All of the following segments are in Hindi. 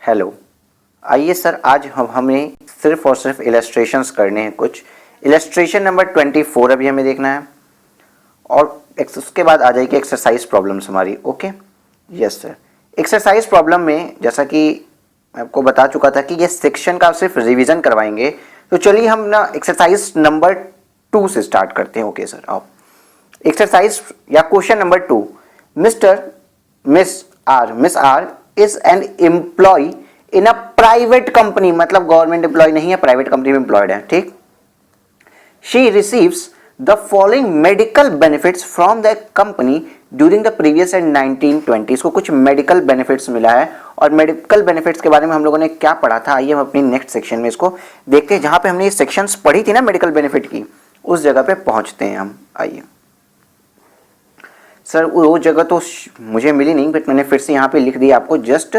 हेलो। आइए सर, आज हमें सिर्फ और सिर्फ इलस्ट्रेशंस करने हैं। कुछ इलस्ट्रेशन नंबर 24 अभी हमें देखना है और उसके बाद आ जाएगी एक्सरसाइज प्रॉब्लम्स हमारी। Okay, yes sir. Exercise problem में जैसा कि मैं आपको बता चुका था कि ये सेक्शन का सिर्फ रिवीजन करवाएंगे, तो चलिए हम ना एक्सरसाइज नंबर 2 से स्टार्ट करते हैं। ओके सर, आओ। एक्सरसाइज या question number 2, miss R is an employee in a private company, मतलब गवर्नमेंट एम्प्लॉय नहीं है, प्राइवेट कंपनी में एम्प्लॉयड है। ठीक, she receives the following medical benefits from the company during the previous end 1920। इसको कुछ मेडिकल बेनिफिट्स मिला है, और मेडिकल बेनिफिट्स के बारे में हम लोगों ने क्या पढ़ा था, आइए हम अपनी नेक्स्ट सेक्शन में इसको देखते हैं। जहां पे हमने ये सेक्शंस पढ़ी थी ना मेडिकल बेनिफिट की, उस जगह पे पहुंचते हैं हम। आइए सर, वो जगह तो मुझे मिली नहीं, बट मैंने फिर से यहाँ पे लिख दिया आपको, जस्ट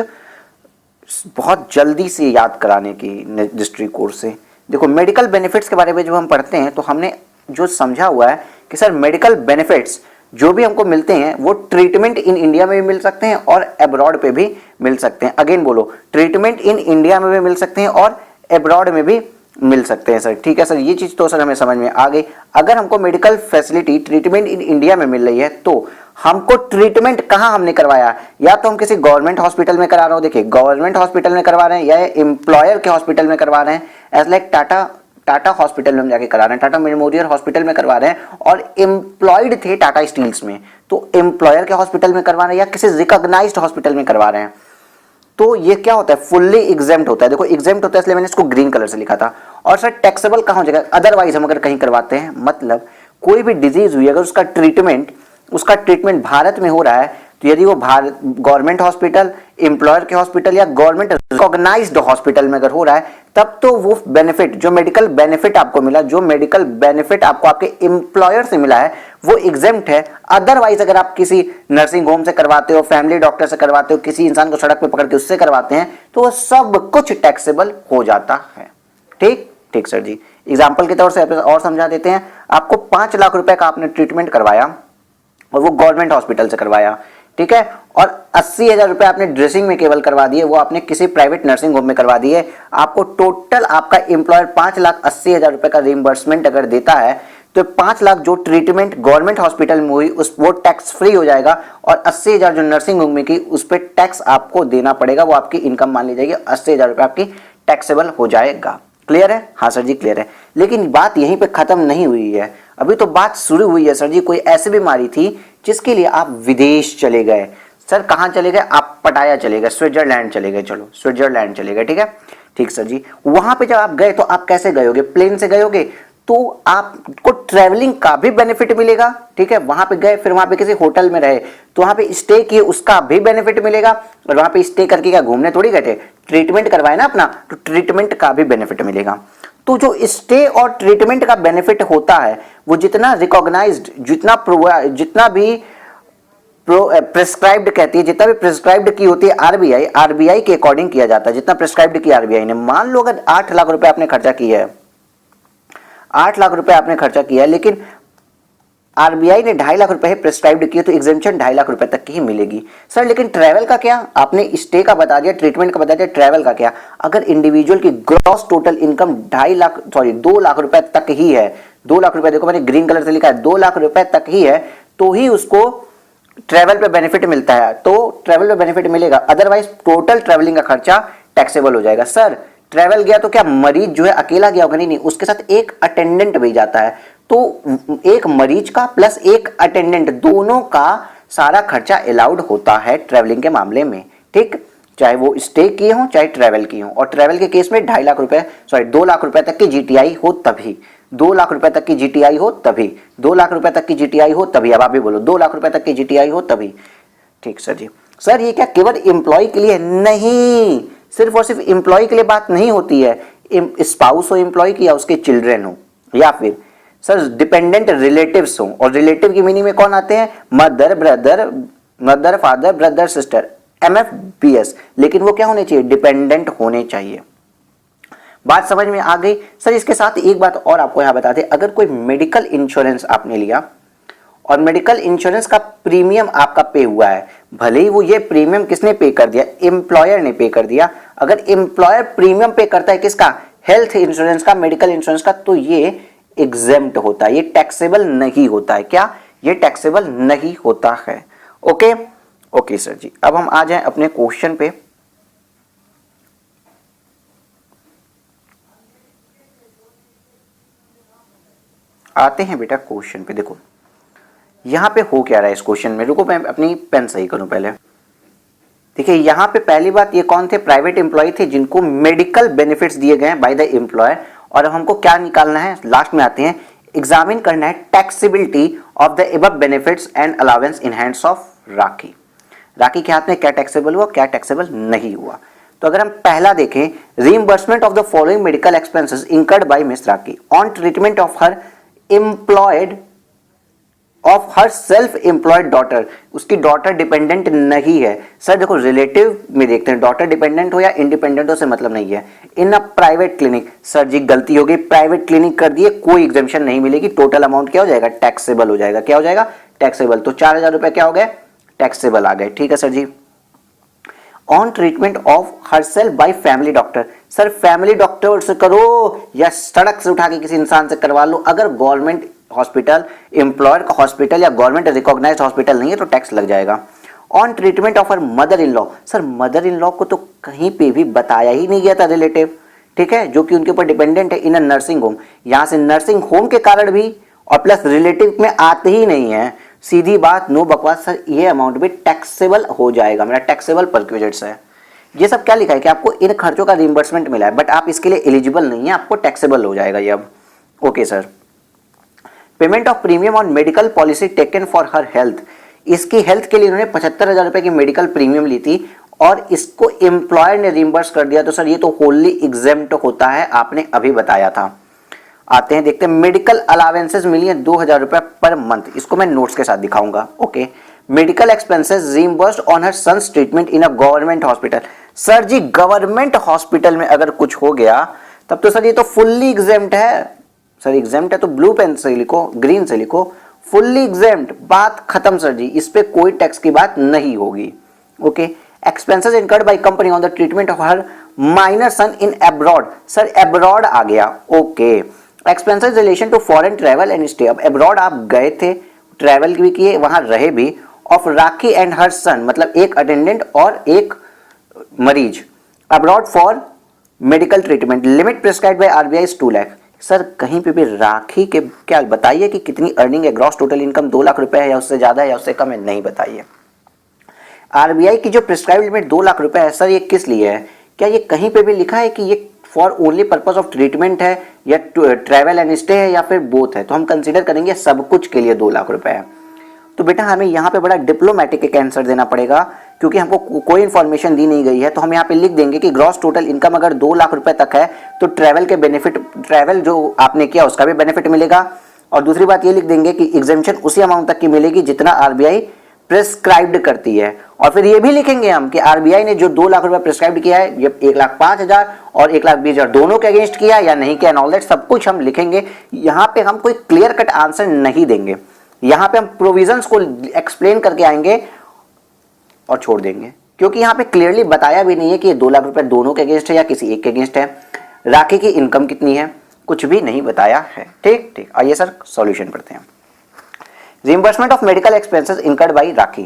बहुत जल्दी से याद कराने की रजिस्ट्री कोर्स से। देखो, मेडिकल बेनिफिट्स के बारे में जब हम पढ़ते हैं तो हमने जो समझा हुआ है कि सर मेडिकल बेनिफिट्स जो भी हमको मिलते हैं वो ट्रीटमेंट इन इंडिया में भी मिल सकते हैं और अब्रॉड पे भी मिल सकते हैं। अगेन बोलो, ट्रीटमेंट इन इंडिया में भी मिल सकते हैं और अब्रॉड में भी मिल सकते हैं सर। ठीक है सर, ये चीज तो सर हमें समझ में आ गई। अगर हमको medical facility treatment in India में मिल रही है तो हमको ट्रीटमेंट कहां हमने करवाया, या तो हम किसी गवर्नमेंट हॉस्पिटल में करा रहे हो, देखिए गवर्नमेंट हॉस्पिटल में करवा रहे हैं या एम्प्लॉयर के हॉस्पिटल में करवा रहे हैं, एज लाइक टाटा हॉस्पिटल में हम जाके करा रहे हैं, टाटा मेमोरियल हॉस्पिटल में करवा रहे हैं, और एम्प्लॉयड थे टाटा स्टील्स में, तो एम्प्लॉयर के हॉस्पिटल में करवा रहे हैं या किसी रिकॉग्नाइज्ड हॉस्पिटल में करवा रहे हैं, तो ये क्या होता है, फुल्ली एग्जेम्प्ट होता है। देखो एग्जेम्प्ट होता है इसलिए मैंने इसको ग्रीन कलर से लिखा था। और सर टैक्सेबल कहां हो जाएगा, अदरवाइज हम अगर कहीं करवाते हैं, मतलब कोई भी डिजीज हुई अगर उसका ट्रीटमेंट भारत में हो रहा है, तो यदि वो भारत गवर्नमेंट हॉस्पिटल, एम्प्लॉयर के हॉस्पिटल या गवर्नमेंट रिकॉग्नाइज्ड हॉस्पिटल में अगर हो रहा है, तब तो वो बेनिफिट, जो मेडिकल बेनिफिट आपको मिला, जो मेडिकल बेनिफिट आपको आपके एम्प्लॉयर से मिला है, वो एग्जेम्प्ट है। अदरवाइज अगर आप किसी नर्सिंग होम से करवाते हो, फैमिली डॉक्टर से करवाते हो, किसी इंसान को सड़क पे पकड़ के उससे करवाते हैं, तो वो सब कुछ टैक्सेबल हो जाता है। ठीक ठीक सर जी, एग्जाम्पल के तौर से और समझा देते हैं। आपको 5 लाख रुपए का आपने ट्रीटमेंट करवाया और वो गवर्नमेंट हॉस्पिटल से करवाया, ठीक है, और 80,000 रुपए आपने ड्रेसिंग में केवल करवा दिए, वो आपने किसी प्राइवेट नर्सिंग होम में करवा दिए। आपको टोटल आपका एम्प्लॉयर 5,80,000 रुपए का रिइंबर्समेंट अगर देता है, तो 5 लाख जो ट्रीटमेंट गवर्नमेंट हॉस्पिटल में हुई उस वो टैक्स फ्री हो जाएगा, और 80,000 जो नर्सिंग होम में की उस पर टैक्स आपको देना पड़ेगा, वो आपकी इनकम मान ली जाएगी, 80,000 रुपए आपकी टैक्सेबल हो जाएगा। क्लियर है? हाँ सर जी क्लियर है। लेकिन बात यहीं पे खत्म नहीं हुई है, अभी तो बात शुरू हुई है सर जी। कोई ऐसी बीमारी थी जिसके लिए आप विदेश चले गए। सर कहां चले गए? आप पटाया चले गए, स्विट्जरलैंड चले गए, चलो स्विट्जरलैंड चले गए, ठीक है, ठीक सर जी। वहां पे जब आप गए तो आप कैसे गए होगे? प्लेन से गए होगे, तो आपको ट्रैवलिंग का भी बेनिफिट मिलेगा, ठीक है। वहां पे गए, फिर वहां पे किसी होटल में रहे, तो वहां पे स्टे किए, उसका भी बेनिफिट मिलेगा। और वहां पे स्टे करके क्या घूमने थोड़ी गए थे, ट्रीटमेंट करवाए ना अपना, तो ट्रीटमेंट का भी बेनिफिट मिलेगा। तो जो स्टे और ट्रीटमेंट का बेनिफिट होता है वो जितना रिकॉग्नाइज्ड, जितना भी प्रिस्क्राइब्ड कहती है, जितना भी प्रिस्क्राइब्ड की होती है आरबीआई के अकॉर्डिंग किया जाता है, जितना प्रिस्क्राइब्ड किया आरबीआई ने। मान लो अगर 8 लाख रुपए आपने खर्चा किया है, 8 लाख रुपए आपने खर्चा किया है, लेकिन आरबीआई ने 2.5 लाख रुपए प्रिस्क्राइब्ड किए, तो एग्जेम्पशन 2.5 लाख रुपए तक की ही मिलेगी। सर लेकिन ट्रैवल का क्या? आपने स्टे का बता दिया, ट्रीटमेंट का बता दिया, ट्रैवल का क्या? अगर इंडिविजुअल की ग्रॉस टोटल इनकम 2 लाख रुपए तक ही है, 2 लाख रुपए, देखो मैंने ग्रीन कलर से लिखा है, 2 लाख रुपए तक ही है, तो ही उसको ट्रैवल पे बेनिफिट मिलता है, तो ट्रैवल पे बेनिफिट मिलेगा। अदरवाइज टोटल ट्रैवलिंग का खर्चा टैक्सेबल हो जाएगा। सर ट्रैवल गया तो क्या मरीज जो है अकेला गया होगा? नहीं, उसके साथ एक अटेंडेंट भी जाता है, तो एक मरीज का प्लस एक अटेंडेंट, दोनों का सारा खर्चा अलाउड होता है ट्रैवलिंग के मामले में, ठीक, चाहे वो स्टे किए हो चाहे ट्रैवल किए हो। और ट्रैवल के केस में 2.5 लाख रुपए, 2 लाख रुपए तक की जीटीआई हो तभी, 2 लाख रुपए तक की जीटीआई हो तभी, 2 लाख रुपए तक की जीटीआई हो तभी। अब आप भी बोलो, 2 लाख रुपए तक की जीटीआई हो तभी। ठीक सर जी। सर ये क्या केवल एम्प्लॉय के लिए? नहीं, सिर्फ और सिर्फ एम्प्लॉय के लिए बात नहीं होती है। स्पाउस हो एम्प्लॉय की, या उसके चिल्ड्रन हो, या फिर सर डिपेंडेंट रिलेटिव्स हो। और रिलेटिव की मीनिंग में कौन आते हैं? Mother father brother sister, MFBS। लेकिन वो क्या होने चाहिए? डिपेंडेंट होने चाहिए। बात समझ में आ गई? सर इसके साथ एक बात और आपको यहां बता दें, अगर कोई मेडिकल इंश्योरेंस आपने लिया और मेडिकल इंश्योरेंस का प्रीमियम आपका पे हुआ है, भले ही वो ये प्रीमियम किसने पे कर दिया, एम्प्लॉयर ने पे कर दिया। अगर एम्प्लॉयर प्रीमियम पे करता है किसका, हेल्थ इंश्योरेंस का, मेडिकल इंश्योरेंस का, तो ये एग्जेम्प्ट होता है, ये टैक्सेबल नहीं होता है। क्या, ये टैक्सेबल नहीं होता है। ओके ओके सर जी, अब हम आ जाएं अपने क्वेश्चन पे। आते हैं बेटा क्वेश्चन पे। देखो यहां पे हो क्या रहा है इस क्वेश्चन में, रुको मैं अपनी पेन सही करूं पहले। देखिए यहां पे पहली बात, ये कौन थे, प्राइवेट एम्प्लॉय थे जिनको मेडिकल बेनिफिट्स दिए गए हैं बाय द एम्प्लॉयर। और अब हमको क्या निकालना है, लास्ट में आते हैं, एग्जामिन करना है taxability of the above benefits and allowance in hands of Rakhi. Rakhi के हाथ में क्या टैक्सेबल हुआ, क्या टैक्सेबल नहीं हुआ। तो अगर हम पहला देखें, reimbursement of the following medical expenses incurred by miss rakhi on treatment of her employed of her self employed daughter, उसकी डॉटर डिपेंडेंट नहीं है। सर देखो रिलेटिव में देखते हैं, डॉटर डिपेंडेंट हो या इंडिपेंडेंट हो से मतलब नहीं है। इन अ प्राइवेट क्लिनिक, सर जी गलती हो गई, प्राइवेट क्लिनिक कर दिए, कोई एग्जेम्पशन नहीं मिलेगी, टोटल अमाउंट क्या हो जाएगा, टैक्सेबल हो जाएगा। क्या हो जाएगा, टैक्सेबल। तो 4,000 रुपए क्या हो गए, टैक्सेबल आ गए। ठीक है sir ji. On treatment of herself by family doctor, sir family doctor से करो या सड़क से उठा के किसी इंसान से करवा लो, अगर गवर्नमेंट हॉस्पिटल, एम्प्लॉयर का हॉस्पिटल या गवर्नमेंट रिकॉग्नाइज्ड हॉस्पिटल नहीं है तो टैक्स लग जाएगा। On treatment of her mother in law, sir mother in law को तो कहीं पे भी बताया ही नहीं गया था रिलेटिव, ठीक है, जो कि उनके ऊपर डिपेंडेंट है इन अ नर्सिंग होम। यहां से नर्सिंग होम के कारण भी और प्लस रिलेटिव में आते ही नहीं है, सीधी बात, नो बकवास सर, ये अमाउंट भी टैक्सेबल हो जाएगा, मेरा टैक्सेबल परक्विजिट्स है। ये सब क्या लिखा है कि आपको इन खर्चों का रिइंबर्समेंट मिला है, बट आप इसके लिए एलिजिबल नहीं है, आपको टैक्सेबल हो जाएगा ये अब। Okay sir. Payment of premium on medical policy taken for her health, इसकी हेल्थ के लिए इन्होंने 75,000 रुपए की मेडिकल प्रीमियम ली थी और इसको एम्प्लॉयर ने रिइंबर्स कर दिया, तो सर ये तो होली एग्जेम्प्ट होता है, आपने अभी बताया था। आते हैं देखते हैं, मेडिकल अलावेंसेस मिली है 2,000 रुपए पर मंथ, इसको मैं नोट्स के साथ दिखाऊंगा। Okay, medical expenses reimbursed on her sons treatment in a government hospital, sir ji government hospital में अगर कुछ हो गया तब तो सर ये तो फुल्ली एग्जेम्प्ट है। सर एग्जेम्प्ट है तो ब्लू पेन से लिखो, ग्रीन से लिखो, फुल्ली एग्जेम्प्ट, बात खत्म सर जी, इस पे कोई टैक्स की बात नहीं होगी। Okay, expenses incurred by company on the treatment of her minor son in abroad, sir abroad आ गया। Okay, expenses relation to foreign travel and stay, अब अब्रॉड आप गए थे, ट्रैवल भी किए, वहां रहे भी, ऑफ राखी एंड हर सन, मतलब एक अटेंडेंट और एक मरीज, abroad for medical treatment, limit prescribed by RBI 2 lakh. Sir कहीं पे भी राखी के क्या बताइए कि कितनी अर्निंग है, ग्रॉस टोटल इनकम 2 लाख रुपए है या उससे ज्यादा है या उससे कम है, नहीं बताइए। आरबीआई की जो प्रिस्क्राइब्ड लिमिट 2 लाख रुपए है, सर ये किस लिए है, क्या ये कहीं पे भी लिखा है कि ये for only purpose of treatment है या ट्रैवल एंड स्टे है या फिर बोथ है, तो हम कंसीडर करेंगे सब कुछ के लिए 2 लाख रुपए है। तो बेटा हमें यहाँ पे बड़ा डिप्लोमेटिक एक आंसर देना पड़ेगा, क्योंकि हमको कोई इन्फॉर्मेशन दी नहीं गई है, तो हम यहाँ पे लिख देंगे कि ग्रॉस टोटल इनकम अगर 2 लाख रुपए तक है तो ट्रैवल के बेनिफिट, ट्रैवल जो आपने किया उसका भी बेनिफिट मिलेगा। और दूसरी बात ये लिख देंगे कि एग्जेम्पशन उसी अमाउंट तक की मिलेगी जितना आरबीआई प्रिस्क्राइब्ड करती है। और फिर ये भी लिखेंगे हम कि आरबीआई ने जो 2 लाख रुपए प्रिस्क्राइब्ड किया है, ये 1,05,000 और 1,20,000 दोनों के अगेंस्ट किया या नहीं किया, ऑल दैट सब कुछ हम लिखेंगे। यहाँ पे हम कोई क्लियर कट आंसर नहीं देंगे, यहाँ पे हम प्रोविजंस को एक्सप्लेन करके आएंगे और छोड़ देंगे, क्योंकि यहाँ पे क्लियरली बताया भी नहीं है कि ये 2 लाख रुपए दोनों के अगेंस्ट है या किसी एक के अगेंस्ट है, राखी की इनकम कितनी है, कुछ भी नहीं बताया है। ठीक ठीक, आइए सर सॉल्यूशन पढ़ते हैं। Reimbursement of medical expenses incurred by Rakhi.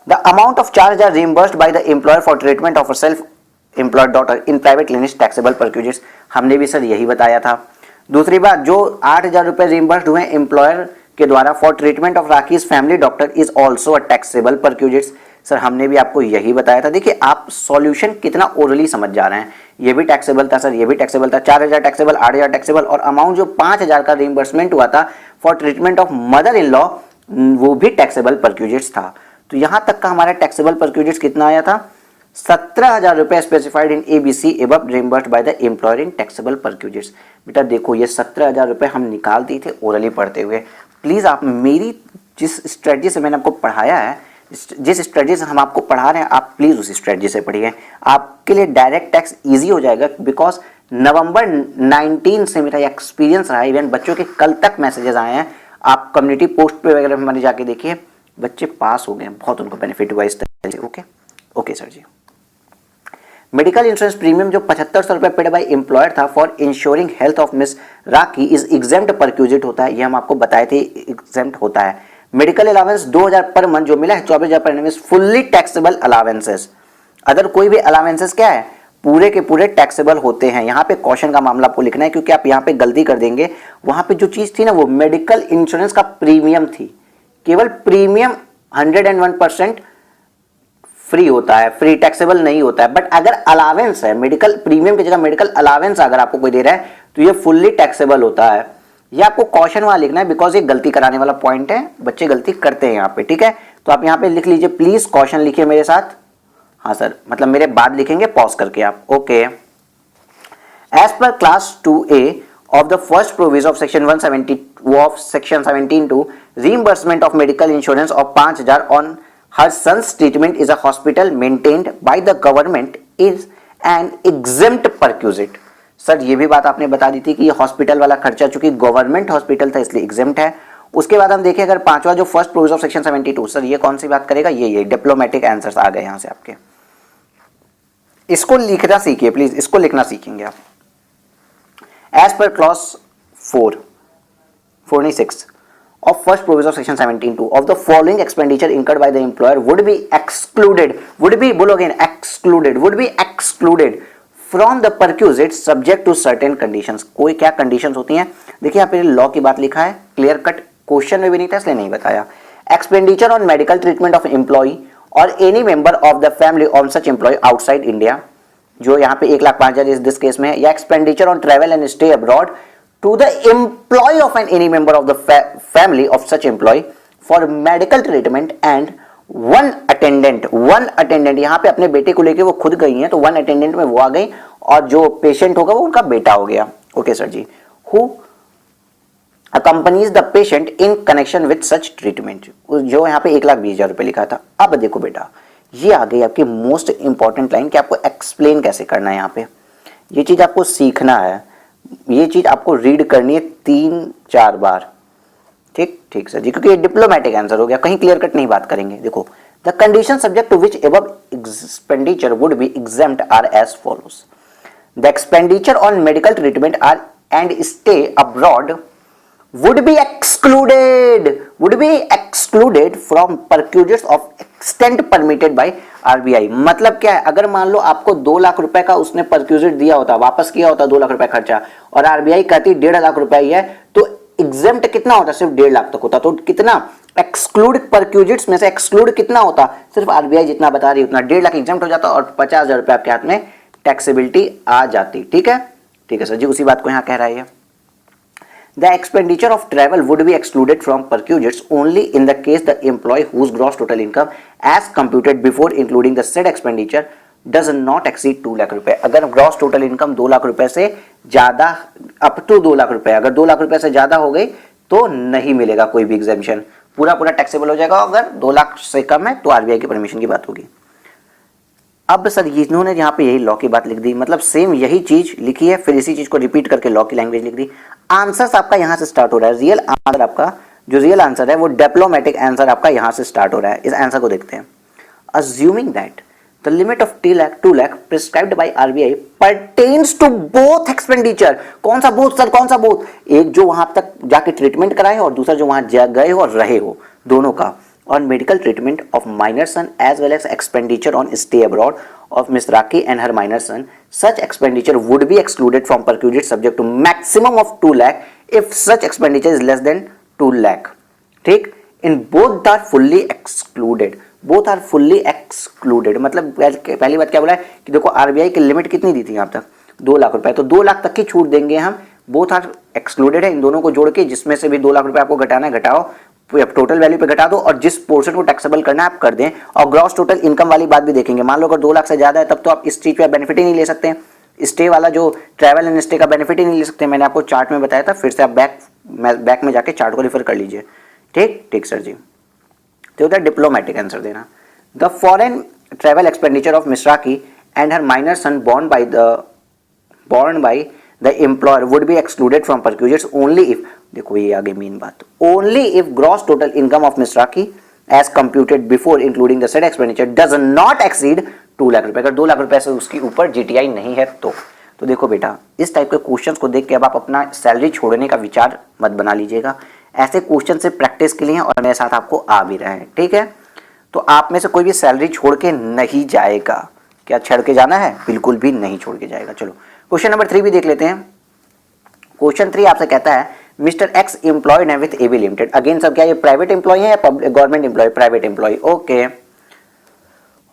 The amount of charge are reimbursed by the employer for treatment of a self-employed daughter in private clinics taxable perquisites. हमने भी सर यही बताया था। दूसरी बात, जो 8,000 रुपए reimbursed हुए एम्प्लॉयर के द्वारा for treatment of rakhis family doctor is also a taxable perquisites, sir हमने भी आपको यही बताया था। देखिए आप सॉल्यूशन कितना ओरली समझ जा रहे हैं, ये भी टैक्सेबल था सर, ये भी टैक्सेबल था, 4,000 टैक्सेबल, 8,000 टैक्सेबल, और अमाउंट जो 5,000 का रिइंबर्समेंट हुआ था for treatment of mother in law वो भी टैक्सेबल परक्यूजिट्स था। तो यहां तक का हमारा टैक्सेबल परक्यूजिट्स कितना आया था, 17,000 रुपए specified in ABC above reimbursed by the employer in taxable perquisites. बेटा देखो ये 17,000 रुपए हम निकाल दिए थे ओरली पढ़ते हुए। प्लीज आप मेरी जिस स्ट्रेटजी से मैंने आपको पढ़ाया है, जिस स्ट्रेटजी से हम आपको पढ़ा रहे हैं, आप प्लीज उसी स्ट्रेटजी से पढ़िए, आपके लिए डायरेक्ट टैक्स ईजी हो जाएगा। बिकॉज नवंबर 19 से मेरा एक्सपीरियंस रहा है, इवन बच्चों के कल तक मैसेजेस आए हैं, आप कम्युनिटी पोस्ट पे वगैरह हमारे जाके देखिए, बच्चे पास हो गए, बहुत उनको बेनिफिट हुआ इस तरह से। Okay okay sir ji. Medical insurance premium जो 7500 रुपए पेड बाय एम्प्लॉयर था for insuring health of miss Rocky is exempt perquisite होता है, ये हम आपको बताए थे एग्जेम्प्ट होता है। मेडिकल अलावेंस 2000 पर मंथ जो मिला है 24,000 per annum is fully taxable allowances. Other कोई भी अलावेंसेस क्या है, पूरे के पूरे टैक्सेबल होते हैं। यहाँ पे कॉशन का मामला आपको लिखना है, क्योंकि आप यहाँ पे गलती कर देंगे। वहां पे जो चीज थी ना वो मेडिकल इंश्योरेंस का प्रीमियम थी, केवल प्रीमियम 101% फ्री होता है, फ्री टैक्सेबल नहीं होता है। बट अगर अलावेंस है, मेडिकल प्रीमियम की जगह मेडिकल अलावेंस अगर आपको कोई दे रहा है तो ये फुल्ली टैक्सेबल होता है। ये आपको कॉशन वहां लिखना है, बिकॉज ये गलती कराने वाला पॉइंट है, बच्चे गलती करते हैं यहाँ पे, ठीक है। तो आप यहाँ पे लिख लीजिए प्लीज, कॉशन लिखिए मेरे साथ। हाँ सर, मतलब मेरे बाद लिखेंगे पॉज करके आप। Okay, as per class 2A of the first provision of section 170 of section 17(2) reimbursement of medical insurance of 5,000 on her son's treatment is a hospital maintained by the government is an exempt perquisite। Sir ये भी बात आपने बता दी थी कि ये हॉस्पिटल वाला खर्चा चूंकि गवर्नमेंट हॉस्पिटल था इसलिए एग्जेम्प्ट है। उसके बाद हम देखें अगर पांचवा जो first provision of section 72, sir ये कौन सी बात करेगा, ये डिप्लोमेटिक आंसर्स आ गए यहां से आपके। इसको लिखना सीखिए प्लीज, इसको लिखना सीखेंगे आप। As per clause 446 of first provision of section 17(2) of the following expenditure incurred by the employer would be excluded, would be, बोलो again, excluded, would be excluded from the perquisite subject to certain conditions। कोई क्या conditions होती हैं, देखिए यहाँ पे लॉ की बात लिखा है, क्लियर कट, क्वेश्चन में भी नहीं था इसलिए नहीं बताया। Expenditure on medical treatment of employee or any member of the family on such employee outside India, जो यहाँ पे 1,05,000 इस दिस केस में है, या expenditure on travel and stay abroad to the employee of an any member of the family of such employee for medical treatment and one attendant, यहाँ पे अपने बेटे को लेके वो खुद गई हैं तो वन अटेंडेंट में वो आ गई और जो पेशेंट होगा वो उनका बेटा हो गया। Okay sir ji. Who accompanies the patient in connection with such treatment, जो यहाँ पे 1,20,000 रुपए लिखा था। अब देखो बेटा, ये आ गई आपकी मोस्ट इंपॉर्टेंट लाइन कि आपको एक्सप्लेन कैसे करना है। यहाँ पे ये चीज आपको सीखना है, ये चीज आपको रीड करनी है 3-4 बार। ठीक ठीक सर जी, क्योंकि ये डिप्लोमेटिक आंसर हो गया, कहीं क्लियर कट नहीं बात करेंगे। देखो, the condition subject to which above expenditure would be exempt are as follows. The expenditure on medical treatment are and stay abroad would be excluded from perquisites of extent permitted by RBI। मतलब क्या है, अगर मान लो आपको 2 लाख रुपए का उसने परक्यूजिट दिया होता, वापस किया होता 2 लाख रुपए खर्चा, और आरबीआई कहती 1.5 लाख रुपए ही है, तो एग्जेम्प्ट कितना होता, सिर्फ 1.5 लाख तक होता। तो कितना एक्सक्लूड, परक्यूजिट्स में से एक्सक्लूड कितना होता, सिर्फ आरबीआई जितना बता रही उतना, 1.5 लाख एग्जेम्प्ट हो जाता और 50,000 रुपए आपके हाथ में टैक्सेबिलिटी आ जाती। ठीक है, ठीक है सर जी, उसी बात को यहाँ कह रहा है। The expenditure of travel would be excluded from perquisites only in the case the employee whose gross total income as computed before including the said expenditure does not exceed 2 lakh रुपए। अगर ग्रॉस टोटल इनकम 2 लाख रुपए से ज्यादा, अप टू 2 लाख रुपए, अगर 2 लाख रुपए से ज्यादा हो गई तो नहीं मिलेगा कोई भी एग्जेम्पशन, पूरा टैक्सेबल हो जाएगा। अगर 2 लाख से कम है तो आरबीआई की परमिशन की बात होगी। अब सर इन्होंने यहाँ पे यही लॉ की बात लिख दी, मतलब सेम यही चीज लिखी है, फिर इसी चीज को रिपीट करके लॉ की लैंग्वेज लिख दी। आंसर आपका यहाँ से स्टार्ट हो रहा है, रियल आंसर आपका जो रियल आंसर है वो डिप्लोमेटिक आंसर आपका यहाँ से स्टार्ट हो रहा है। इस आंसर को देखते हैं। Assuming that the limit of 2 lakh prescribed by RBI pertains to both expenditure. कौन सा बोथ सर, कौन सा बोथ? एक जो वहां तक जाके ट्रीटमेंट कराए और दूसरा जो वहां गए हो और रहे हो, दोनों का। On medical treatment of minor son as well as expenditure on stay abroad of Miss Raki and her minor son, such expenditure would be excluded from perquisite subject to maximum of 2 lakh if such expenditure is less than 2 lakh। ठीक, in both are fully excluded, both are fully excluded। मतलब पहली बात क्या बोला है कि देखो आरबीआई की लिमिट कितनी दी थी यहाँ तक, 2 लाख रुपए, तो 2 लाख तक की छूट देंगे हम। बोथ आर एक्सक्लूडेड है, इन दोनों को जोड़ के जिसमें से भी 2 लाख रुपए आपको घटाना है घटाओ, टोटल वैल्यू पे घटा दो और जिस पोर्शन को टैक्सेबल करना है आप कर दें। और ग्रॉस टोटल इनकम वाली बात भी देखेंगे। मान लो अगर 2 लाख से ज्यादा है तब तो आप इस चीज पे बेनिफिट ही नहीं ले सकते, स्टे वाला जो ट्रैवल एंड स्टे का बेनिफिट ही नहीं ले सकते। मैंने आपको चार्ट में बताया था, फिर से आप बैक में जाके चार्ट को रिफर कर लीजिए। ठीक ठीक सर जी, तो उधर डिप्लोमेटिक आंसर देना। The foreign travel expenditure of miss Rocky and her minor son born by the employer would be excluded from perquisites only if देखो ये आगे मेन बात, only if gross total income of mister Rocky as computed before including the said expenditure does not exceed 2 lakh रुपए, अगर 2 लाख रुपए से उसकी ऊपर जीटीआई नहीं है तो देखो बेटा, इस टाइप के क्वेश्चंस को देख के अब आप अपना सैलरी छोड़ने का विचार मत बना लीजिएगा। ऐसे क्वेश्चन से प्रैक्टिस के लिए और मेरे साथ आपको आ भी रहे हैं, ठीक है। तो आप में से कोई भी सैलरी छोड़ के नहीं जाएगा। क्या छोड़ के जाना है? बिल्कुल भी नहीं छोड़ के जाएगा। चलो क्वेश्चन नंबर 3 भी देख लेते हैं। क्वेश्चन 3 आपसे कहता है मिस्टर एक्स एम्प्लॉयड है विथ एबी लिमिटेड। अगेन सब क्या ये प्राइवेट एम्प्लॉय है या government employee? Private employee, okay.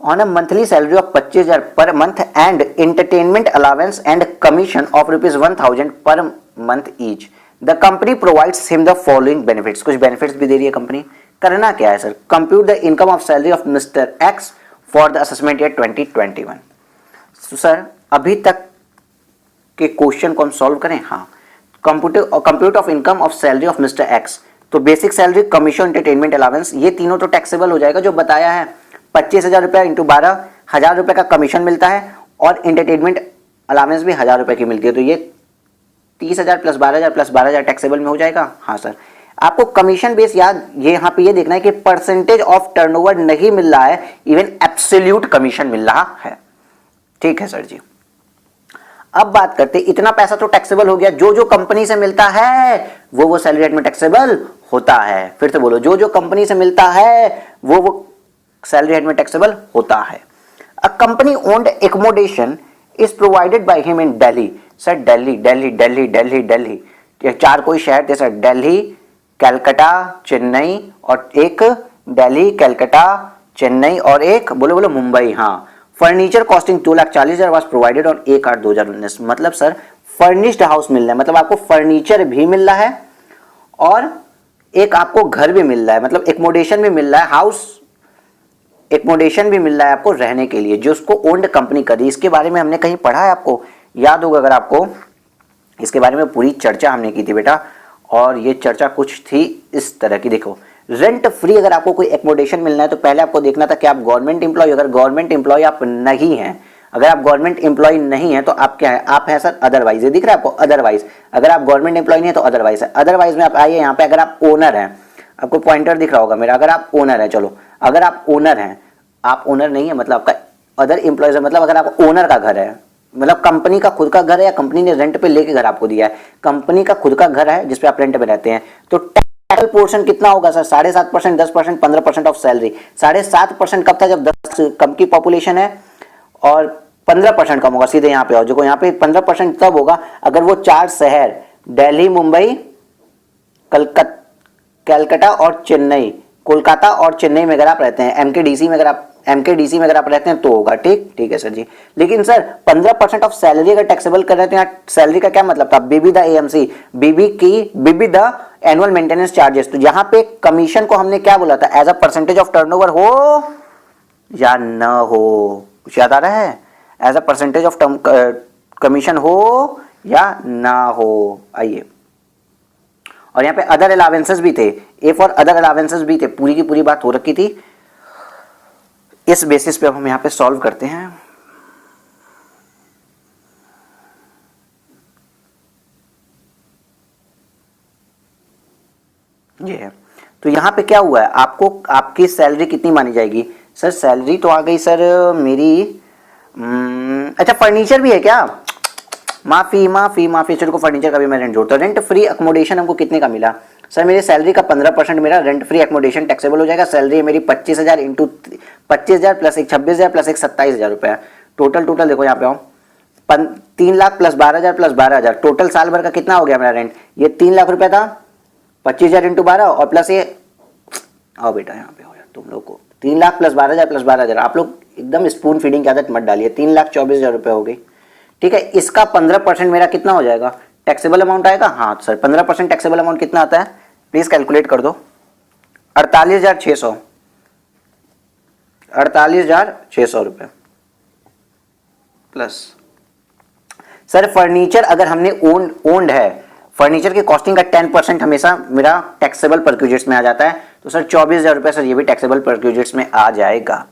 On a monthly salary of 25,000 per month and entertainment allowance and commission of ₹1,000 per month each, the company provides him the following benefits. कुछ बेनिफिट्स भी दे रही है कंपनी। करना क्या है sir? Compute the income of salary of mister X for the assessment year 2021। तो सर अभी तक के क्वेश्चन को हम सॉल्व करें। हाँ, compute of income of salary of mister X, तो basic salary, commission, entertainment allowance, ये तीनों तो टैक्सेबल हो जाएगा जो बताया है। 25,000 रुपया इंटू 12,000 रुपये का कमीशन मिलता है और एंटरटेनमेंट अलाउंस भी 1,000 रुपये की मिलती है, तो ये 30,000 प्लस 12,000 प्लस 12,000 टैक्सेबल में हो जाएगा। हाँ सर, आपको कमीशन बेस याद ये यहाँ पे ये देखना है कि परसेंटेज ऑफ टर्नओवर नहीं मिल रहा है, इवन एब्सोल्यूट कमीशन मिल रहा है। ठीक है सर जी। अब बात करते, इतना पैसा तो टैक्सेबल हो गया, जो जो कंपनी से मिलता है वो सैलरी रेट में टैक्सेबल होता है। फिर से बोलो, जो जो कंपनी से मिलता है वो सैलरी रेट में टैक्सेबल होता है। A company owned accommodation is provided by him in Delhi. Sir Delhi Delhi Delhi Delhi Delhi, ये 4 कोई शहर थे सर, दिल्ली, कलकत्ता, चेन्नई और एक दिल्ली, कलकत्ता, चेन्नई और एक बोलो बोलो मुंबई। हाँ, furniture costing 2,40,000 was provided on 1/8/2019। मतलब सर फर्निश्ड हाउस मिल रहा है, मतलब आपको फर्नीचर भी मिल रहा है और एक आपको घर भी मिल रहा है, मतलब एकोमोडेशन भी मिल रहा है, हाउस एकोमोडेशन भी मिल रहा है आपको रहने के लिए, जो उसको ओन्ड कंपनी कर रही है। इसके बारे में हमने कहीं पढ़ा है, आपको याद होगा अगर आपको, इसके बारे में पूरी चर्चा हमने की थी बेटा। और ये चर्चा कुछ थी इस तरह की, देखो रेंट फ्री अगर आपको कोई एकोमोडेशन मिलना है तो पहले आपको देखना था कि आप गवर्नमेंट एम्प्लॉय, अगर गवर्नमेंट एम्प्लॉय आप नहीं हैं, अगर आप गवर्नमेंट एम्प्लॉय नहीं है तो आप क्या है? आप हैं सर अदरवाइज। ये दिख रहा है आपको अदरवाइज। अगर आप गवर्नमेंट एम्प्लॉय नहीं है तो अदरवाइज है। अदरवाइज में आप आइए यहाँ पे, अगर आप ओनर हैं, आपको पॉइंटर दिख रहा होगा मेरा, अगर आप ओनर है, चलो अगर आप ओनर हैं, आप ओनर नहीं है मतलब आपका अदर एम्प्लॉयज है, मतलब अगर आप ओनर का घर है, मतलब कंपनी का खुद का घर है या कंपनी ने रेंट पे लेके घर आपको दिया है, कंपनी का खुद का घर है जिसपे आप रेंट पे रहते हैं, तो टोटल पोर्शन कितना होगा सर? 7.5%, 10%, 15% of salary. 7.5% कब था? जब 10 कम की पॉपुलेशन है, और 15% कम होगा। सीधे यहाँ पे आओ, देखो यहाँ पे 15% तब होगा अगर वो 4 शहर दिल्ली, मुंबई, कलकत्ता और चेन्नई, कोलकाता और चेन्नई में अगर आप रहते हैं, एमकेडीसी में अगर आप रहते हैं तो होगा। ठीक है सर जी। लेकिन सर 15% ऑफ सैलरी अगर टैक्सेबल कर रहे थे, यहाँ सैलरी का क्या मतलब था? बीबी द एएमसी, बीबी द एनुअल मेंटेनेंस चार्जेस। तो यहाँ पे कमीशन को हमने क्या बोला था? As a percentage of turnover हो या न हो, कुछ याद आ रहा है? As a percentage of commission हो या ना हो। आइए, और यहाँ पे अदर अलावेंसेस भी थे, ए फॉर अदर अलावेंसेस भी थे, पूरी की पूरी बात हो रखी थी। इस बेसिस पे अब हम यहाँ पे सॉल्व करते हैं। ये है, तो यहाँ पे क्या हुआ है? आपको आपकी सैलरी कितनी मानी जाएगी? सर सैलरी तो आ गई सर मेरी, अच्छा फर्नीचर भी है क्या? माफी, चलो फर्नीचर का भी मैं रेंट जोड़ता हूँ। रेंट फ्री अकोमोडेशन हमको कितने का मिला? सर मेरी सैलरी का 15% मेरा रेंट फ्री अकोमोडेशन टैक्सेबल हो जाएगा। सैलरी है मेरी 25,000 इंटू 25,000 प्लस एक 26,000 प्लस एक 27,000 रुपया। टोटल देखो यहाँ पे आओ, 3 लाख प्लस 12,000 प्लस 12,000, टोटल साल भर का कितना हो गया मेरा रेंट? ये 3 लाख रुपया था, 25,000 इंटू 12 और प्लस ये, आओ बेटा यहाँ पे हो यार तुम लोग को, 3 लाख प्लस 12,000 प्लस 12,000। आप लोग एकदम स्पून फीडिंग की आदत मत डालिए। 3,24,000 रुपये हो गई। ठीक है, इसका 15% मेरा कितना हो जाएगा? टैक्सेबल अमाउंट आएगा। हाँ सर 15% टैक्सेबल अमाउंट कितना आता है? प्लीज कैलकुलेट कर दो। 48,600 रुपये प्लस सर फर्नीचर अगर हमने ओन्ड है, फर्नीचर की कॉस्टिंग का 10% हमेशा मेरा टैक्सेबल परक्यूजेट्स में आ जाता है, तो सर 24,000 रुपये सर ये भी टैक्सेबल परक्यूजेट्स में आ जाएगा।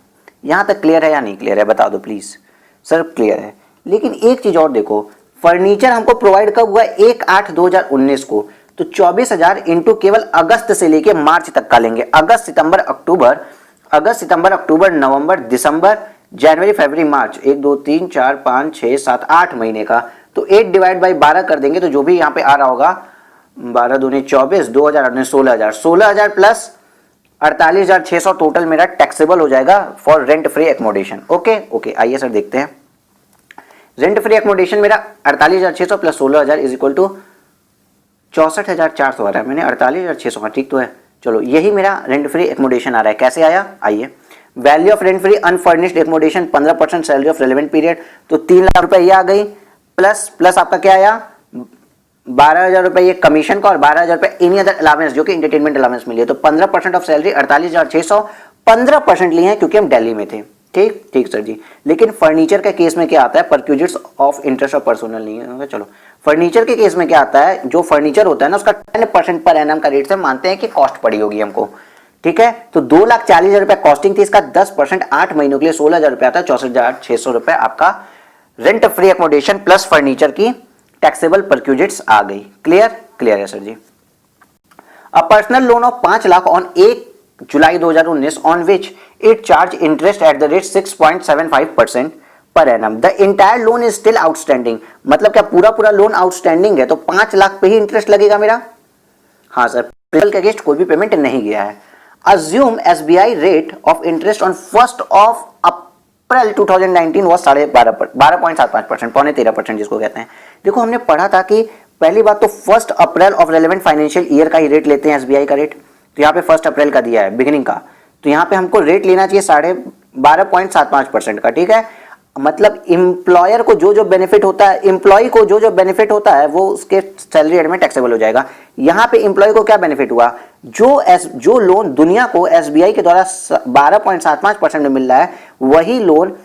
यहां तक क्लियर है या नहीं क्लियर है? बता दो प्लीज। सर क्लियर है, लेकिन एक चीज और देखो, फर्नीचर हमको प्रोवाइड कब हुआ? 1/8/2019 को, तो 24,000 इंटू केवल अगस्त से लेके मार्च तक का लेंगे। अगस्त सितंबर अक्टूबर नवंबर दिसंबर जनवरी फरवरी मार्च, 1 2 3 4 5 6 7 8 महीने का। तो 8 डिवाइड बाई 12 कर देंगे तो जो भी यहाँ पे आ रहा होगा 12 दूनी 24, 2000 16,000 प्लस 48,600 टोटल मेरा टैक्सेबल हो जाएगा for rent free accommodation. Okay आइए सर देखते हैं। रेंट फ्री एकोमोडेशन मेरा 48,600 प्लस 16,000 इज इक्वल टू 64,400 आ रहा है। मैंने 48,600 ठीक तो है। चलो यही मेरा रेंट फ्री एकोमोडेशन आ रहा है। कैसे आया आइए। Value of rent free unfurnished accommodation 15% salary of relevant period, तो 3 लाख रुपए ये आ गई, प्लस आपका क्या आया 12,000 रुपए ये कमीशन का और 12,000 रुपए एनी अदर अलावेंस जो कि एंटरटेनमेंट अलावेंस मिली है। तो 15% ऑफ सैलरी 48,600, 15% लिए हैं क्योंकि हम दिल्ली में थे। ठीक सर जी। लेकिन फर्नीचर के केस में क्या आता है, perquisites of interest of personal नहीं है। चलो फर्नीचर के केस में क्या आता है, जो फर्नीचर होता है ना उसका 10% पर एनम का रेट से मानते हैं कि कॉस्ट पड़ी होगी हमको। ठीक है, तो 2,40,000 रुपए कॉस्टिंग थी, इसका 10% 8 महीनों के लिए 16,000 रुपए आता है। 64,600 रुपए आपका rent free accommodation plus furniture की टैक्सेबल परक्यूजिट्स आ गई। क्लियर है sir ji. A personal loan of 5 lakh on 1 July 2019 on which it charge interest at the rate 6.75% per annum, the entire loan is still outstanding. मतलब क्या पूरा लोन आउटस्टैंडिंग है तो 5 लाख पे ही इंटरेस्ट लगेगा मेरा। हाँ सर, प्रिंसिपल के अगेंस्ट कोई भी पेमेंट नहीं गया है। Assume SBI rate of interest on 1st of April 2019 was 12.75%, पौने 13% जिसको कहते हैं। देखो हमने पढ़ा था कि पहली बात तो 1 अप्रैल ऑफ रेलेवेंट फाइनेंशियल ईयर का ही रेट लेते हैं SBI का रेट। तो यहाँ पे 1 अप्रैल का दिया है बिगिनिंग का, तो यहाँ पे हमको रेट लेना चाहिए 12.75% का। ठीक है, मतलब एम्प्लॉयर को जो बेनिफिट होता है, एम्प्लॉय को जो बेनिफिट होता है वो उसके सैलरी हेड में टैक्सेबल हो जाएगा। यहाँ पे एम्प्लॉय को क्या बेनिफिट हुआ, जो लोन दुनिया को एसबीआई के द्वारा 12.75% में मिल रहा है वही लोन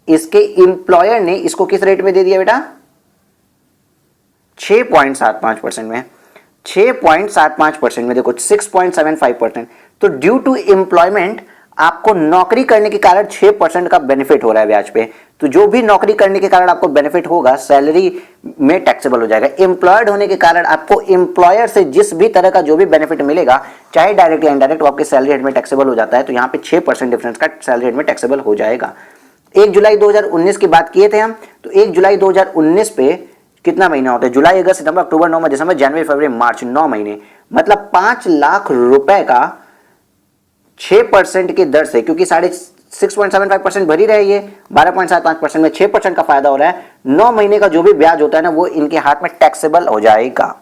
इसके एम्प्लॉयर ने इसको किस रेट में दे दिया बेटा, 6.75% में। 6.75% में देखो 6.75%। तो ड्यू टू एम्प्लॉयमेंट आपको नौकरी करने के कारण 6% का बेनिफिट हो रहा है ब्याज पे। तो जो भी नौकरी करने के कारण आपको बेनिफिट होगा सैलरी में टैक्सेबल हो जाएगा। एम्प्लॉयड होने के कारण आपको एम्प्लॉयर से जिस भी तरह का जो भी बेनिफिट मिलेगा चाहे डायरेक्ट या इनडायरेक्ट वो आपके सैलरी हेड में टैक्सेबल हो जाता है। तो यहाँ पे 6% डिफरेंस का सैलरी हेड में टैक्सेबल हो जाएगा। 1 जुलाई 2019 की बात किए थे हम, तो 1 जुलाई 2019 पे कितना महीना होता है, जुलाई अगस्त सितंबर अक्टूबर नवंबर दिसंबर जनवरी फरवरी मार्च, 9 महीने। मतलब 5 लाख रुपए का 6% की दर से, क्योंकि 6.75% भरी रही है, 12.75% में 6% का फायदा हो रहा है। 9 महीने का जो भी ब्याज होता है ना वो इनके हाथ में टैक्सेबल हो जाएगा।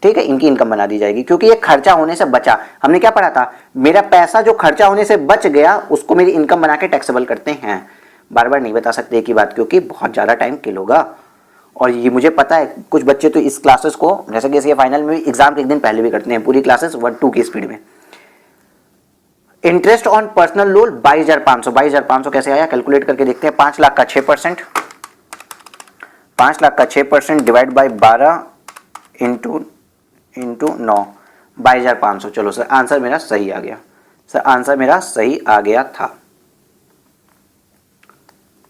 ठीक है, इनकी इनकम बना दी जाएगी क्योंकि ये खर्चा होने से बचा। हमने क्या पढ़ा था, मेरा पैसा जो खर्चा होने से बच गया उसको मेरी इनकम बना के टैक्सेबल करते हैं। बार बार नहीं बता सकते एक ही बात क्योंकि बहुत ज्यादा टाइम किल होगा। और ये मुझे पता है कुछ बच्चे तो इस क्लासेस को जैसे कि इसके फाइनल में एग्जाम के एक दिन पहले भी करते हैं, पूरी क्लासेस 1-2 की स्पीड में। इंटरेस्ट ऑन पर्सनल लोन 22,500 कैसे आया कैलकुलेट करके देखते हैं। 5 लाख का 6%, 5 लाख का 6% डिवाइड बाई 12 इंटू 9, 22,500। चलो सर आंसर मेरा सही आ गया, सर आंसर मेरा सही आ गया था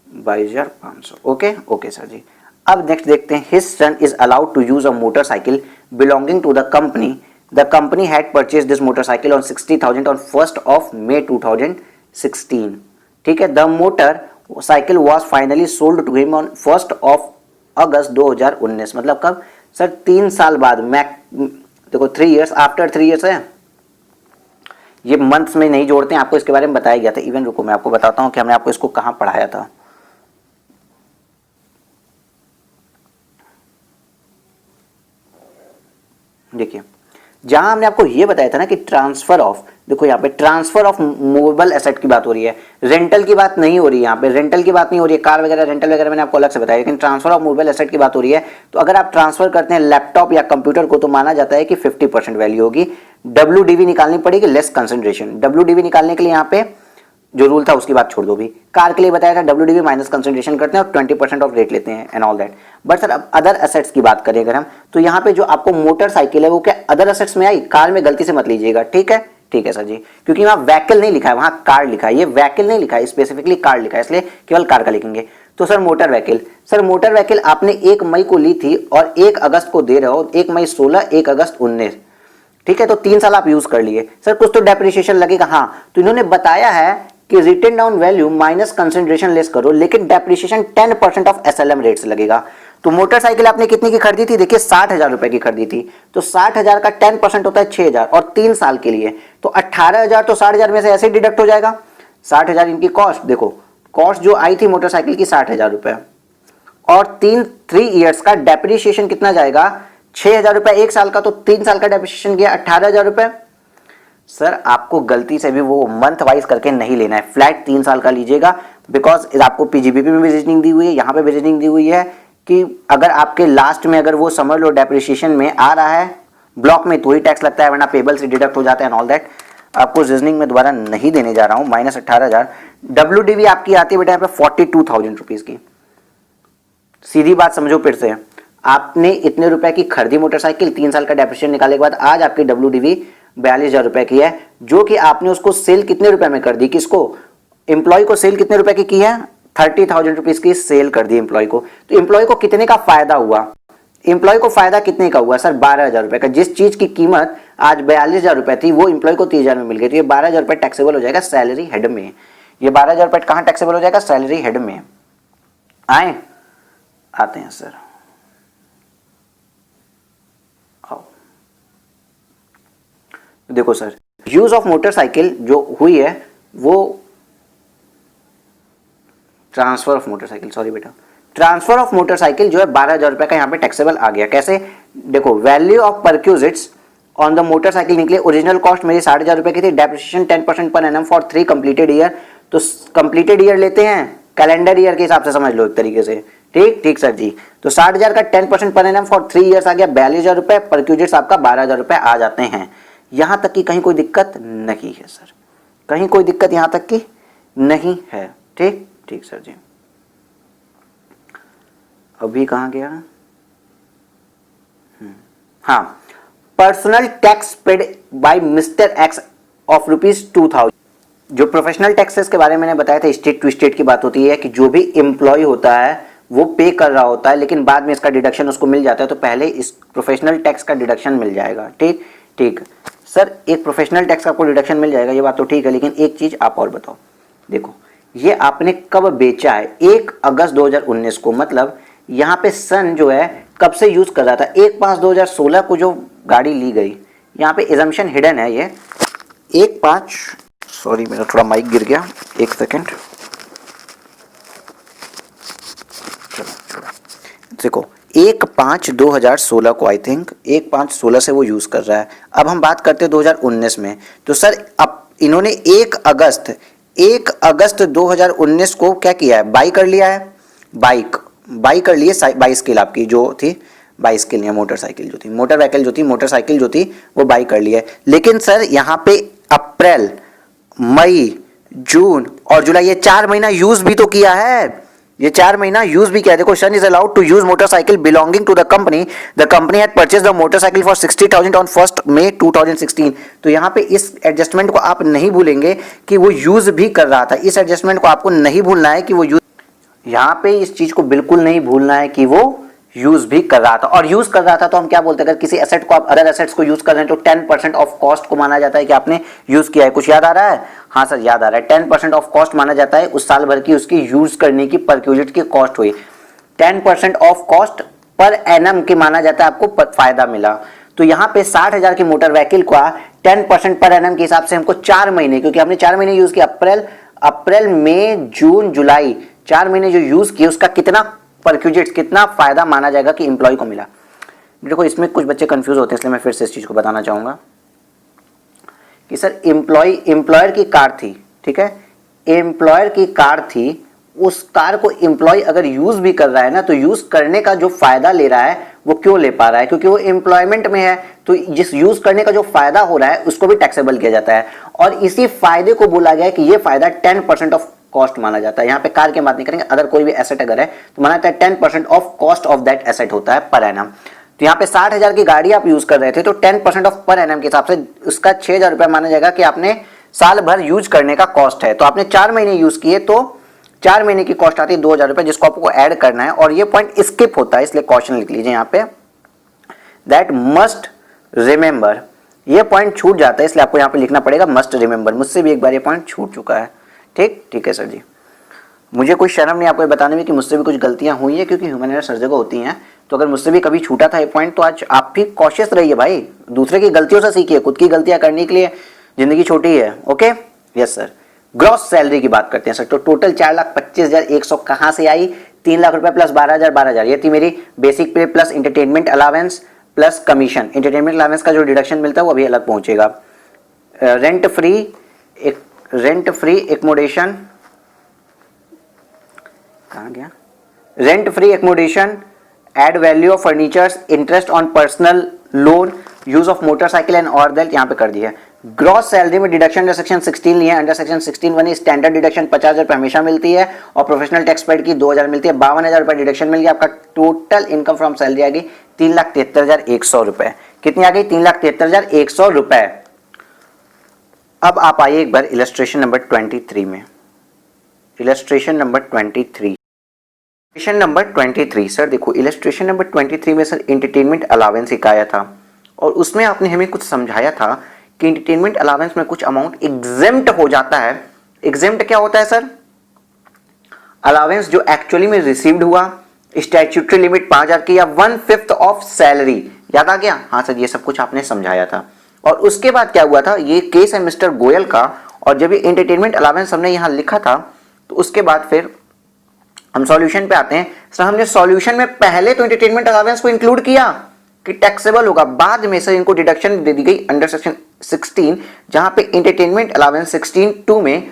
22,500। Okay sir ji. अब नेक्स्ट देखते हैं, his son is allowed to use a motorcycle belonging to the company. The company had purchased this motorcycle on 60,000 on 1st of May 2016. ठीक है, the motorcycle was finally sold to him on 1st of August 2019। मतलब कब सर, 3 साल बाद। मैं देखो 3 years आफ्टर 3 years है, ये मंथ्स में नहीं जोड़ते हैं, आपको इसके बारे में बताया गया था। इवन रुको मैं आपको बताता हूँ कि हमने आपको इसको कहाँ पढ़ाया था। देखिए जहां हमने आपको ये बताया था ना कि ट्रांसफर ऑफ, देखो यहाँ पे ट्रांसफर ऑफ मूवेबल एसेट की बात हो रही है, रेंटल की बात नहीं हो रही है। यहाँ पे रेंटल की बात नहीं हो रही है, कार वगैरह रेंटल वगैरह मैंने आपको अलग से बताया, लेकिन ट्रांसफर ऑफ मूवेबल एसेट की बात हो रही है। तो अगर आप ट्रांसफर करते हैं लैपटॉप या कंप्यूटर को तो माना जाता है कि 50% वैल्यू होगी। WDV निकालनी पड़ेगी, लेस कंसंट्रेशन। WDV निकालने के लिए यहाँ पे जो रूल था उसकी बात छोड़ दो भी, कार के लिए बताया था WDV माइनस कंसंट्रेशन करते हैं और 20% ऑफ रेट लेते हैं and all that. But sir अब अदर एसेट्स की बात करें अगर हम, तो यहाँ पे जो आपको मोटरसाइकिल है वो क्या अदर एसेट्स में आई, कार में गलती से मत लीजिएगा। ठीक है सर जी, क्योंकि वहाँ व्हीकल नहीं लिखा है, वहाँ कार लिखा है। ये व्हीकल नहीं लिखा है, स्पेसिफिकली कार लिखा है, इसलिए केवल कार का लिखेंगे। तो sir motor vehicle, sir motor vehicle आपने 1 मई को ली थी और 1 अगस्त को दे रहे हो, 1 मई 16, 1 अगस्त 19, ठीक है, तो 3 साल आप यूज कर लिए। सर कुछ तो डेप्रिसिएशन लगेगा, हाँ, तो इन्होंने बताया है कि written down value minus consideration less करो, लेकिन डेप्रिसिएशन 10% ऑफ एसएलएम रेट से लगेगा। तो मोटरसाइकिल आपने कितने की खरीदी थी, देखिए 60,000 रुपए की खरीदी थी, तो 60,000 का 10% होता है 6,000 और 3 साल के लिए तो 18,000, तो 60,000 में से ऐसे डिडक्ट हो जाएगा। 60,000 इनकी कॉस्ट, देखो कॉस्ट जो आई थी मोटरसाइकिल की 60,000 रुपए और 3 ईयर्स का डेप्रिसिएशन कितना जाएगा, 6,000 रुपए 1 साल का, तो 3 साल का डेप्रिसिएशन गया 18,000 रुपए। सर आपको गलती से भी वो मंथ वाइज करके नहीं लेना है, फ्लैट 3 साल का लीजिएगा, बिकॉज आपको पीजीबीपी में भी रीजनिंग दी हुई है, यहाँ पे भी रीजनिंग दी हुई है कि अगर आपके लास्ट में अगर वो समझ लो डेप्रिसिएशन में आ रहा है ब्लॉक में तो ही टैक्स लगता है, वरना पेबल से डिडक्ट हो जाता है एंड ऑल दैट। आपको रीजनिंग में दोबारा नहीं देने जा रहा हूँ। माइनस 18,000 WDV आपकी आती है बेटा यहाँ पे 42,000 रुपीज की। सीधी बात समझो फिर से, आपने इतने रुपए की खरीदी मोटरसाइकिल, 3 साल का डेप्रिसिएशन निकालने के बाद आज आपकी WDV 42,000 रुपए की है, जो कि आपने उसको सेल कितने रुपए में कर दी, किसको, एम्प्लॉय को सेल कितने रुपए की है, 30,000 रुपीज की सेल कर दी एम्प्लॉय को। तो एम्प्लॉय को कितने का फायदा हुआ, एम्प्लॉय को फायदा कितने का हुआ सर, 12,000 रुपए का। जिस चीज की कीमत आज 42,000 रुपए थी वो एम्प्लॉय को 30,000 में मिल गई, तो ये 12,000 रुपए टैक्सेबल हो जाएगा सैलरी हेड में। ये 12,000 रुपए कहां टैक्सेबल हो जाएगा, सैलरी हेड में। आए आते हैं सर, आओ देखो सर, यूज ऑफ मोटरसाइकिल जो हुई है वो ट्रांसफर ऑफ मोटरसाइकिल, सॉरी बेटा, ट्रांसफर ऑफ मोटरसाइकिल जो है 12,000 रुपए का यहाँ पे टैक्सेबल आ गया। कैसे, देखो value of perquisites on the motorcycle निकले, ओरिजिनल कॉस्ट मेरी 60,000 रुपए की थी, depreciation 10% per annum for 3 completed year. तो कंप्लीटेड ईयर लेते हैं कैलेंडर ईयर के हिसाब से, समझ लो एक तरीके से, ठीक ठीक सर जी। तो 60,000 का 10% पर एनम फॉर 3 ईयर्स आ गया 42,000 रुपए, परक्यूजिट्स आपका 12,000 रुपए आ जाते हैं। यहां तक की कहीं कोई दिक्कत नहीं है सर, कहीं कोई दिक्कत यहां तक की नहीं है, ठीक ठीक सर जी। अभी कहां गया, हाँ, personal tax paid by mister x of ₹2,000। जो प्रोफेशनल टैक्सेस के बारे में मैंने बताया था, स्टेट टू स्टेट की बात होती है कि जो भी एम्प्लॉय होता है वो पे कर रहा होता है, लेकिन बाद में इसका डिडक्शन उसको मिल जाता है, तो पहले इस प्रोफेशनल टैक्स का डिडक्शन मिल जाएगा, ठीक ठीक सर। एक प्रोफेशनल टैक्स का आपको डिडक्शन मिल जाएगा, ये बात तो ठीक है, लेकिन एक चीज आप और बताओ, देखो ये आपने कब बेचा है, 1 अगस्त 2019 को, मतलब यहाँ पे सन जो है कब से यूज कर रहा था, 1/5/2016 को जो गाड़ी ली गई, यहाँ पे एजम्पशन हिडन है। ये 1/5, सॉरी मेरा थोड़ा माइक गिर गया, एक सेकेंड, देखो 1/5/2016 को, आई थिंक 1/5/16 से वो यूज कर रहा है। अब हम बात करते हैं 2019 में, तो सर अब इन्होंने 1 अगस्त 2019 को क्या किया है, बाई कर लिया है, बाई कर लिए 22 स्केल आपकी जो थी, 22 स्केल या मोटरसाइकिल जो थी, मोटर व्हीकल जो थी, मोटरसाइकिल जो थी वो बाई कर लिया है। लेकिन सर यहाँ पे अप्रैल, मई, जून और जुलाई ये 4 महीना यूज भी तो किया है, ये 4 महीना यूज भी किया। देखो, son is allowed to use motorcycle belonging to the company had purchase the motorcycle for 60,000 on 1 May 2016। तो यहाँ पे इस एडजस्टमेंट को आप नहीं भूलेंगे कि वो यूज भी कर रहा था, इस एडजस्टमेंट को आपको नहीं भूलना है कि वो यूज, यहाँ पे इस चीज को बिल्कुल नहीं भूलना है कि वो यूज भी कर रहा था। और यूज कर रहा था तो हम क्या बोलते हैं, अगर किसी एसेट को आप अदर एसेट्स को यूज कर रहे हैं तो 10% ऑफ कॉस्ट को माना जाता है कि आपने यूज किया है। कुछ याद आ रहा है, हाँ सर याद आ रहा है, 10% ऑफ कॉस्ट माना जाता है उस साल भर की उसकी यूज करने की परक्यूजिट की कॉस्ट हुई, 10% ऑफ कॉस्ट पर एनम के माना जाता है, आपको फायदा मिला। तो यहाँ पे 60,000 की मोटर व्हीकल का 10% पर एनम के हिसाब से हमको 4 महीने, क्योंकि हमने 4 महीने यूज किया, अप्रैल मई जून जुलाई 4 महीने जो यूज किए, उसका कितना परक्यूजिट्स, कितना फायदा माना जाएगा कि एम्प्लॉय को मिला। देखो इसमें कुछ बच्चे कंफ्यूज होते हैं, इसलिए मैं फिर से इस चीज को बताना चाहूंगा कि सर एम्प्लॉयर की कार थी, ठीक है, एम्प्लॉयर की कार थी, उस कार को एम्प्लॉय अगर यूज भी कर रहा है ना, तो यूज करने का जो फायदा ले रहा है वो क्यों ले पा रहा है, क्योंकि वो एम्प्लॉयमेंट में है, तो जिस यूज करने का जो फायदा हो रहा है उसको भी टैक्सेबल किया जाता है। और इसी फायदे को बोला गया है कि ये फायदा 10% ऑफ कॉस्ट माना जाता है। यहाँ पे कार की बात नहीं करेंगे, अगर कोई भी एसेट अगर है तो माना जाता है 10% of cost of that asset होता है पर एनम। तो यहाँ पे 60,000 की गाड़ी आप यूज कर रहे थे, तो 10% ऑफ पर एनम के हिसाब से उसका 6,000 रुपये माना जाएगा कि आपने साल भर यूज करने का कॉस्ट है। तो आपने 4 महीने यूज किए तो 4 महीने की कॉस्ट आती है 2,000 रुपये, जिसको आपको ऐड करना है और ये पॉइंट स्किप होता है, इसलिए क्वेश्चन लिख लीजिए यहाँ पे दैट मस्ट रिमेंबर, ये पॉइंट छूट जाता है इसलिए आपको यहाँ पे लिखना पड़ेगा मस्ट रिमेंबर। मुझसे भी एक बार ये पॉइंट छूट चुका है। ठीक है सर जी, मुझे कोई शर्म नहीं आपको बताने में कि मुझसे भी कुछ गलतियां हुई है, क्योंकि ह्यूमन एरर हर जगह होती हैं। तो अगर मुझसे भी कभी छूटा था ये पॉइंट तो आज आप भी कॉशियस रहिए भाई, दूसरे की गलतियों से सीखिए, खुद की गलतियां करने के लिए जिंदगी छोटी है। Okay yes sir. Gross salary की बात करते हैं सर। तो टोटल 4,25,100 कहाँ से आई? 3 लाख रुपए प्लस 12,000 12,000, ये थी मेरी बेसिक पे plus entertainment allowance plus commission. Entertainment allowance का जो डिडक्शन मिलता है वो अभी अलग पहुंचेगा। रेंट फ्री एकोमोडेशन, कहाँ गया? Rent free accommodation, add value of furnitures, interest on personal loan, use of motorcycle and और दैट यहाँ पे कर दिया है। ग्रॉस सैलरी में डिडक्शन अंडर सेक्शन 16 लिया है। अंडर सेक्शन 16(1) स्टैंडर्ड डिडक्शन 50,000 रुपये हमेशा मिलती है और प्रोफेशनल टैक्स पेड की 2,000 मिलती है। 52,000 रुपये डिडक्शन मिल गया। आपका टोटल इनकम फ्रॉम सैलरी आ गई 3,73,100 रुपए। कितनी आ गई? 3,73,100 रुपए। अब आप आइए एक बार इलस्ट्रेशन नंबर 23 में। इलस्ट्रेशन नंबर 23 सर देखो, इलस्ट्रेशन नंबर 23 में सर एंटरटेनमेंट अलावेंस एक आया था और उसमें आपने हमें कुछ समझाया था कि एंटरटेनमेंट अलावेंस में कुछ अमाउंट एग्जेम्प्ट हो जाता है। एग्जेम्प्ट क्या होता है सर? अलावेंस जो एक्चुअली में रिसीव्ड हुआ, स्टैट्यूटरी लिमिट 5,000 की या 1/5 ऑफ सैलरी। याद आ गया? हाँ सर, ये सब कुछ आपने समझाया था। और उसके बाद क्या हुआ था, ये केस है मिस्टर गोयल का, और जब ये एंटरटेनमेंट अलावेंस हमने यहां लिखा था तो उसके बाद फिर हम सॉल्यूशन पे आते हैं। सर हमने सॉल्यूशन में पहले तो एंटरटेनमेंट अलावेंस को इंक्लूड किया कि टैक्सेबल होगा, बाद में सर इनको डिडक्शन दे दी गई अंडर सेक्शन 16, जहां पे एंटरटेनमेंट अलावेंस 16(2) में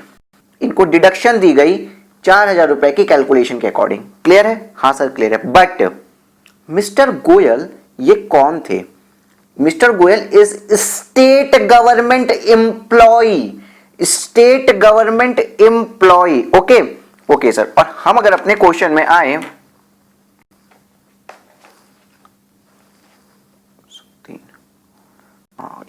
इनको डिडक्शन दी गई 4,000 रुपए की कैलकुलेशन के अकॉर्डिंग। क्लियर है? हाँ सर क्लियर है। बट मिस्टर गोयल ये कौन थे? Mister Goyal is state government employee, state government employee. Okay sir. और हम अगर अपने क्वेश्चन में आए,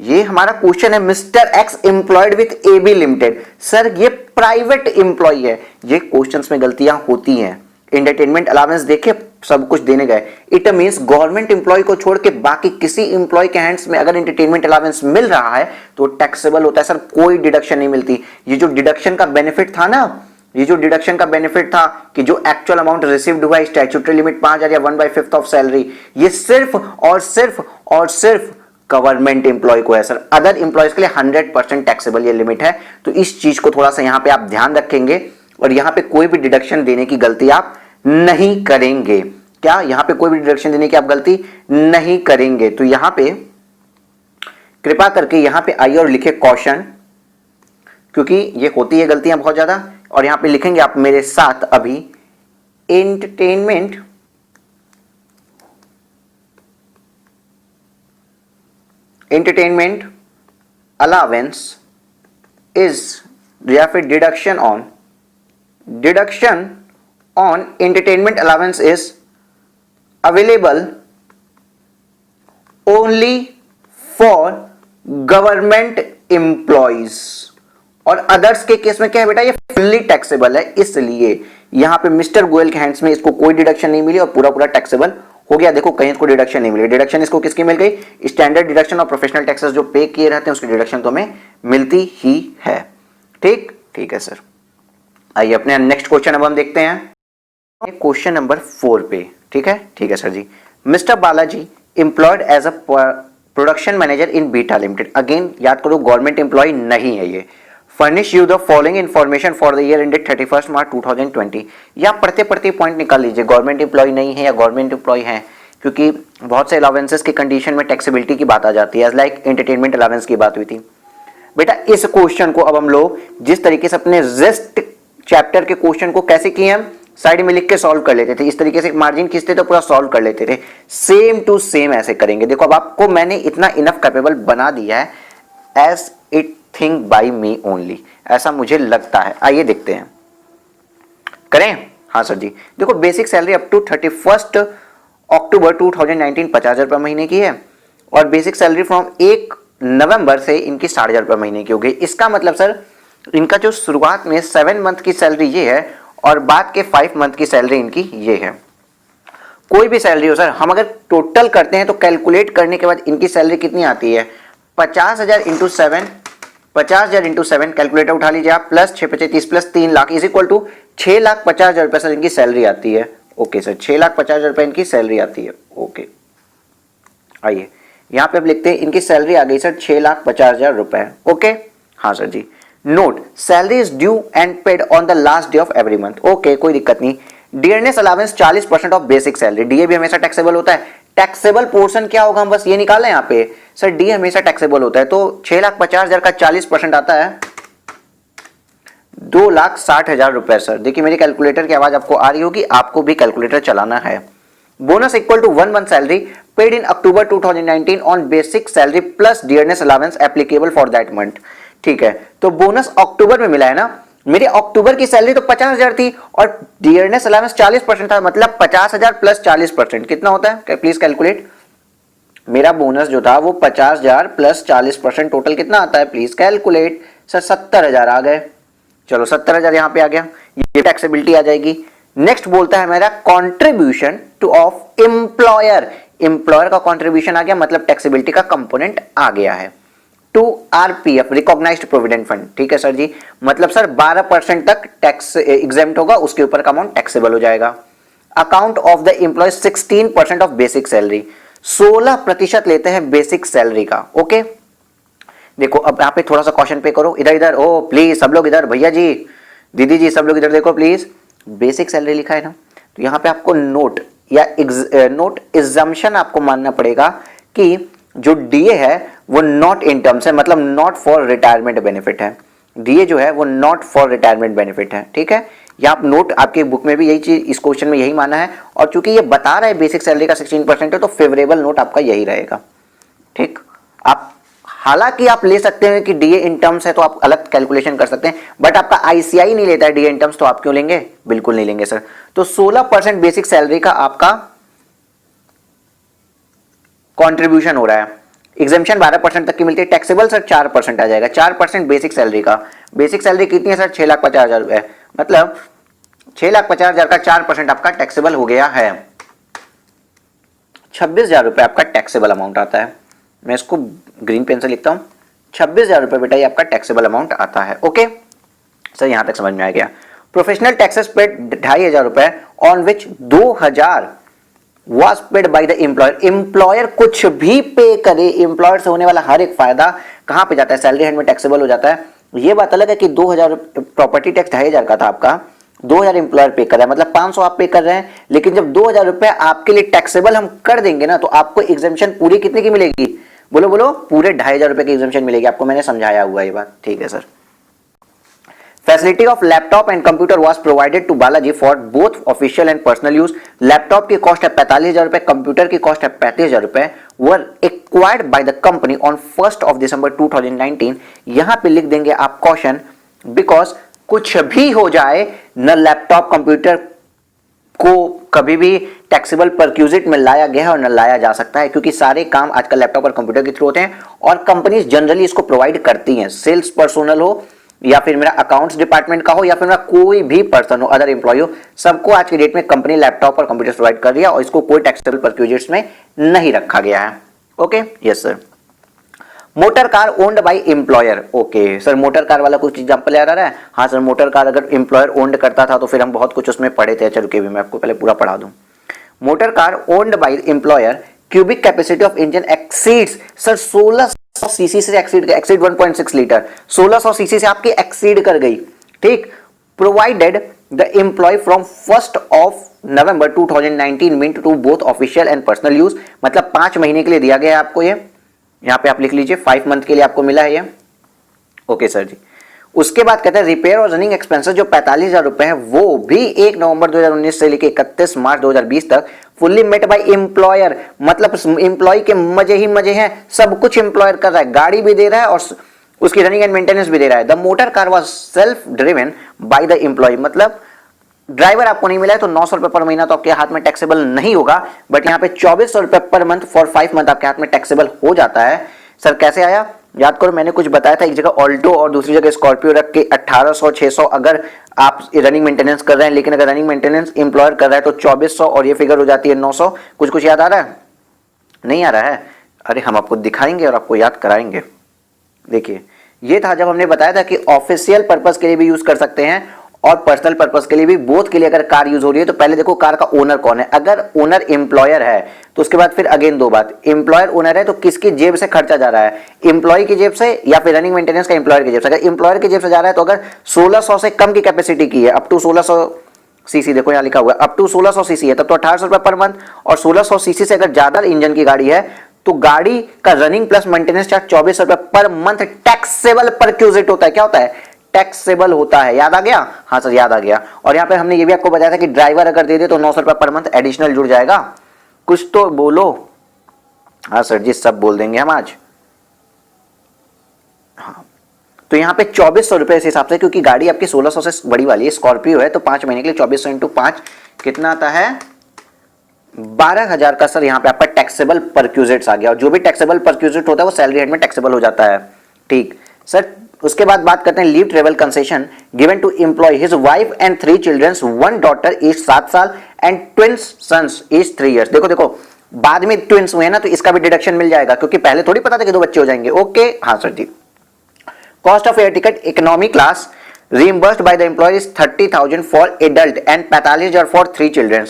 ये हमारा क्वेश्चन है mister X employed with AB limited. Sir ये प्राइवेट एम्प्लॉय है। ये क्वेश्चंस में गलतियां होती हैं। एंटरटेनमेंट अलावेंस देखे सब कुछ देने गए, इट मींस गवर्नमेंट एम्प्लॉय को छोड़ के बाकी किसी एम्प्लॉय के हैंड्स में अगर एंटरटेनमेंट अलावेंस मिल रहा है तो टैक्सेबल होता है। सर कोई डिडक्शन नहीं मिलती। ये जो डिडक्शन का बेनिफिट था ना, ये जो डिडक्शन का बेनिफिट था कि जो एक्चुअल अमाउंट रिसीव्ड हुआ है, स्टैट्यूटरी लिमिट 5,000 या 1/5 ऑफ सैलरी, ये सिर्फ और सिर्फ गवर्नमेंट एम्प्लॉय को है सर। अदर एम्प्लॉयज के लिए 100% टैक्सेबल ये लिमिट है। तो इस चीज को थोड़ा सा यहां पे आप ध्यान रखेंगे और यहां पे कोई भी डिडक्शन देने की गलती आप नहीं करेंगे। क्या? यहां पे कोई भी डिडक्शन देने की आप गलती नहीं करेंगे। तो यहां पे कृपया करके यहां पे आइए और लिखे कॉशन, क्योंकि ये होती है गलतियां बहुत ज्यादा। और यहां पे लिखेंगे आप मेरे साथ अभी, एंटरटेनमेंट अलावेंस इज, या फिर deduction on entertainment allowance is available only for government employees. और अदर्स के केस में क्या है बेटा, ये फुल्ली टैक्सेबल है। इसलिए यहां पे मिस्टर गोयल के हैंड्स में इसको कोई डिडक्शन नहीं मिली और पूरा टैक्सेबल हो गया। देखो कहीं इसको डिडक्शन नहीं मिली। डिडक्शन इसको किसकी मिल गई? स्टैंडर्ड डिडक्शन और प्रोफेशनल टैक्सेस जो पे किए रहते हैं उसकी डिडक्शन तो हमें मिलती ही है। ठीक है सर। आइए अपने नेक्स्ट क्वेश्चन अब हम देखते हैं, क्वेश्चन नंबर 4 पे। ठीक है sir ji. Mister Balaji employed as a production manager in beta limited. Again याद करो गवर्नमेंट एम्प्लॉय नहीं है ये। Furnish you the following information for the year ended 31 March 2020। या पढ़ते पॉइंट निकाल लीजिए, गवर्नमेंट एम्प्लॉय नहीं है या गवर्नमेंट एम्प्लॉय है, क्योंकि बहुत से अलावेंसेस की कंडीशन में टैक्सेबिलिटी की बात आ जाती है। लाइक एंटरटेनमेंट अलावेंस की बात हुई थी। बेटा इस क्वेश्चन को अब हम लोग जिस तरीके से अपने रेस्ट चैप्टर के क्वेश्चन को कैसे किए, हम साइड में लिख के सॉल्व कर लेते थे, इस तरीके से मार्जिन खींचते तो पूरा सॉल्व कर लेते थे। सेम टू सेम ऐसे करेंगे। देखो अब आपको मैंने इतना इनफ कैपेबल बना दिया है, as it think by me only, ऐसा मुझे लगता है। आइए देखते हैं, करें? हाँ सर जी। देखो बेसिक सैलरी अप टू 31 अक्टूबर 2019 50,000 रुपये महीने की है और बेसिक सैलरी फ्रॉम 1 नवंबर से इनकी 60,000 रुपये महीने की हो गई। इसका मतलब सर इनका जो शुरुआत में 7 मंथ की सैलरी ये है और बाद के 5 मंथ की सैलरी इनकी ये है। कोई भी सैलरी हो सर, हम अगर टोटल करते हैं तो कैलकुलेट करने के बाद इनकी सैलरी कितनी आती है, 50,000 इंटू 7, 50,000 इंटू 7 कैलकुलेटर उठा लीजिए आप, plus 6×5 = 30 plus 3 lakh is equal to 6,50,000 रुपये सर इनकी सैलरी आती है। ओके सर, 6,50,000 रुपये इनकी सैलरी आती है। ओके, आइए यहाँ पे अब लिखते हैं इनकी सैलरी आ गई सर 6,50,000 रुपये। ओके, हाँ sir ji. Note, salary is due and paid on the last day of every month. Okay, कोई दिक्कत नहीं। Dearness allowance 40% of basic salary, DA भी हमेशा टैक्सेबल होता है। टैक्सेबल पोर्शन क्या होगा, हम बस ये निकालें यहाँ पे सर, डीए हमेशा टैक्सेबल होता है, तो 6,50,000 का 40% आता है 2,60,000 रुपए सर। देखिए मेरी कैलकुलेटर की आवाज आपको आ रही होगी, आपको भी कैलकुलेटर चलाना है। Bonus equal to 1 month salary paid in October 2019 on basic salary plus dearness allowance applicable for that month. ठीक है, तो बोनस अक्टूबर में मिला है ना, मेरी अक्टूबर की सैलरी तो 50,000 थी और डियरनेस अलाउंस 40% था, मतलब 50,000 प्लस 40% कितना होता है, प्लीज कैलकुलेट। मेरा बोनस जो था वो 50,000 प्लस 40% टोटल कितना आता है, प्लीज कैलकुलेट। सर 70,000 आ गए। चलो 70,000 यहां पे आ गया, ये टैक्सेबिलिटी आ जाएगी। नेक्स्ट बोलता है मेरा contribution to of employer, employer का कॉन्ट्रीब्यूशन आ गया, मतलब टैक्सेबिलिटी का कंपोनेंट आ गया है। To RPF recognized provident fund. ठीक है सर जी, मतलब सर 12% तक टैक्स एग्जेम्प्ट होगा, उसके ऊपर का अमाउंट टैक्सेबल हो जाएगा। Account of the employee 16% of basic salary, 16% लेते हैं बेसिक सैलरी का। ओके, देखो अब यहाँ पे थोड़ा सा क्वेश्चन पे करो, इधर इधर, ओ प्लीज सब लोग इधर, भैया जी दीदी जी सब लोग इधर देखो प्लीज। बेसिक सैलरी लिखा है ना, तो यहाँ पे आपको नोट या नोट एग्जम्पशन आपको मानना पड़ेगा कि जो डीए है वो नॉट इन टर्म्स है, मतलब नॉट फॉर रिटायरमेंट बेनिफिट है। डीए जो है वो नॉट फॉर रिटायरमेंट बेनिफिट है। ठीक है, या आप नोट, आपके बुक में भी यही चीज, इस क्वेश्चन में यही माना है, और चूंकि ये बता रहा है बेसिक सैलरी का 16% है, तो फेवरेबल नोट आपका यही रहेगा। ठीक, आप हालांकि आप ले सकते हैं कि डीए इन टर्म्स है तो आप अलग कैलकुलेशन कर सकते हैं, बट आपका आईसीआई नहीं लेता है डीए इन टर्म्स, तो आप क्यों लेंगे, बिल्कुल नहीं लेंगे सर। तो 16% बेसिक सैलरी का आपका कंट्रीब्यूशन हो रहा है। एग्जेम्पशन 12% तक की मिलती है, टैक्सेबल सर 4% आ जाएगा। 4% बेसिक सैलरी का, बेसिक सैलरी कितनी है सर, 6,50,000 रुपए, मतलब 6,50,000 का 4% आपका टैक्सेबल हो गया है। 26,000 रुपए आपका टैक्सेबल अमाउंट आता है। मैं इसको ग्रीन पेन से लिखता हूं, 26,000 रुपए बेटा ये आपका टैक्सेबल अमाउंट आता है। ओके सर, यहां तक समझ में आ गया। प्रोफेशनल टैक्सेस पेड 2,500 रुपए, on which 2,000 was paid by the employer। Employer कुछ भी पे करे, एम्प्लॉयर से होने वाला हर एक फायदा कहां पे जाता है, सैलरी हैंड में टैक्सेबल हो जाता है। ये बात अलग है कि 2,000 प्रॉपर्टी टैक्स 2,500 का था आपका, 2,000 एम्प्लॉयर पे कर रहा है, मतलब 500 आप पे कर रहे हैं, लेकिन जब 2,000 रुपए आपके लिए टैक्सेबल हम कर देंगे ना, तो आपको एग्जेम्पशन पूरी कितने की मिलेगी, बोलो बोलो, पूरे 2,500 रुपए की एग्जेम्पशन मिलेगी आपको। मैंने समझाया हुआ ये बात, ठीक है सर। Facility of laptop and computer was provided to Balaji for both official and personal use. Laptop की कॉस्ट है 45,000 रुपए, कंप्यूटर की कॉस्ट है 35,000 रुपए। Were acquired by the company on 1 December 2019। यहां पे लिख देंगे आप कॉशन, बिकॉज कुछ भी हो जाए, न लैपटॉप कंप्यूटर को कभी भी टैक्सेबल परक्यूजिट में लाया गया है और न लाया जा सकता है, क्योंकि सारे काम आजकल लैपटॉप और कंप्यूटर के थ्रू होते हैं और कंपनीज जनरली इसको प्रोवाइड करती हैं। सेल्स पर्सोनल हो या फिर मेरा अकाउंट्स डिपार्टमेंट का हो या फिर मेरा कोई भी पर्सन हो, अदर एम्प्लॉय हो, सबको आज की डेट में कंपनी लैपटॉप और कंप्यूटर प्रोवाइड कर रही है और इसको कोई टैक्सेबल परक्यूजिट्स में नहीं रखा गया है। Okay, yes sir. Motor car owned by employer. Okay sir, motor car वाला कुछ एग्जांपल याद आ रहा है? हाँ सर, मोटर कार अगर एम्प्लॉयर ओन्ड करता था तो फिर हम बहुत कुछ उसमें पढ़े थे। चलो के भी मैं आपको पहले पूरा पढ़ा दूं। Motor car owned by employer, cubic capacity of engine exceeds sir 1600 cc से एक्सीड 1.6 लीटर, 1600 सीसी से आपकी एक्सीड कर गई। ठीक, provided the employee from 1 November 2019 meant to both official and personal use, मतलब 5 महीने के लिए दिया गया है आपको। ये यहां पे आप लिख लीजिए 5 मंथ के लिए आपको मिला है ये। ओके सर जी। उसके बाद कहते हैं रिपेयर और रनिंग एक्सपेंसेस जो 45,000 रुपए है, वो भी 1 नवंबर 2019 से लेकर 31 मार्च 2020 तक फुल्ली मेट बाय एम्प्लॉयर, मतलब एम्प्लॉय के मजे ही मजे हैं, सब कुछ एम्प्लॉयर कर रहा है, गाड़ी भी दे रहा है और उसकी रनिंग एंड मेंटेनेंस भी दे रहा है। The motor car was self driven by the employee, मतलब ड्राइवर आपको नहीं मिला है तो 900 रुपए पर महीना तो आपके हाथ में टैक्सेबल नहीं होगा, बट यहाँ पे 2400 रुपए पर मंथ फॉर 5 मंथ आपके हाथ में टैक्सेबल हो जाता है। सर कैसे आया? याद करो मैंने कुछ बताया था, एक जगह ऑल्टो और दूसरी जगह स्कॉर्पियो रख के 1800 600 अगर आप रनिंग मेंटेनेंस कर रहे हैं, लेकिन अगर रनिंग मेंटेनेंस एम्प्लॉयर कर रहा है तो 2400 और ये फिगर हो जाती है 900। कुछ याद आ रहा है? नहीं आ रहा है? अरे हम आपको दिखाएंगे और आपको याद कराएंगे। देखिए ये था जब हमने बताया था कि ऑफिशियल पर्पस के लिए भी यूज कर सकते हैं और पर्सनल पर्पस के लिए भी, बोथ के लिए अगर कार यूज हो रही है तो पहले देखो कार का ओनर कौन है। अगर ओनर एम्प्लॉयर है तो उसके बाद फिर अगेन दो बात, एम्प्लॉयर ओनर है तो किसकी जेब से खर्चा जा रहा है, एम्प्लॉय की जेब से या फिर रनिंग मेंटेनेंस का एम्प्लॉयर की जेब से। अगर एम्प्लॉयर की जेब से जा रहा है तो अगर 1600 से कम की कैपेसिटी की है, अप टू 1600 सीसी, देखो यहाँ लिखा हुआ है अप टू 1600 सीसी है, तब तो 1800 रुपए पर मंथ। और 1600 सीसी से अगर ज्यादा इंजन की गाड़ी है तो गाड़ी का रनिंग प्लस मेंटेनेंस चार्ज 2400 रुपए पर मंथ टैक्सेबल परक्यूजिट होता है। क्या होता है? टैक्सेबल होता है। याद आ गया? हाँ सर याद आ गया। और यहाँ पे हमने ये भी आपको बताया था कि ड्राइवर अगर दे दे तो 900 रुपए पर मंथ एडिशनल जुड़ जाएगा। कुछ तो बोलो। हाँ सर जी सब बोल देंगे हम आज। हाँ तो यहाँ पे 2400 रुपए इस हिसाब से, क्योंकि गाड़ी आपकी 1600 से बड़ी वाली है, स्कॉर्पियो है, तो 5 महीने के लिए 2400 इंटू 5 कितना आता है? 12,000 का सर यहाँ पे आपका टैक्सेबल परक्यूजिट्स आ गया। और जो भी टैक्सेबल परक्यूजिट होता है वो सैलरी हेड में टैक्सेबल हो जाता है। ठीक सर, उसके बाद बात करते हैं leave travel concession given to employee his wife and 3 childrens, 1 daughter age 7 साल and twins sons age 3 years. देखो बाद में ट्विंस हुए ना तो इसका भी डिडक्शन मिल जाएगा, क्योंकि पहले थोड़ी पता था कि 2 बच्चे हो जाएंगे। ओके हाँ sir ji. Cost of air ticket economy class reimbursed by the employer is 30,000 for adult and 45,000 for 3 children।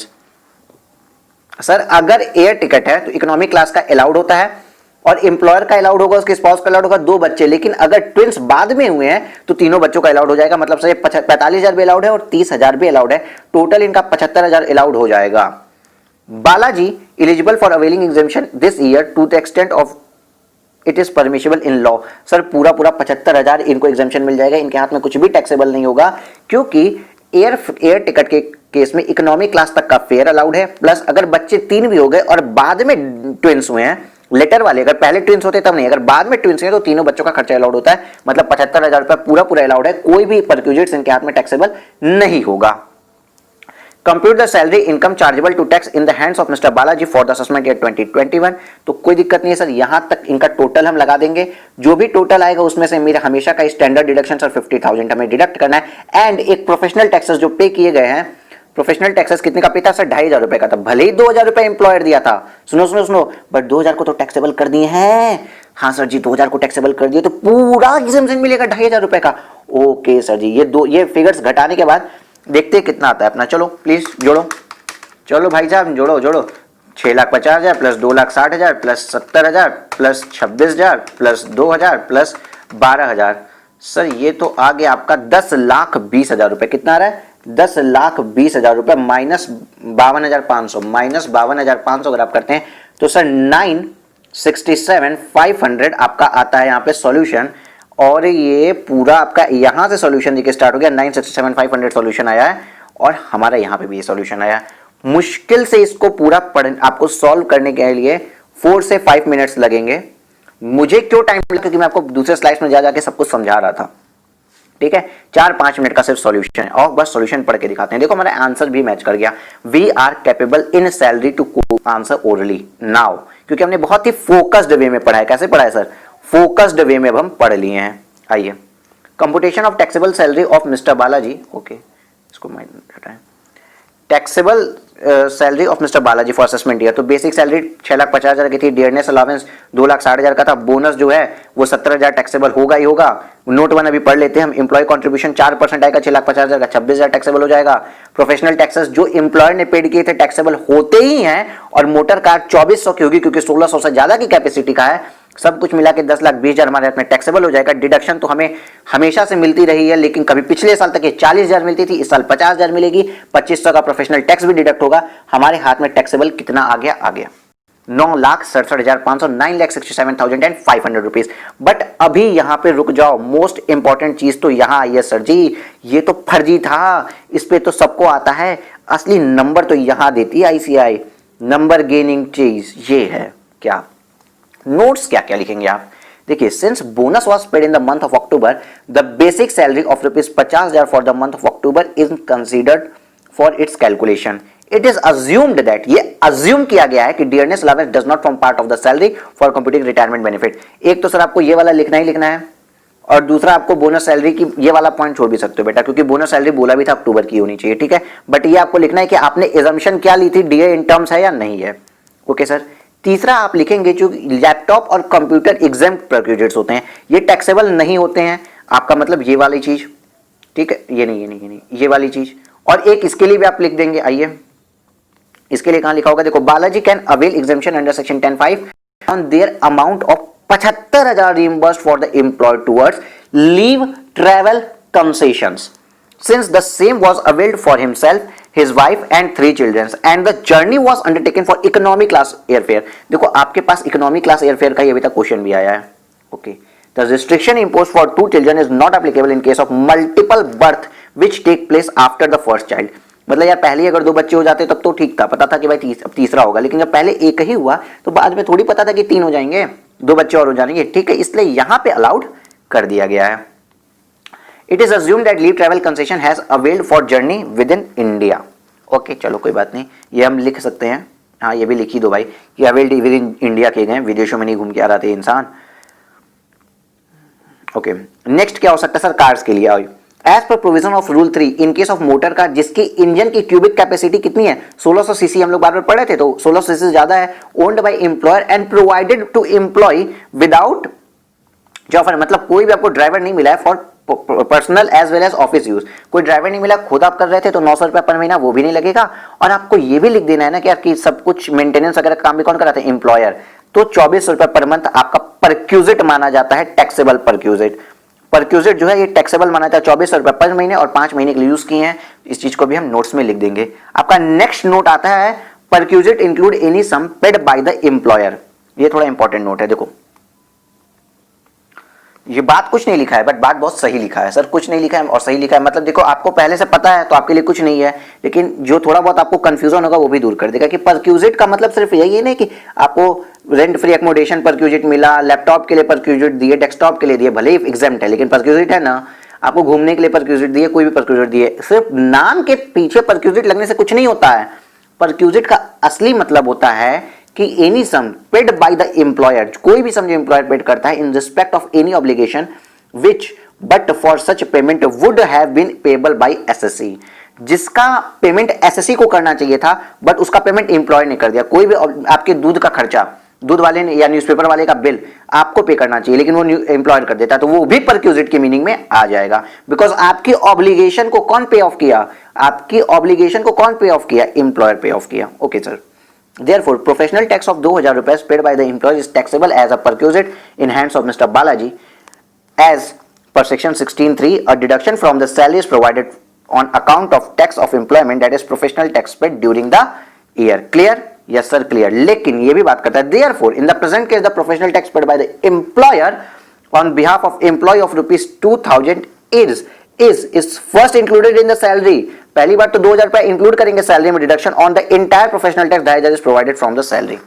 Sir अगर एयर टिकट है तो इकोनॉमिक क्लास का अलाउड होता है और एम्प्लॉयर का अलाउड होगा, उसके स्पाउस का अलाउड होगा 2 बच्चे। लेकिन अगर ट्विंस बाद में हुए हैं तो तीनों बच्चों का अलाउड हो जाएगा। मतलब सर 45,000 भी अलाउड है और 30,000 भी अलाउड है, टोटल इनका 75,000 अलाउड हो जाएगा। Balaji eligible for availing exemption this year to the extent of it is permissible in law. Sir पूरा 75,000 इनको एग्जेम्पशन मिल जाएगा, इनके हाथ में कुछ भी टैक्सेबल नहीं होगा, क्योंकि एयर टिकट के केस में इकोनॉमिक क्लास तक का फेयर अलाउड है। प्लस अगर बच्चे 3 भी हो गए और बाद में ट्विंस हुए हैं, लेटर वाले अगर पहले ट्विंस होते तब नहीं, अगर बाद में ट्विंस हैं तो तीनों बच्चों का खर्चा अलाउड होता है। मतलब 75,000 रुपए पूरा अलाउड है, कोई भी परक्यूजिट्स इनके हाथ में टैक्सेबल नहीं होगा। Compute the salary income chargeable to tax in the hands of mister Balaji for the assessment year 2021। तो कोई दिक्कत नहीं है सर, यहां तक इनका टोटल हम लगा देंगे। जो भी टोटल आएगा उसमें से मेरा हमेशा का स्टैंडर्ड डिडक्शन सर 50,000 हमें डिडक्ट करना है। एंड एक प्रोफेशनल टैक्सेस जो पे किए गए हैं, प्रोफेशनल टैक्सेस कितने का पे था सर? 2,500 रुपए का था। भले ही 2,000 रुपए एम्प्लॉयर दिया था, सुनो बट 2,000 को तो टैक्सेबल कर दिए हैं। हाँ सर जी 2,000 को टैक्सेबल कर दिए तो पूरा एग्जेम्पशन मिलेगा 2,500 रुपए का। ओके सर जी, ये फिगर्स घटाने के बाद देखते हैं कितना आता है अपना। चलो प्लीज जोड़ो, चलो भाई साहब जोड़ो 6,50,000 plus 2,60,000 plus 70,000 plus 26,000 plus 2,000 plus 12,000। Sir ये तो आ गया आपका 10,20,000 रुपए। कितना आ रहा है? 10,20,000 रुपए माइनस 52,500 अगर आप करते हैं तो सर 967,500 आपका आता है यहाँ पे सॉल्यूशन। और ये पूरा आपका यहां से सॉल्यूशन देखिए स्टार्ट हो गया, 967,500 सॉल्यूशन आया है और हमारा यहाँ पे भी ये सॉल्यूशन आया। मुश्किल से इसको पूरा आपको सॉल्व करने के लिए 4 से 5 मिनट्स लगेंगे। मुझे क्यों टाइम लगा? क्योंकि मैं आपको दूसरे स्लाइड्स में जाके सब कुछ समझा रहा था। ठीक है, 4-5 मिनट का सिर्फ सॉल्यूशन है और बस सॉल्यूशन पढ़ के दिखाते हैं। देखो हमारा आंसर भी मैच कर गया। We are capable in salary to answer orally now, क्योंकि हमने बहुत ही फोकस्ड वे में पढ़ा है। कैसे पढ़ा है सर? फोकस्ड वे में अब हम पढ़ लिए हैं। आइए, computation of taxable salary of mister Balaji. Okay इसको हटाएं। Taxable salary of mister Balaji for assessment year. तो बेसिक सैलरी 6,50,000 की थी, डियरनेस अलावेंस 2,60,000 का था, बोनस जो है वो 17,000 टैक्सेबल होगा ही होगा। नोट 1 अभी पढ़ लेते हैं हम। एम्प्लॉय कंट्रीब्यूशन 4% आएगा 6,50,000 का, 26,000 टैक्सेबल हो जाएगा। प्रोफेशनल टैक्सेस जो एम्प्लॉयर ने पेड किए थे टैक्सेबल होते ही हैं, और मोटर कार 2,400 की होगी क्योंकि 1,600 से ज्यादा की कैपेसिटी का है। सब कुछ मिला के 10,20,000 हमारे हाथ में टैक्सेबल हो जाएगा। डिडक्शन तो हमें हमेशा से मिलती रही है, लेकिन कभी पिछले साल तक ये 40,000 मिलती थी, इस साल 50,000 मिलेगी। 2,500 का प्रोफेशनल टैक्स भी डिडक्ट होगा। हमारे हाथ में टैक्सेबल कितना आ गया? 9,67,500, 9,67,500 रुपीज। बट अभी यहां पे रुक जाओ, मोस्ट इंपॉर्टेंट चीज तो यहां आई है सर जी। ये तो फर्जी था, इस पे तो सबको आता है। असली नंबर तो यहां देती है ICI। नंबर गेनिंग चीज ये है। क्या नोट्स क्या क्या लिखेंगे आप? देखिए, since bonus was paid in the month of October, the basic salary of ₹50,000 for the month of October is considered for its calculation. It is assumed that, ये अज्यूम किया गया है कि dearness allowance does not form part of the salary for computing retirement benefit. एक तो सर आपको ये वाला लिखना ही लिखना है, और दूसरा आपको बोनस सैलरी की ये वाला पॉइंट छोड़ भी सकते हो बेटा, क्योंकि बोनस सैलरी बोला भी था अक्टूबर की होनी चाहिए, ठीक है। बट ये आपको लिखना है कि आपने एजम्पशन क्या ली थी, डीए इन टर्म्स है या नहीं है। Okay sir. तीसरा आप लिखेंगे जो लैपटॉप और कंप्यूटर एग्जेम्प्ट परक्यूजेट्स होते हैं, ये टैक्सेबल नहीं होते हैं। आपका मतलब ये वाली चीज, ठीक है, ये नहीं, ये वाली चीज। और एक इसके लिए भी आप लिख देंगे, आइए इसके लिए कहां लिखा होगा, देखो Balaji can avail exemption under section 10(5) on their amount of 75,000 reimbursed for the employee towards leave travel concessions since the same was availed for himself, his wife and 3 children and the journey was undertaken for economy class airfare। देखो आपके पास इकोनॉमी क्लास एयरफेयर का ये अभी तक क्वेश्चन भी आया है। Okay, the restriction imposed for 2 children is not applicable in case of multiple birth which take place after the first child। मतलब यार पहले अगर 2 बच्चे हो जाते तब तो ठीक था, पता था कि भाई तीसरा होगा, लेकिन जब पहले एक ही हुआ तो बाद में थोड़ी पता था कि 3 हो जाएंगे, 2 बच्चे और हो जाएंगे, ठीक है, इसलिए यहां पे अलाउड कर दिया गया है। It is assumed that leave travel concession has availed for journey with in India. Okay चलो कोई बात नहीं, ये हम लिख सकते हैं, हाँ ये भी लिख ही दो भाई कि अवेल्ड विद इन इंडिया किए गए, विदेशों में नहीं घूम के आ रहे थे इंसान। ओके नेक्स्ट क्या हो सकता है सर, कार्स के लिए आओ। As per provision of rule 3 in case of motor car जिसकी इंजन की क्यूबिक कैपेसिटी कितनी है 1600 सीसी, हम लोग बार बार पढ़े थे, तो 1600 सीसी से ज्यादा है, owned by employer and provided to employee without chauffeur, मतलब कोई भी आपको ड्राइवर नहीं मिला है for personal as well as office use, कोई ड्राइवर नहीं मिला, खुद आप कर रहे थे तो 900 रुपया पर महीना, वो भी नहीं लगेगा। और आपको ये भी लिख देना है ना कि यार कि सब कुछ मेंटेनेंस वगैरह काम भी कौन कराता है, एम्प्लॉयर, तो 24 रुपए पर मंथ आपका परक्यूजिट माना जाता है, टैक्सेबल परक्यूजिट। परक्यूजिट जो है ये टैक्सेबल माना जाता है 24 रुपए पर महीने और 5 महीने के लिए यूज किए हैं, इस चीज को भी हम नोट्स में लिख देंगे। आपका नेक्स्ट नोट आता है perquisite include any sum paid by the employer, ये थोड़ा इंपॉर्टेंट नोट है। देखो ये बात कुछ नहीं लिखा है बट बात बहुत सही लिखा है सर, कुछ नहीं लिखा है और सही लिखा है, मतलब देखो आपको पहले से पता है तो आपके लिए कुछ नहीं है, लेकिन जो थोड़ा बहुत आपको कंफ्यूजन होगा वो भी दूर कर देगा कि परक्यूजिट का मतलब सिर्फ यही नहीं कि आपको रेंट फ्री एकोमोडेशन परक्यूजिट मिला, लैपटॉप के लिए परक्यूजिट दिए, डेस्कटॉप के लिए दिए, भले ही एग्जाम्प्ट है लेकिन परक्यूजिट है ना, आपको घूमने के लिए परक्यूजिट दिए, कोई भी परक्यूजिट दिए, सिर्फ नाम के पीछे परक्यूजिट लगने से कुछ नहीं होता है। परक्यूजिट का असली मतलब होता है कि any sum paid by the employer, कोई भी सम जो एम्प्लॉयर पेड करता है in respect of any obligation which but for such payment would have been payable by SSC, जिसका पेमेंट एसएससी को करना चाहिए था बट उसका पेमेंट एम्प्लॉयर ने कर दिया। कोई भी आपके दूध का खर्चा दूध वाले ने या न्यूज़पेपर वाले का बिल आपको पे करना चाहिए लेकिन वो एम्प्लॉयर कर देता है, तो वो भी परक्यूजिट के मीनिंग में आ जाएगा, बिकॉज आपकी ऑब्लिगेशन को कौन पे ऑफ किया, आपकी ऑब्लिगेशन को कौन पे ऑफ किया, एम्प्लॉयर पे ऑफ किया। Okay sir, therefore professional tax of 2000 rupees paid by the employee is taxable as a perquisite in hands of Mr. Balaji as per section 16(3). A deduction from the salary is provided on account of tax of employment, that is professional tax paid during the year। clear? yes sir clear। लेकिन ये भी बात करता है therefore in the present case the professional tax paid by the employer on behalf of employee of rupees 2000 is first included in the salary। पहली बार तो 2000 रुपए इंक्लूड करेंगे सैलरी में, deduction on the entire professional tax that is provided from the salary.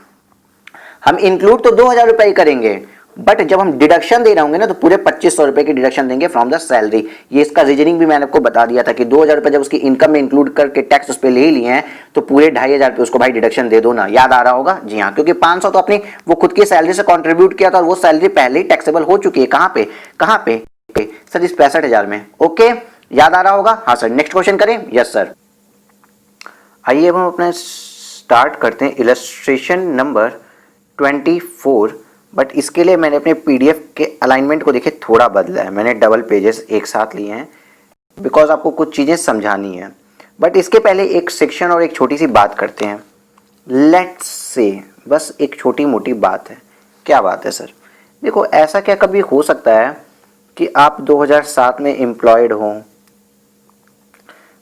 हम इंक्लूड तो 2000 रुपए ही करेंगे बट जब हम डिडक्शन दे रहे होंगे ना तो पूरे 2500 रुपए की डिडक्शन देंगे फ्रॉम द सैलरी। ये इसका रीजनिंग भी मैंने आपको बता दिया था कि 2000 रुपए जब उसकी इनकम में इंक्लूड करके टैक्स उस पर ले लिए हैं तो पूरे 2500 रुपए उसको भाई डिडक्शन दे दो ना, याद आ रहा होगा। जी हाँ, क्योंकि 500 तो अपनी वो खुद की सैलरी से कॉन्ट्रीब्यूट किया था और वो सैलरी पहले ही टैक्सेबल हो चुकी है। कहां पे सर, इस 65,000 में। ओके याद आ रहा होगा। हाँ सर, नेक्स्ट क्वेश्चन करें। यस सर, आइए अब हम अपना स्टार्ट करते हैं इलस्ट्रेशन नंबर 24। बट इसके लिए मैंने अपने पीडीएफ के अलाइनमेंट को देखे थोड़ा बदला है, मैंने डबल पेजेस एक साथ लिए हैं बिकॉज आपको कुछ चीज़ें समझानी है। बट इसके पहले एक सेक्शन और एक छोटी सी बात करते हैं। लेट्स से, बस एक छोटी मोटी बात है। क्या बात है सर? देखो ऐसा क्या कभी हो सकता है कि आप 2007 में एम्प्लॉयड हों,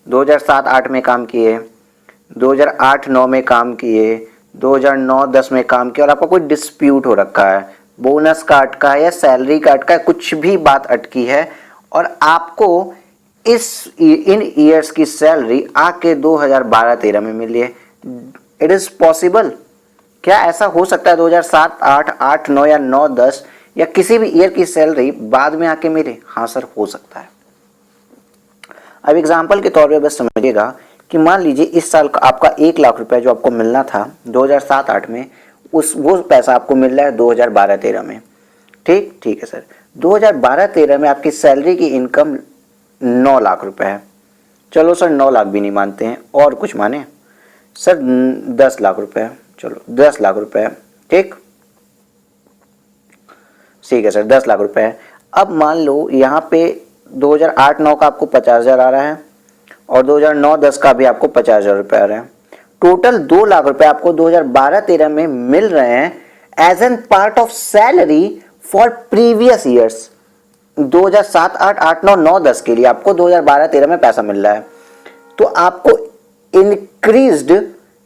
2007-8 में काम किए, 2008-9 में काम किए, 2009-10 में काम किया और आपका कोई डिस्प्यूट हो रखा है, बोनस का अटका है या सैलरी का अटका है, कुछ भी बात अटकी है और आपको इन ईयर्स की सैलरी आके 2012-13 में मिली है। It is possible? क्या ऐसा हो सकता है 2007, 8, 8, 9 या 9, 10 या किसी भी ईयर की सैलरी बाद में आके मिले? हाँ सर, हो सकता है। अब एग्जाम्पल के तौर पे बस समझिएगा कि मान लीजिए इस साल का आपका 1 लाख रुपए जो आपको मिलना था 2007-8 में, वो पैसा आपको मिल रहा है 2012-13 में। ठीक है सर। 2012-13 में आपकी सैलरी की इनकम 9 लाख रुपए है। चलो सर 9 लाख भी नहीं मानते हैं, और कुछ माने सर 10 लाख रुपए, चलो 10 लाख रुपए है। ठीक है सर 10 लाख रुपए है। अब मान लो यहाँ पे 2008-9 का आपको 50,000 आ रहा है और 2009-10 का भी आपको 50,000 रुपए आ रहे हैं। टोटल 2 लाख रुपए आपको 2012-13 में मिल रहे हैं as an part of salary for previous years. 2007-8, 8-9, 9-10 के लिए आपको 2012-13 में पैसा मिल रहा है। तो आपको इंक्रीज्ड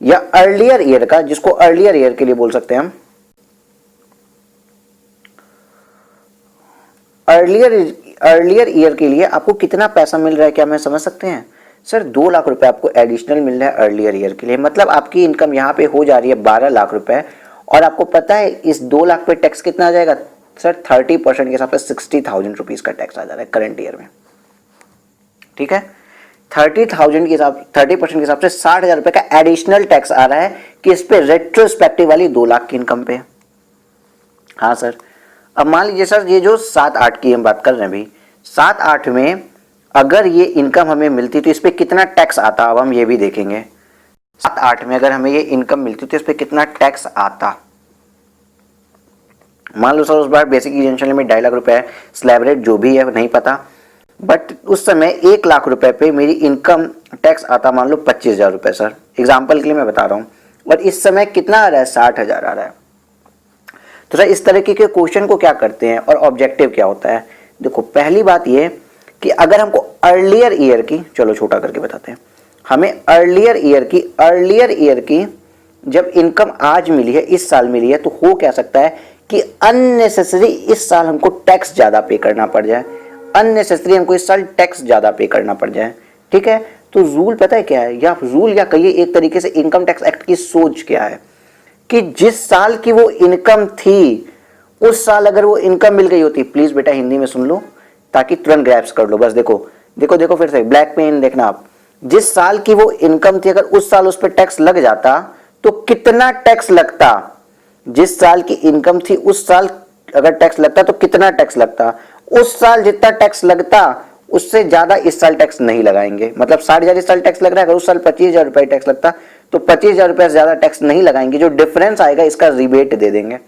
या अर्लियर ईयर का, जिसको अर्लियर ईयर के लिए बोल सकते हैं हम, अर्लियर ईयर के लिए आपको कितना पैसा मिल रहा है, क्या मैं समझ सकते हैं? सर 2 लाख रुपए आपको एडिशनल मिल रहा है अर्लियर ईयर के लिए। मतलब आपकी इनकम यहाँ पे हो जा रही है 12 लाख रुपए, और आपको पता है इस 2 लाख पे टैक्स कितना आ जाएगा सर? 30% के हिसाब से 60,000 रुपीज का टैक्स आ जा रहा है करंट ईयर में। ठीक है, 30,000 के हिसाब 30% के हिसाब से 60,000 रुपए का एडिशनल टैक्स आ रहा है कि इस पे रेट्रोस्पेक्टिव वाली 2 लाख की इनकम पे। हाँ सर। अब मान लीजिए सर ये जो 7-8 की हम बात कर रहे हैं अभी, 7-8 में अगर ये इनकम हमें मिलती तो इस पे कितना टैक्स आता, अब हम ये भी देखेंगे। 7-8 में अगर हमें ये इनकम मिलती तो इस पे कितना टैक्स आता। मान लो सर उस बार बेसिक एजेंशियल लिमिट 2.5 लाख रुपए है, स्लैब रेट जो भी है नहीं पता, बट उस समय 1 लाख रुपए पे मेरी इनकम टैक्स आता मान लो 25,000 रुपए सर, एग्जाम्पल के लिए मैं बता रहा हूँ। और इस समय कितना आ रहा है? 60,000 आ रहा है। तो सर इस तरीके के क्वेश्चन को क्या करते हैं और ऑब्जेक्टिव क्या होता है? देखो पहली बात ये कि अगर हमको अर्लियर ईयर की, चलो छोटा करके बताते हैं, हमें अर्लियर ईयर की जब इनकम आज मिली है, इस साल मिली है, तो हो क्या सकता है कि अननेसेसरी इस साल हमको टैक्स ज्यादा पे करना पड़ जाए, अननेसेसरी हमको इस साल टैक्स ज्यादा पे करना पड़ जाए। ठीक है, तो रूल पता है क्या है, या रूल या कहिए एक तरीके से इनकम टैक्स एक्ट की सोच क्या है कि जिस साल की वो इनकम थी उस साल अगर वो इनकम मिल गई होती, प्लीज बेटा हिंदी में सुन लो ताकि तुरंत ग्रैप्स कर लो। बस देखो फिर से ब्लैक पेन देखना आप, जिस साल की वो इनकम थी अगर उस साल उस पर टैक्स लग जाता तो कितना टैक्स लगता? जिस साल की इनकम थी उस साल अगर टैक्स लगता तो कितना टैक्स लगता? उस साल जितना टैक्स लगता उससे ज्यादा इस साल टैक्स नहीं लगाएंगे। मतलब 60,000 इस साल टैक्स लग रहा है, अगर उस साल 25,000 रुपए टैक्स लगता तो 25,000 रुपए से ज्यादा टैक्स नहीं लगाएंगे। जो डिफरेंस आएगा इसका रिबेट दे देंगे,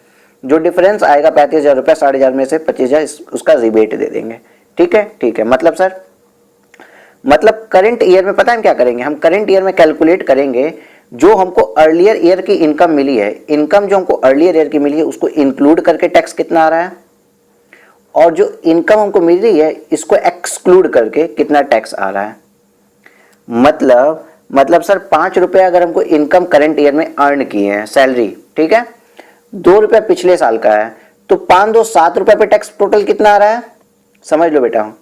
जो डिफरेंस आएगा 35,000 रुपए 60,000 में से 25,000 उसका रिबेट दे देंगे। ठीक है, मतलब सर मतलब करंट ईयर में पता है हम क्या करेंगे? हम करंट ईयर में कैलकुलेट करेंगे जो हमको अर्लियर ईयर की इनकम मिली है, इनकम जो हमको अर्लियर ईयर की मिली है उसको इंक्लूड करके टैक्स कितना आ रहा है, और जो इनकम हमको मिल रही है इसको एक्सक्लूड करके कितना टैक्स आ रहा है। मतलब सर 5 रुपए अगर हमको इनकम करंट ईयर में अर्न किए हैं सैलरी, ठीक है, 2 रुपए पिछले साल का है, तो 5 2 7 रुपए पे टैक्स टोटल कितना आ रहा है समझ लो बेटा,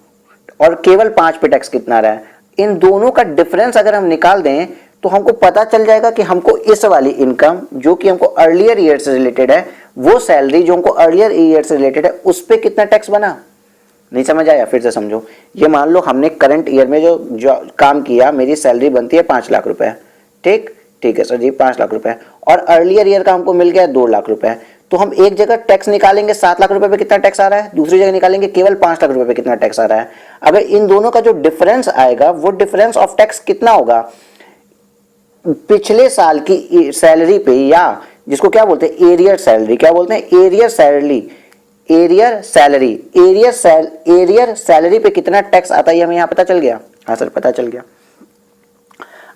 और केवल 5 पे टैक्स कितना आ रहा है। इन दोनों का डिफरेंस अगर हम निकाल दें तो हमको पता चल जाएगा कि हमको इस वाली इनकम जो कि हमको अर्लियर ईयर से रिलेटेड है, वो सैलरी जो हमको अर्लियर ईयर से रिलेटेड है उस पे कितना टैक्स बना। नहीं समझ आया? फिर से समझो, ये मान लो हमने करंट ईयर में जो काम किया, मेरी सैलरी बनती है 5 लाख रुपए, ठीक है सर जी 5 लाख रुपए, और अर्लियर ईयर का हमको मिल गया 2 लाख रुपए, तो हम एक जगह टैक्स निकालेंगे 7 लाख रुपए पे कितना टैक्स आ रहा है, दूसरी जगह निकालेंगे केवल 5 लाख रुपए पे कितना टैक्स आ रहा है। अगर इन दोनों का जो डिफरेंस आएगा वो डिफरेंस ऑफ टैक्स कितना होगा, पिछले साल की सैलरी पे, या जिसको क्या बोलते हैं एरियर सैलरी, क्या बोलते हैं एरियर सैलरी पे कितना टैक्स आता है हमें यहाँ पता चल गया। हाँ सर पता चल गया।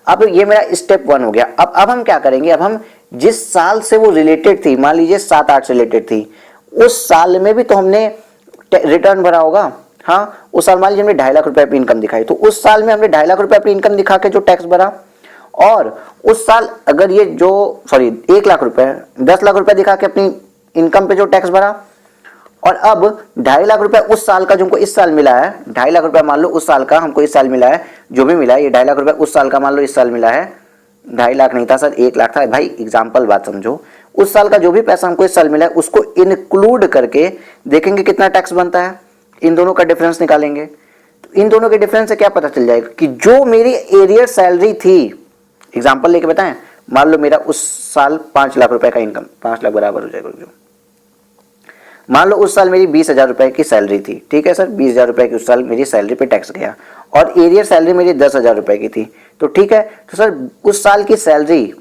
अब ये मेरा स्टेप 1 हो गया। अब हम क्या करेंगे, अब हम जिस साल से वो रिलेटेड थी, मान लीजिए 7-8 से रिलेटेड थी, उस साल में भी तो हमने रिटर्न भरा होगा। हाँ, उस साल मान लीजिए हमने 2.5 लाख रुपए अपनी इनकम दिखाई, तो उस साल में हमने 2.5 लाख रुपए अपनी इनकम दिखा के जो टैक्स भरा, और उस साल अगर ये जो 1 लाख रुपए 10 लाख रुपए दिखा के अपनी इनकम पे जो टैक्स भरा, और अब 2.5 लाख रुपए उस साल का जो हमको इस साल मिला है, 2.5 लाख रुपए मान लो उस साल का हमको इस साल मिला है, जो भी मिला है ये 2.5 लाख रुपए उस साल का मान लो इस साल मिला है, 2.5 लाख नहीं था सर 1 लाख था भाई, एग्जाम्पल बात समझो, उस साल का जो भी पैसा हमको इस साल मिला है उसको इंक्लूड करके देखेंगे कितना टैक्स बनता है, इन दोनों का डिफरेंस निकालेंगे। इन दोनों के डिफरेंस से क्या पता चल जाएगा कि जो मेरी एरियर सैलरी थी, एग्जांपल लेके बताएं, मान लो मेरा उस साल 5 लाख रुपए का इनकम, 5 लाख बराबर हो जाएगा जो, मान लो उस साल मेरी 20,000 रुपए की सैलरी थी, ठीक है सर, 20,000 रुपए की उस साल मेरी सैलरी पे टैक्स गया और एरियर सैलरी मेरी 10,000 रुपए की थी, तो ठीक है, तो सर उस साल की सैलरी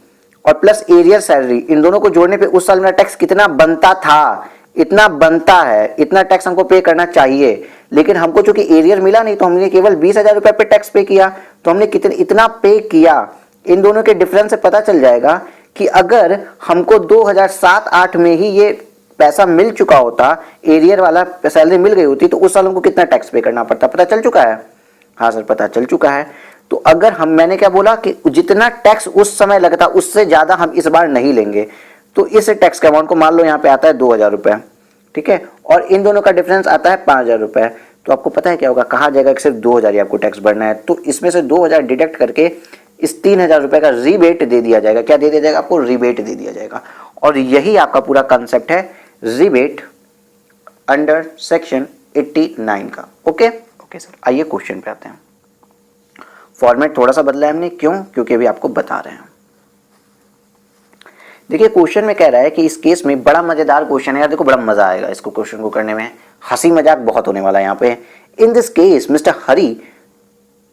और प्लस एरियर सैलरी इन दोनों को जोड़ने पे उस साल मेरा टैक्स कितना बनता था, इतना बनता है, इतना टैक्स हमको पे करना चाहिए, लेकिन हमको चूंकि एरियर मिला नहीं तो हमने केवल 20,000 रुपए पे टैक्स पे किया, तो हमने इतना पे किया। इन दोनों के डिफरेंस से पता चल जाएगा कि अगर हमको 2007-8 में ही ये पैसा मिल चुका होता, एरियर वाला सैलरी मिल गई होती, तो उस साल हमको कितना टैक्स पे करना पड़ता, पता चल चुका है? हाँ सर पता चल चुका है। तो अगर मैंने क्या बोला कि जितना टैक्स उस समय लगता उससे ज्यादा हम इस बार नहीं लेंगे, तो इस टैक्स के अमाउंट को मान लो यहाँ पे आता है 2,000 रुपए, ठीक है, और इन दोनों का डिफरेंस आता है 5,000 रुपए, तो आपको पता है क्या होगा, कहा जाएगा कि सिर्फ 2,000 ही आपको टैक्स भरना है, तो इसमें से 2,000 डिडक्ट करके इस 3,000 रुपए का रिबेट दे दिया जाएगा। क्या दे दिया जाएगा आपको? रिबेट दे दिया जाएगा। और यही आपका पूरा कंसेप्ट है रिबेट अंडर सेक्शन 89 का। ओके ओके सर, आइए क्वेश्चन पे आते हैं। फॉर्मेट थोड़ा सा बदला है हमने, क्यों? क्योंकि अभी आपको बता रहे हैं। देखिए क्वेश्चन में कह रहा है कि इस केस में बड़ा मजेदार क्वेश्चन है यार, देखो बड़ा मजा आएगा इसको क्वेश्चन को करने में, हंसी मजाक बहुत होने वाला है यहाँ पे। In this case mister Hari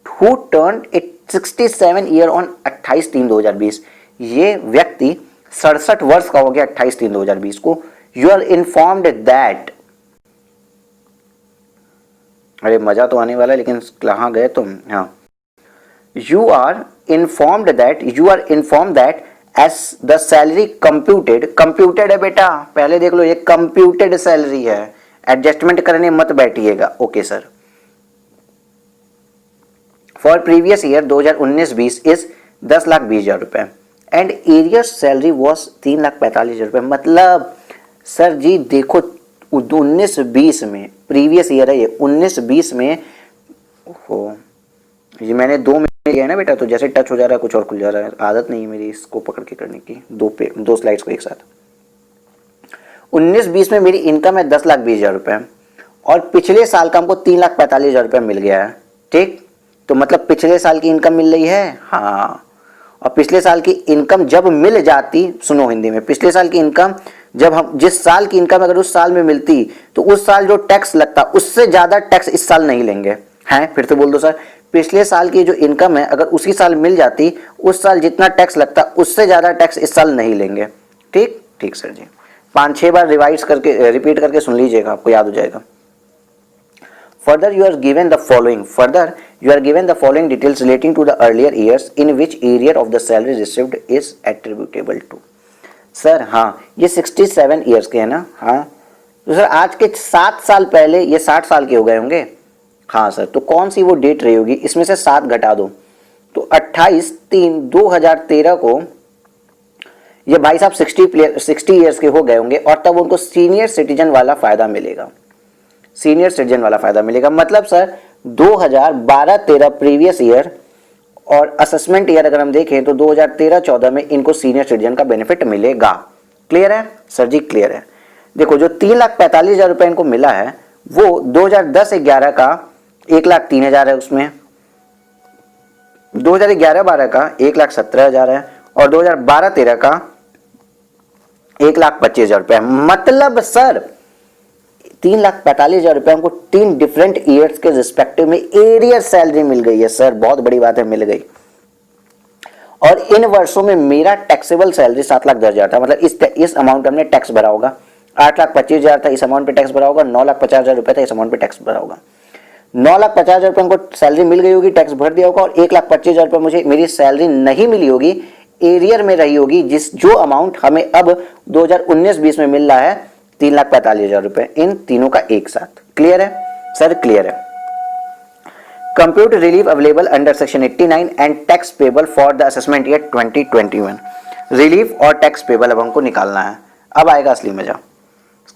who turn 67 year on 28/3/2020, ये व्यक्ति 67 वर्ष का हो गया 28/3/2020 को। यू आर इन्फॉर्म्ड दैट, अरे मजा तो आने वाला है लेकिन कहाँ गए तुम? हाँ, you are informed that as the salary computed है बेटा, पहले देख लो ये computed सैलरी है, एडजस्टमेंट करने मत बैठिएगा। Okay sir, for previous year 2019-20 is 10,20,000 रुपए एंड एरियर सैलरी वॉज 3,45,000 रुपए। मतलब सर जी देखो 19-20 में, प्रीवियस ईयर है ये, 19-20 में हो, ये मैंने 2 में किया है ना बेटा, तो जैसे टच हो जा रहा है कुछ और खुल जा रहा है, आदत नहीं है मेरी इसको पकड़ के करने की, 2 स्लाइड्स को एक साथ। 19-20 में मेरी इनकम है 10,20,000 रुपए और पिछले साल का हमको 3,45,000 रुपए मिल गया है, ठीक, तो मतलब पिछले साल की इनकम मिल रही है। हाँ, और पिछले साल की इनकम जब मिल जाती, सुनो हिंदी में, पिछले साल की इनकम जब हम, जिस साल की इनकम अगर उस साल में मिलती तो उस साल जो टैक्स लगता उससे ज्यादा टैक्स इस साल नहीं लेंगे। हैं, फिर से बोल दो सर, पिछले साल की जो इनकम है अगर उसी साल मिल जाती, उस साल जितना टैक्स लगता उससे ज्यादा टैक्स इस साल नहीं लेंगे। ठीक ठीक सर जी, 5-6 बार रिवाइज करके रिपीट करके सुन लीजिएगा, आपको याद हो जाएगा। Further, you are given the following details relating to the earlier years in which area of the salary received is attributable to. Sir हाँ, ये 67 ईयर्स के है ना? हाँ, तो सर आज के 7 साल पहले ये 60 साल के हो गए होंगे। हाँ सर, तो कौन सी वो डेट रही होगी? इसमें से 7 घटा दो, तो 28/3/2013 को ये भाई साहब 60 ईयर्स के हो गए होंगे और तब उनको सीनियर सिटीजन वाला फायदा मिलेगा, सीनियर सिटीजन वाला फायदा मिलेगा। मतलब सर 2012-13 प्रीवियस ईयर और असेसमेंट ईयर अगर हम देखें तो 2013-14 में इनको सीनियर सिटीजन का बेनिफिट मिलेगा। क्लियर है सर जी? क्लियर है। देखो जो 3,45,000 रुपए इनको मिला है वो 2010-11 का 1,03,000 है, उसमें 2011-12 का 1,17,000 है और 2012-13 का 1,25,000 रुपए। मतलब सर 3,45,000 रुपए हमको 3 डिफरेंट ईयर्स के रिस्पेक्टिव में एरियर सैलरी मिल गई है सर, बहुत बड़ी बात है, मिल गई। और इन वर्षों में मेरा टैक्सेबल सैलरी 7,10,000 था, मतलब इस अमाउंट हमने टैक्स भरा होगा। 8,25,000 था, इस अमाउंट पे टैक्स भरा होगा। 9,50,000 रुपए था, इस अमाउंट पे टैक्स भरा होगा। 9,50,000 रुपए हमको सैलरी मिल गई होगी, टैक्स भर दिया होगा, और 1,25,000 रुपए मुझे मेरी सैलरी नहीं मिली होगी, एरियर में रही होगी, जो अमाउंट हमें अब 2019-20 में मिल रहा है 3,45,000 रुपए, इन तीनों का एक साथ। क्लियर है सर? क्लियर है। Compute relief available under section 89 and tax payable for the assessment year 2021। Relief और टैक्स पेबल अब हमको निकालना है। अब आएगा असली मजा।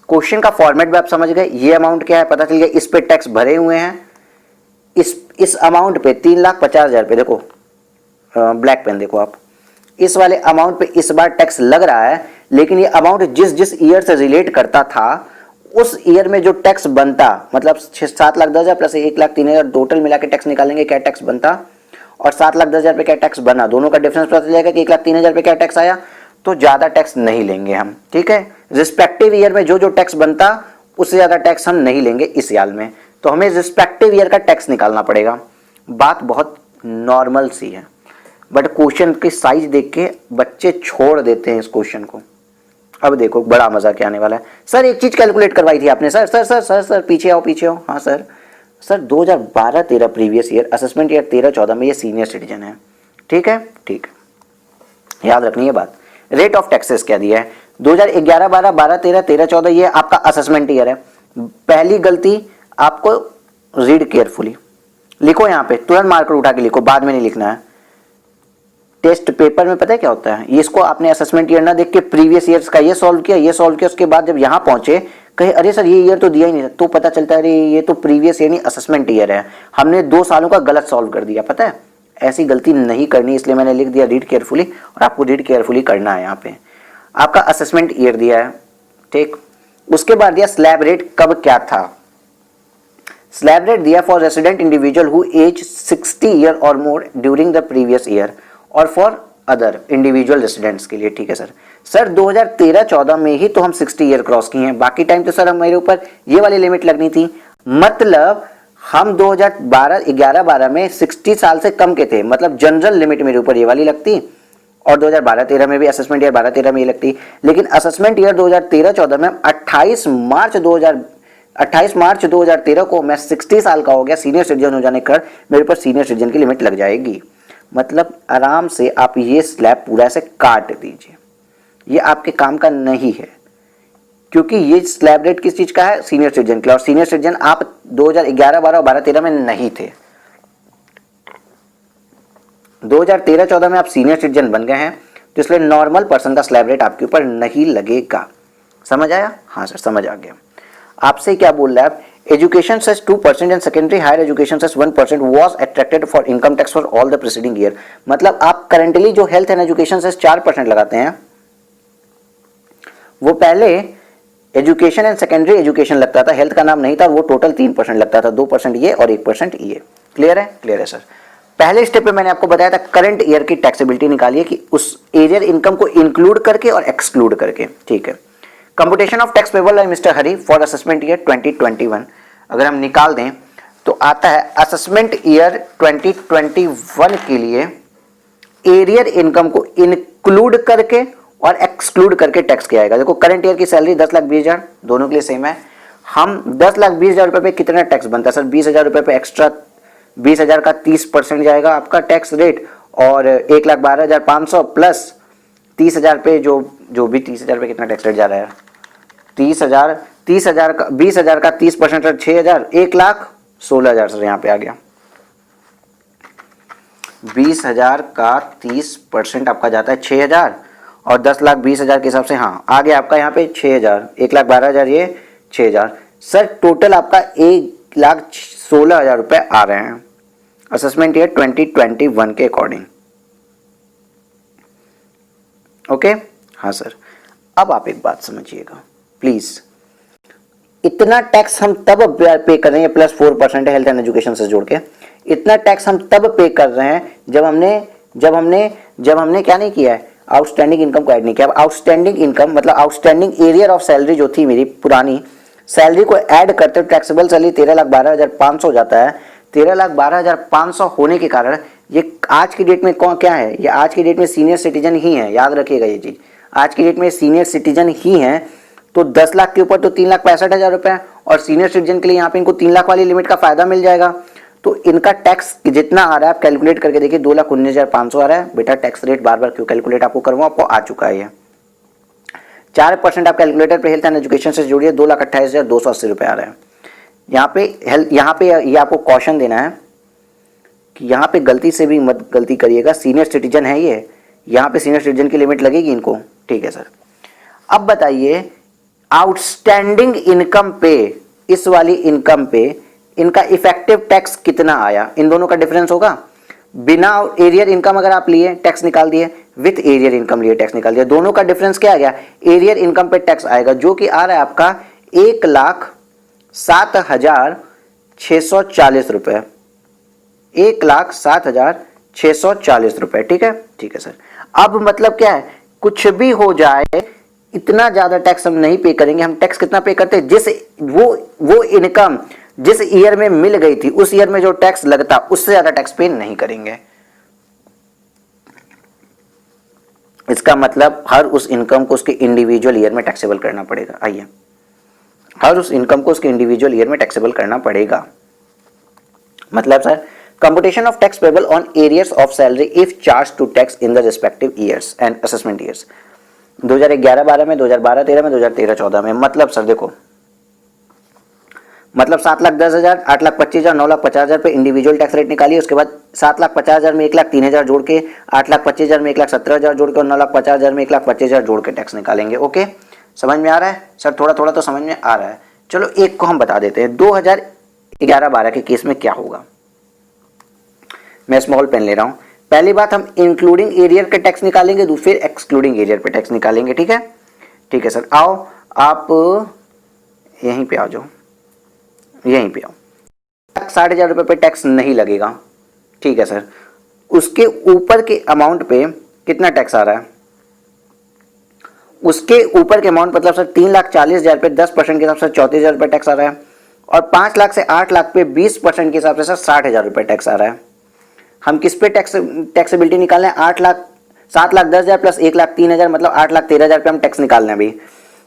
क्वेश्चन का फॉर्मेट भी आप समझ गए, ये अमाउंट क्या है पता चल गया, इस पे टैक्स भरे हुए हैं, इस अमाउंट पे 3,50,000 पे, देखो ब्लैक पेन देखो आप, इस वाले अमाउंट पे इस बार टैक्स लग रहा है, लेकिन ये अमाउंट जिस ईयर से रिलेट करता था उस ईयर में जो टैक्स बनता, मतलब 7,10,000 प्लस 1,03,000 टोटल मिला के टैक्स निकालेंगे क्या टैक्स बनता, और 7,10,000 पे क्या टैक्स बना, दोनों का डिफरेंस पता चल जाएगा कि 1,03,000 पे क्या टैक्स आया, तो ज्यादा टैक्स नहीं लेंगे हम। ठीक है, रिस्पेक्टिव ईयर में जो जो टैक्स बनता उससे ज्यादा टैक्स हम नहीं लेंगे इस साल में, तो हमें रिस्पेक्टिव ईयर का टैक्स निकालना पड़ेगा। बात बहुत नॉर्मल सी है, बट क्वेश्चन की साइज देख के बच्चे छोड़ देते हैं इस क्वेश्चन को। अब देखो बड़ा मजा क्या आने वाला है। सर एक चीज कैलकुलेट करवाई थी आपने, sir sir sir sir sir पीछे आओ पीछे आओ। हाँ sir, sir 2012-13 previous year, assessment year 13-14 में ये सीनियर सिटीजन है। ठीक है, ठीक है, याद रखनी है बात। रेट ऑफ टैक्सेस क्या दिया है, 2011-12, 12-13, 13-14 ये आपका असेसमेंट ईयर है। पहली गलती आपको रीड केयरफुली, लिखो यहाँ पे, तुरंत मार्कर उठा के लिखो, बाद में नहीं लिखना है। टेस्ट पेपर में पता है क्या होता है, इसको आपने असेसमेंट ईयर ना देख के प्रीवियस ईयर्स का ये सॉल्व किया, ये सॉल्व किया, उसके बाद जब यहाँ पहुंचे कहे अरे सर ये ईयर तो दिया ही नहीं, तो पता चलता है अरे ये तो प्रीवियस ईयर नहीं असेसमेंट ईयर है, हमने 2 सालों का गलत सॉल्व कर दिया। पता है ऐसी गलती नहीं करनी, इसलिए मैंने लिख दिया रीड केयरफुली, और आपको रीड केयरफुली करना है। यहाँ पे आपका असेसमेंट ईयर दिया है, ठीक, उसके बाद दिया स्लैब रेट कब क्या था। स्लैब रेट दिया for resident individual who age 60 year or more during the previous year और फॉर अदर इंडिविजुअल रेसिडेंट्स के लिए। ठीक है सर, सर 2013-14 में ही तो हम 60 ईयर क्रॉस किए हैं, बाकी टाइम तो सर मेरे ऊपर ये वाली लिमिट लगनी थी, मतलब हम 2011-12 में 60 साल से कम के थे, मतलब जनरल लिमिट मेरे ऊपर ये वाली लगती, और 2012-13 में भी असेसमेंट ईयर 12-13 में ये लगती, लेकिन असेसमेंट ईयर 2013-14 में 28 मार्च 2013 को मैं 60 साल का हो गया, सीनियर सिटीजन हो जाने पर मेरे ऊपर सीनियर सिटीजन की लिमिट लग जाएगी। मतलब आराम से आप ये स्लैब पूरा से काट दीजिए, ये आपके काम का नहीं है, क्योंकि ये स्लैब रेट किस चीज का है, सीनियर सिटीजन के लिए, और सीनियर सिटीजन आप 2011-12 और 12-13 में नहीं थे। 2013-14 में आप सीनियर सिटीजन बन गए हैं, तो इसलिए नॉर्मल पर्सन का स्लैब रेट आपके ऊपर नहीं लगेगा। समझ आया? हाँ सर समझ आ गया। आपसे क्या बोल रहा है, education cess 2% and secondary higher education cess 1% was attracted for income tax for all the preceding year. मतलब आप करेंटली जो हेल्थ एंड एजुकेशन सेस 4% लगाते हैं, वो पहले एजुकेशन एंड सेकेंडरी एजुकेशन लगता था, हेल्थ का नाम नहीं था, वो टोटल 3% लगता था, 2% ये और 1% ये। क्लियर है? क्लियर है सर। पहले स्टेप पे मैंने आपको बताया था करंट ईयर की टैक्सेबिलिटी निकालिए कि उस एरियर इनकम को इंक्लूड करके और एक्सक्लूड करके। ठीक है, computation of tax payable by mister Hari for assessment year 2021 अगर हम निकाल दें तो आता है असेसमेंट ईयर 2021 के लिए एरियर इनकम को इंक्लूड करके और एक्सक्लूड करके टैक्स किया जाएगा। देखो करंट ईयर की सैलरी 10,20,000 दोनों के लिए सेम है, हम 10,20,000 रुपए पे कितना टैक्स बनता है सर, 20,000 रुपए पे एक्स्ट्रा 20,000 का 30% जाएगा आपका टैक्स रेट, और 1,12,500 प्लस 30,000 पे जो भी 30,000 पे कितना टैक्स रेट जा रहा है, 30,000 का 20,000 का 30% 6,000, 1,16,000 सर यहाँ पे आ गया। 20,000 का 30% आपका जाता है 6,000, और 10,20,000 के हिसाब से हाँ आ गया आपका यहाँ पे 6,000, 1,12,000 ये 6,000, सर टोटल आपका 1,16,000 रुपए आ रहे हैं असेसमेंट ईयर 2021 के अकॉर्डिंग। ओके हाँ सर। अब आप एक बात समझिएगा प्लीज, इतना टैक्स हम तब पे कर रहे हैं, प्लस 4% है हेल्थ एंड एजुकेशन से जोड़ के, इतना टैक्स हम तब पे कर रहे हैं जब हमने क्या नहीं किया है, आउटस्टैंडिंग इनकम को ऐड नहीं किया। अब आउटस्टैंडिंग इनकम मतलब आउटस्टैंडिंग एरियर ऑफ सैलरी जो थी मेरी पुरानी सैलरी को ऐड करते हुए टैक्सेबल सैलरी 13,12,500 हो जाता है। 13,12,500 होने के कारण ये आज की डेट में कौन क्या है, ये आज की डेट में सीनियर सिटीजन ही है, याद रखिएगा ये चीज, आज की डेट में सीनियर सिटीजन ही है। तो 10 लाख के ऊपर तो 3,65,000 रुपए, और सीनियर सिटीजन के लिए यहाँ पे इनको 3 लाख वाली लिमिट का फायदा मिल जाएगा। तो इनका टैक्स जितना आ रहा है आप कैलकुलेट करके देखिए, 2,19,500 आ रहा है। बेटा टैक्स रेट बार बार क्यों कैलकुलेट आपको करवाऊं, आपको आ चुका है ये। 4% आप कैलकुलेटर पे हेल्थ एंड एजुकेशन से जोड़िए, 2,28,280 रुपए आ रहे हैं। यहाँ पे ये आपको कॉशन देना है कि यहाँ पे गलती से भी मत गलती करिएगा, सीनियर सिटीजन है ये, यहाँ पे सीनियर सिटीजन की लिमिट लगेगी इनको। ठीक है सर। अब बताइए आउटस्टैंडिंग इनकम पे, इस वाली इनकम पे इनका इफेक्टिव टैक्स कितना आया, इन दोनों का डिफरेंस होगा। बिना एरियर इनकम अगर आप लिए टैक्स निकाल दिए, विथ एरियर इनकम लिए टैक्स निकाल दिया, दोनों का डिफरेंस क्या आ गया, एरियर इनकम पे टैक्स आएगा जो कि आ रहा है आपका 1,07,640 रुपये, 1,07,640 रुपये। ठीक है, ठीक है सर। अब मतलब क्या है, कुछ भी हो जाए इतना ज्यादा टैक्स हम नहीं पे करेंगे। हम टैक्स कितना पे करते हैं, जिस वो इनकम जिस ईयर में मिल गई थी उस ईयर में जो टैक्स लगता उससे ज्यादा टैक्स पे नहीं करेंगे। इसका मतलब हर उस इनकम को उसके इंडिविजुअल ईयर में टैक्सेबल करना पड़ेगा। आइए, हर उस इनकम को उसके इंडिविजुअल ईयर में टैक्सेबल करना पड़ेगा। मतलब sir, computation of tax payable on arrears of salary if charge to tax in the respective years and assessment years. 2011-12 में, 2012-13 में, 2013-14 में। मतलब सर देखो, मतलब 7,10,000, 8,25,000, 9,50,000 पे इंडिविजुअल टैक्स रेट निकालिए। उसके बाद 7,50,000 में 1,03,000 जोड़ के, 8,25,000 में 1,17,000 जोड़ के और 9,50,000 में 1,25,000 जोड़ के टैक्स निकालेंगे। ओके, समझ में आ रहा है सर? थोड़ा थोड़ा तो समझ में आ रहा है। चलो एक को हम बता देते हैं। 2011-12 के केस में क्या होगा। मैं स्मॉल पेन ले रहा हूं। पहली बात, हम इंक्लूडिंग एरियर के टैक्स निकालेंगे, फिर एक्सक्लूडिंग एरियर पे टैक्स निकालेंगे। ठीक है, ठीक है सर। आओ आप यहीं पे आ जाओ, यहीं पे आओ। 60,000 रुपये पे टैक्स नहीं लगेगा। ठीक है सर। उसके ऊपर के अमाउंट पे कितना टैक्स आ रहा है? उसके ऊपर के अमाउंट मतलब सर 3,40,000 पे 10% के हिसाब से 34,000 रुपये टैक्स आ रहा है, और 5 लाख से 8 लाख पे 20% के हिसाब से सर 60,000 रुपये टैक्स आ रहा है। हम किस पे टैक्सेबिलिटी निकाल रहे हैं? 7,10,000 प्लस 1,03,000 मतलब 8,13,000 पे हम टैक्स निकाल रहे हैं अभी।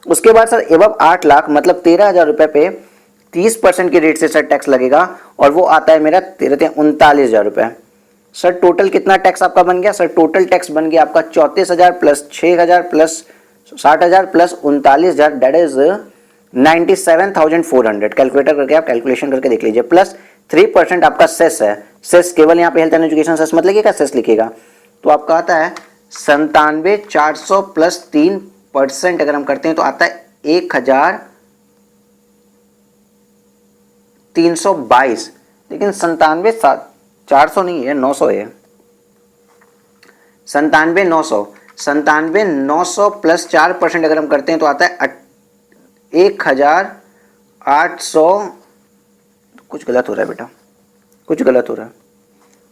उसके बाद सर एबव 8 लाख मतलब 13,000 रुपये पे 30% के रेट से सर टैक्स लगेगा, और वो आता है मेरा 39,000 रुपये। सर टोटल कितना टैक्स आपका बन गया? सर टोटल टैक्स बन गया आपका 34,000 plus 6,000 plus 60,000 plus 39,000, that is 97,400। Calculator करके आप कैलकुलेशन करके देख लीजिए। प्लस 3% आपका सेस है। सेस केवल यहाँ पे हेल्थ एंड एजुकेशन सेस मत लिखिएगा, सेस लिखिएगा तो आपका आता है 97,400 प्लस 3% अगर हम करते हैं तो आता है 1,322। लेकिन 97,400 नहीं है, 900 है। 97,900 प्लस 4% अगर हम करते हैं तो आता है 1,800। कुछ गलत हो रहा है बेटा, कुछ गलत हो रहा है,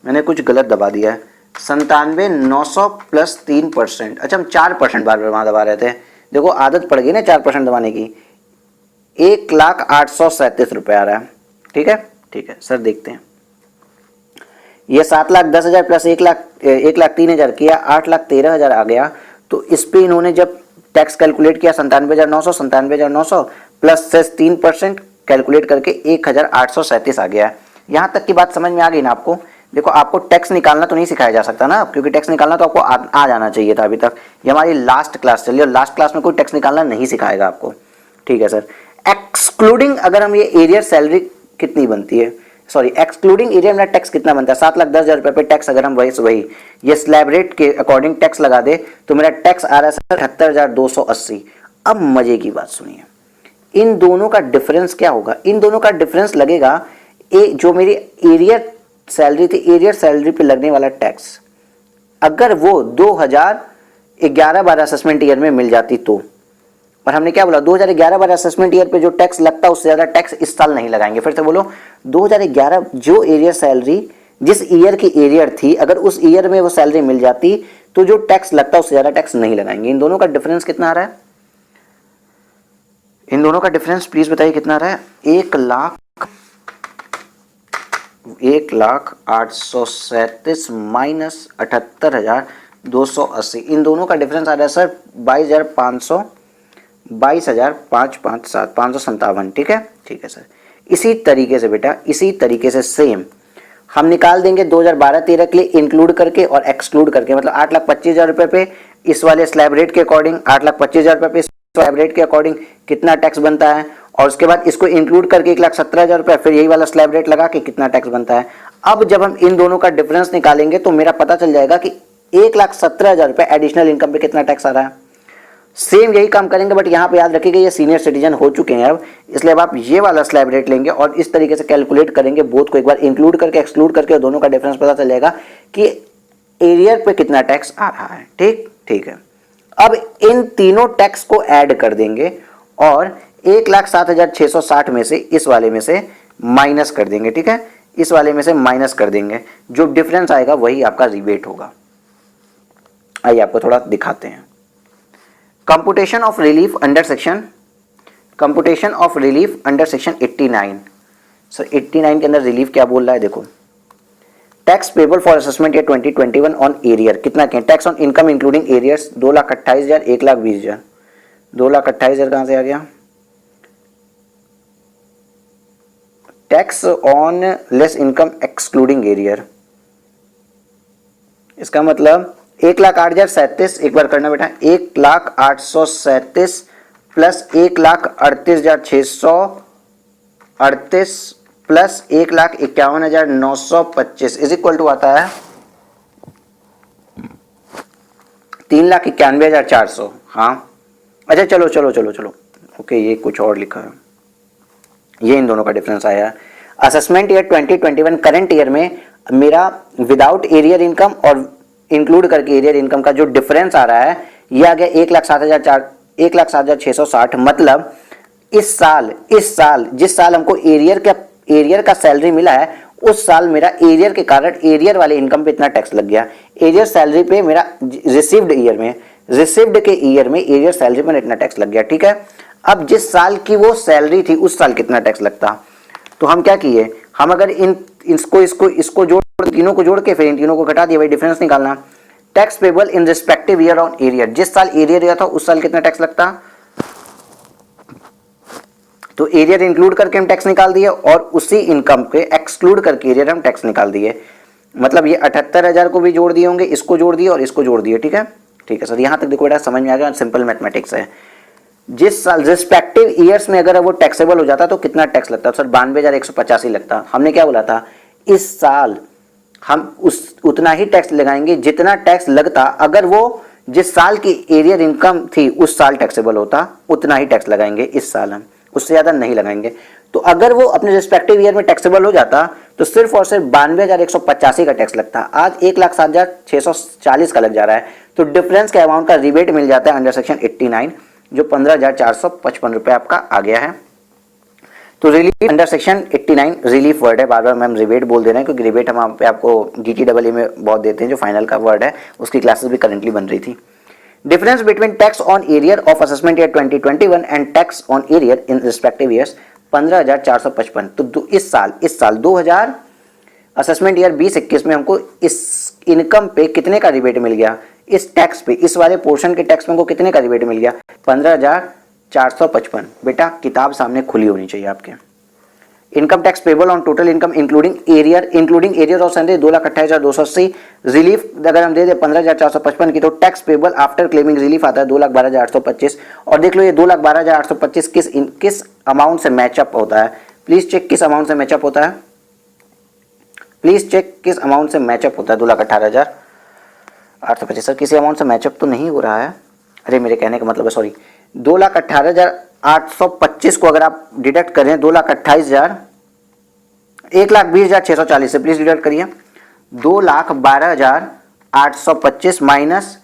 मैंने कुछ गलत दबा दिया है। 97,900 प्लस 3%। अच्छा, हम 4% बार बार वहां दबा रहे थे। देखो आदत पड़ गई ना 4% दबाने की। 1,837 रुपये आ रहा है। ठीक है, ठीक है सर। देखते हैं, ये 7,10,000 प्लस 1,03,000 किया, 8,13,000 आ गया। तो इस पे इन्होंने जब टैक्स कैलकुलेट किया 97,900 प्लस सेस 3% कैलकुलेट करके 1,837 आ गया है। यहाँ तक की बात समझ में आ गई ना आपको? देखो आपको टैक्स निकालना तो नहीं सिखाया जा सकता ना, क्योंकि टैक्स निकालना तो आपको आ जाना चाहिए था अभी तक। ये हमारी लास्ट क्लास चली और लास्ट क्लास में कोई टैक्स निकालना नहीं सिखाएगा आपको। ठीक है सर। एक्सक्लूडिंग अगर हम ये एरियर सैलरी कितनी बनती है, सॉरी एक्सक्लूडिंग एरियर में टैक्स कितना बनता है? 7,10,000 रुपये पे टैक्स अगर हम वही ये स्लैब रेट के अकॉर्डिंग टैक्स लगा दे तो मेरा टैक्स आ रहा है सर 78,280। अब मजे की बात सुनिए, इन दोनों का डिफरेंस क्या होगा? इन दोनों का डिफरेंस लगेगा जो मेरी एरियर सैलरी थी, एरियर सैलरी पे लगने वाला टैक्स अगर वो 2011-12 असेसमेंट ईयर में मिल जाती तो। और हमने क्या बोला? 2011-12 असेसमेंट ईयर पे जो टैक्स लगता है उससे ज्यादा टैक्स इस साल नहीं लगाएंगे। फिर से बोलो, 2011 जो एरियर सैलरी जिस ईयर की एरियर थी अगर उस ईयर में वो सैलरी मिल जाती तो जो टैक्स लगता है उससे ज्यादा टैक्स नहीं लगाएंगे। इन दोनों का डिफरेंस कितना आ रहा है? इन दोनों का डिफरेंस प्लीज बताइए कितना आ रहा है? 1,0837 माइनस 78,280। इन दोनों का डिफरेंस आ रहा है सर 22,557। ठीक है, ठीक है सर। इसी तरीके से बेटा, इसी तरीके से सेम हम निकाल देंगे 2012-13 के लिए इंक्लूड करके और एक्सक्लूड करके। मतलब 8,25,000 रुपये पे इस वाले स्लैब रेट के अकॉर्डिंग, 8,25,000 रुपये पे स्लैब रेट के अकॉर्डिंग कितना टैक्स बनता है, और उसके बाद इसको इंक्लूड करके 1,17,000 रुपये, फिर यही वाला स्लैब रेट लगा के कितना टैक्स बनता है। अब जब हम इन दोनों का डिफरेंस निकालेंगे तो मेरा पता चल जाएगा कि 1,17,000 रुपये एडिशनल इनकम पे कितना टैक्स आ रहा है। सेम यही काम करेंगे, बट यहाँ पे याद रखिएगा ये सीनियर सिटीजन हो चुके हैं अब, इसलिए अब आप ये वाला स्लैब रेट लेंगे और इस तरीके से कैलकुलेट करेंगे बोथ को, एक बार इंक्लूड करके एक्सक्लूड करके, और दोनों का डिफरेंस पता चल जाएगा कि एरियर पे कितना टैक्स आ रहा है। ठीक, ठीक है। अब इन तीनों टैक्स को ऐड कर देंगे और 1,07,660 में से इस वाले में से माइनस कर देंगे, ठीक है, इस वाले में से माइनस कर देंगे, जो डिफरेंस आएगा वही आपका रिबेट होगा। आइए आपको थोड़ा दिखाते हैं। Computation of relief under section 89। Sir 89 के अंदर रिलीफ क्या बोल रहा है, देखो, tax payable for assessment year 2021 on arrear कितना क्या, tax on income including arrears 2,28,000, 1,20,000, 2,28,000 कहां से आ गया, tax on less income excluding arrear, इसका मतलब 1,08,037, एक बार करना बेटा, 1,08,37 plus 1,38,638 plus 1,51,925 is equal to आता है 3,91,400। हाँ अच्छा चलो चलो चलो चलो ओके, ये कुछ और लिखा है, ये इन दोनों का डिफरेंस आया। असेसमेंट ईयर 2021 करंट ईयर में मेरा विदाउट एरियर इनकम और इंक्लूड करके एरियर इनकम का जो डिफरेंस आ रहा है ये आ गया 1,07,660। मतलब इस साल जिस साल हमको एरियर का सैलरी मिला है उस साल मेरा एरियर के कारण एरियर वाले इनकम पे इतना टैक्स लग गया, एरियर सैलरी पे मेरा रिसीव्ड के ईयर में एरियर सैलरी पर इतना टैक्स लग गया, ठीक है। अब जिस साल की वो सैलरी थी उस साल कितना टैक्स लगता, तो हम क्या किए, हम अगर इसको जोड़, तीनों को जोड़ के फिर इन तीनों को घटा दिया, भाई डिफरेंस निकालना। Tax payable in respective year on arrear, जिस साल एरियर था उस साल कितना टैक्स लगता, तो एरियर इंक्लूड करके हम टैक्स निकाल दिए और उसी इनकम पे एक्सक्लूड करके एरियर हम टैक्स निकाल दिए। मतलब ये 78,000 को भी जोड़ दिए होंगे, इसको जोड़ दिए और इसको जोड़ दिए, ठीक है सर, यहां तक देखो बेटा समझ में आ गया, सिंपल मैथमेटिक्स है। जिस साल रिस्पेक्टिव ईयर्स में अगर वो टैक्सेबल हो जाता तो कितना टैक्स लगता, सर 92,185 लगता। हमने क्या बोला था, इस साल हम उतना ही टैक्स लगाएंगे जितना टैक्स लगता अगर वो जिस साल की एरियर इनकम थी उस साल टैक्सेबल होता, उतना ही टैक्स लगाएंगे इस साल, हम उससे ज्यादा नहीं लगाएंगे। तो अगर वो अपने रिस्पेक्टिव ईयर में टैक्सेबल हो जाता तो सिर्फ और सिर्फ 92,185 का टैक्स लगता, आज 1,07,640 का लग जा रहा है। तो डिफरेंस के अमाउंट का रिबेट मिल जाता है अंडर सेक्शन 89, जो 15,455 रुपए आपका आ गया है। तो relief under section 89 relief word है, बार बार मैम रिबेट बोल दे रहे हैं क्योंकि रिबेट हम पे आपको GTEE में बहुत देते हैं, जो फाइनल का वर्ड है उसकी क्लासेस भी करंटली बन रही थी। Difference between tax on arrear of assessment year 2021 and tax on arrear in respective years 15,455। तो इस साल 2000 असेसमेंट ईयर 2021 में हमको इस इनकम पे कितने का रिबेट मिल गया, इस टैक्स पे, इस वाले पोर्शन के टैक्स पे हमको कितने का रिबेट मिल गया, 15,455। बेटा किताब सामने खुली होनी चाहिए आपके। Income tax payable on total income including arrear और सैलरी 2,28,280। रिलीफ अगर हम दे दे 15,455 की, तो tax payable after claiming relief आता है 2,12,825। और देख लो ये 2,12,825 किस अमाउंट से मैचअप होता है, प्लीज चेक किस अमाउंट से मैचअप होता है, प्लीज चेक किस अमाउंट से मैचअप होता है 2,18,825। सर किसी अमाउंट से मैचअप तो नहीं हो रहा है, अरे मेरे कहने का मतलब है, सॉरी, 2,18,825 को अगर आप डिडक्ट करें 2,28,000 1,20,640 से, प्लीज डिडक्ट करिए, 2,12,825 माइनस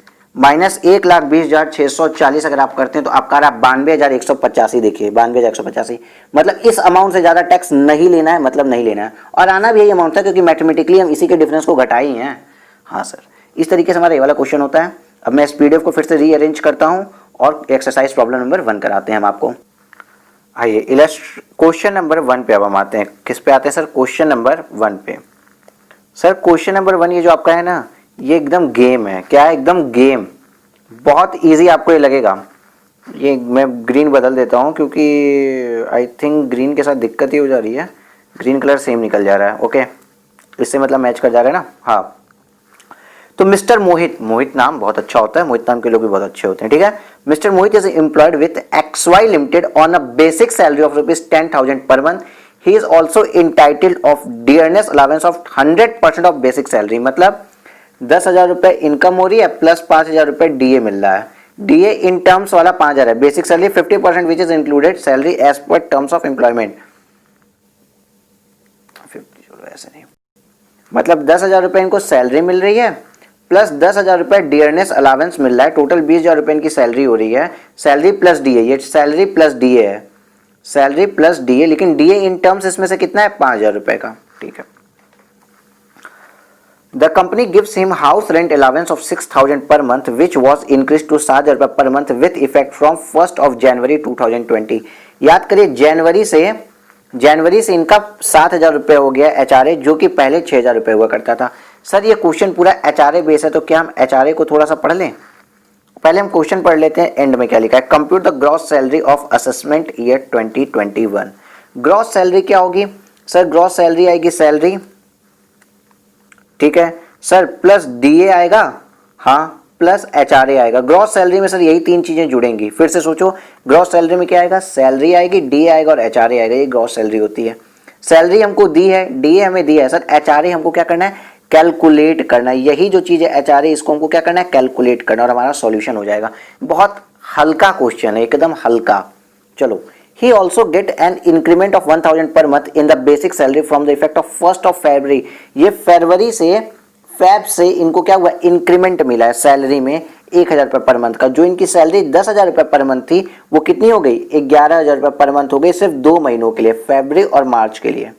1,20,640 अगर आप करते हैं तो आपका रहा 92,185। देखिए 92,185, मतलब इस अमाउंट से ज्यादा टैक्स नहीं लेना है, मतलब नहीं लेना है, और आना भी यही अमाउंट था क्योंकि मैथमेटिकली हम इसी के डिफरेंस को घटाए ही हैं। हाँ सर, इस तरीके से हमारा ये वाला क्वेश्चन होता है। अब मैं इस PDF को फिर से रीअरेंज करता हूं और एक्सरसाइज प्रॉब्लम नंबर 1 कराते हैं हम आपको। आइए क्वेश्चन नंबर 1 पे अब हम आते हैं। किस पे आते हैं सर, क्वेश्चन नंबर 1 पे। सर क्वेश्चन नंबर 1 ये जो आपका है ना, ये एकदम गेम है। क्या है, एकदम गेम, बहुत इजी आपको ये लगेगा। ये मैं ग्रीन बदल देता हूँ क्योंकि आई थिंक ग्रीन के साथ दिक्कत ही हो जा रही है, ग्रीन कलर सेम निकल जा रहा है। ओके, इससे मतलब मैच कर जा रहा है ना। हाँ, तो मिस्टर मोहित नाम बहुत अच्छा होता है, मोहित नाम के लोग भी बहुत अच्छे होते हैं, ठीक है। Mister Mohit is employed with XY limited on a basic salary of ₹10,000 per month. He is also entitled of dearness allowance of 100% of basic salary. मतलब 10,000 रुपए इनकम हो रही है प्लस 5,000 रुपए DA मिल रहा है। DA इन टर्म्स वाला 5,000 है, basic salary 50% which is included salary as per terms of employment. 50 ऐसे नहीं, मतलब 10,000 रुपए इनको सैलरी मिल रही है प्लस 10,000 रुपए डियरनेस अलावेंस मिल रहा है। टोटल 20,000 रुपए इनकी सैलरी हो रही है, सैलरी प्लस DA, ये सैलरी प्लस DA है। सैलरी प्लस डीए, लेकिन डीए इन टर्म्स इसमें से कितना है 5,000 रुपए का, ठीक है। The company gives him house rent allowance of 6,000 per month which was increase to 7,000 रुपए पर month with effect from 1 January 2020। याद करिए जनवरी से इनका 7,000 रुपए हो गया एचआरए, जो कि पहले 6,000 रुपए हुआ करता था। सर ये क्वेश्चन पूरा एचआरए बेस है, तो क्या हम एचआरए को थोड़ा सा पढ़ लें? पहले हम क्वेश्चन पढ़ लेते हैं, एंड में क्या लिखा है। Compute the gross salary of assessment year 2021। Gross salary क्या होगी सर? ग्रॉस सैलरी आएगी सैलरी, ठीक है सर, प्लस डीए आएगा, हाँ, प्लस एचआरए आएगा। ग्रॉस सैलरी में सर यही तीन चीजें जुड़ेंगी। फिर से सोचो, ग्रॉस सैलरी में क्या आएगा? सैलरी आएगी, डीए आएगा और एचआरए आएगा। ये ग्रॉस सैलरी होती है। सैलरी हमको दी है, डीए हमें दिया है सर, एचआरए हमको क्या करना है? कैलकुलेट करना है। यही जो चीज है एचआरए, इसको हमको क्या करना है? कैलकुलेट करना, और हमारा सॉल्यूशन हो जाएगा। बहुत हल्का क्वेश्चन है, एकदम हल्का। चलो, he also get an increment of 1,000 per month in the basic salary from the effect of 1st of February। ये फरवरी से, फैब से इनको क्या हुआ? इंक्रीमेंट मिला है सैलरी में 1,000 रुपए पर मंथ का। जो इनकी सैलरी 10,000 रुपए पर मंथ थी, वो कितनी हो गई? 11,000 रुपए पर मंथ हो गई, सिर्फ 2 महीनों के लिए, फरवरी और मार्च के लिए।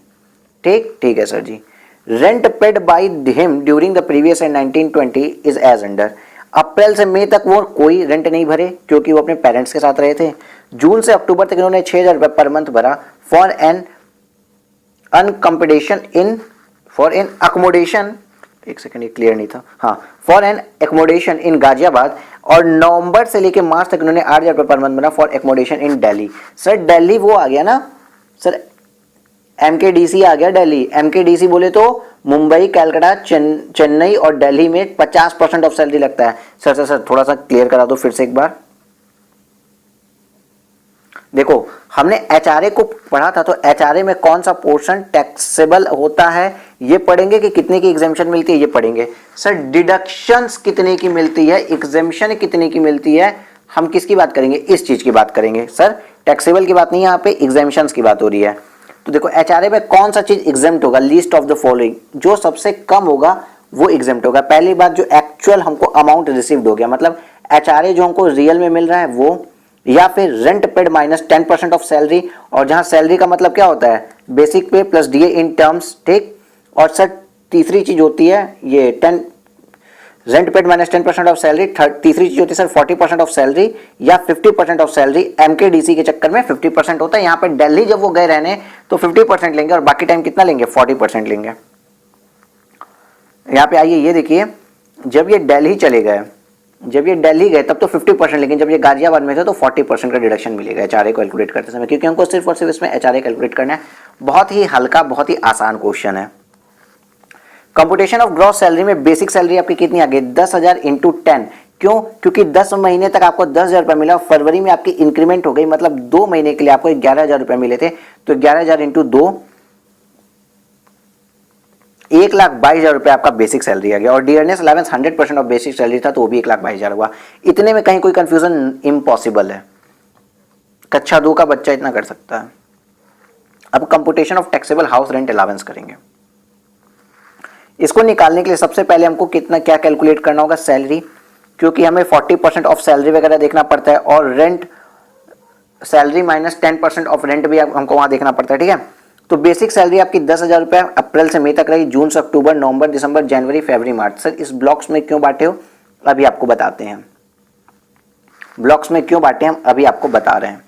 ठीक है sir ji. Rent paid by him during the previous year 1920 is as under. अप्रैल से मई तक वो कोई रेंट नहीं भरे, क्योंकि वो अपने पेरेंट्स के साथ रहे थे। जून से अक्टूबर तक इन्होंने 6,000 रुपए पर मंथ भरा for an accommodation for an accommodation, एक सेकंड ये क्लियर नहीं था, हाँ, for an accommodation in Ghaziabad. और नवंबर से लेकर मार्च तक इन्होंने 8,000 रुपए पर मंथ भरा for accommodation in Delhi. Sir Delhi वो आ गया ना सर, एमकेडीसी आ गया दिल्ली। एमकेडीसी बोले तो मुंबई, कलकत्ता, चेन्नई और दिल्ली में 50% ऑफ सैलरी लगता है। सर थोड़ा सा क्लियर करा दो फिर से एक बार। देखो, हमने एचआरए को पढ़ा था, तो एचआरए में कौन सा पोर्शन टैक्सेबल होता है ये पढ़ेंगे, कि कितने की एग्जेम्पशन मिलती है ये पढ़ेंगे। सर डिडक्शंस कितने की मिलती है, एग्जेम्पशन कितने की मिलती है, हम किसकी बात करेंगे? इस चीज की बात करेंगे सर। टैक्सेबल की बात नहीं है यहाँ पे, एग्जेम्पशंस की बात हो रही है। तो देखो एचआरए में कौन सा चीज एग्जेम्प्ट होगा? लीस्ट ऑफ द फॉलोइंग, जो सबसे कम होगा वो एग्जेम्प्ट होगा। पहली बात, जो एक्चुअल हमको अमाउंट रिसीव्ड हो गया, मतलब एचआरए जो हमको रियल में मिल रहा है वो, या फिर rent paid minus 10% of salary, और जहां सैलरी का मतलब क्या होता है? बेसिक पे प्लस डीए इन टर्म्स, ठीक। और सर तीसरी चीज होती है ये rent paid minus 10% of salary. तीसरी चीज होती है सर 40% ऑफ सैलरी या 50% ऑफ सैलरी। एमकेडीसी के चक्कर में 50% होता है। यहाँ पे दिल्ली जब वो गए रहने तो 50% लेंगे, और बाकी टाइम कितना लेंगे? 40% लेंगे। यहाँ पे आइए, ये देखिए, जब ये दिल्ली चले गए, जब ये दिल्ली गए तब तो 50%, लेकिन जब ये गाजियाबाद में थे तो 40% का डिडक्शन मिलेगा एचआरए को कैलकुलेट करते समय, क्योंकि हमको सिर्फ और सिर्फ इसमें एचआरए कैलकुलेट करना है। बहुत ही हल्का, बहुत ही आसान क्वेश्चन है। कंप्यूटेशन ऑफ ग्रॉस सैलरी में बेसिक सैलरी आपकी कितनी आ गई? 10,000 इंटू 10। क्यों? क्योंकि 10 महीने तक आपको 10,000 रुपए मिला, फरवरी में आपकी इंक्रीमेंट हो गई, मतलब 2 महीने के लिए आपको 11,000 रुपए मिले थे, तो 11,000 इंटू 2, 1,22,000 रुपए आपका बेसिक सैलरी आ गया। और dearness allowance 100% of basic salary था, तो वो भी 1,22,000 हुआ। इतने में कहीं कोई कंफ्यूजन इम्पॉसिबल है, कक्षा 2 का बच्चा इतना कर सकता है। अब computation of taxable house rent allowance करेंगे। इसको निकालने के लिए सबसे पहले हमको कितना क्या कैलकुलेट करना होगा? सैलरी, क्योंकि हमें 40% ऑफ सैलरी वगैरह देखना पड़ता है, और rent, salary minus 10% of rent भी हमको वहां देखना पड़ता है, ठीक है। तो बेसिक सैलरी आपकी 10,000 रुपए अप्रैल से मई तक रही, जून से अक्टूबर, नवंबर, दिसंबर, जनवरी, फरवरी, मार्च। सर इस ब्लॉक्स में क्यों बांटे हो? अभी आपको बताते हैं। ब्लॉक्स में क्यों बांटे हम अभी आपको बता रहे हैं।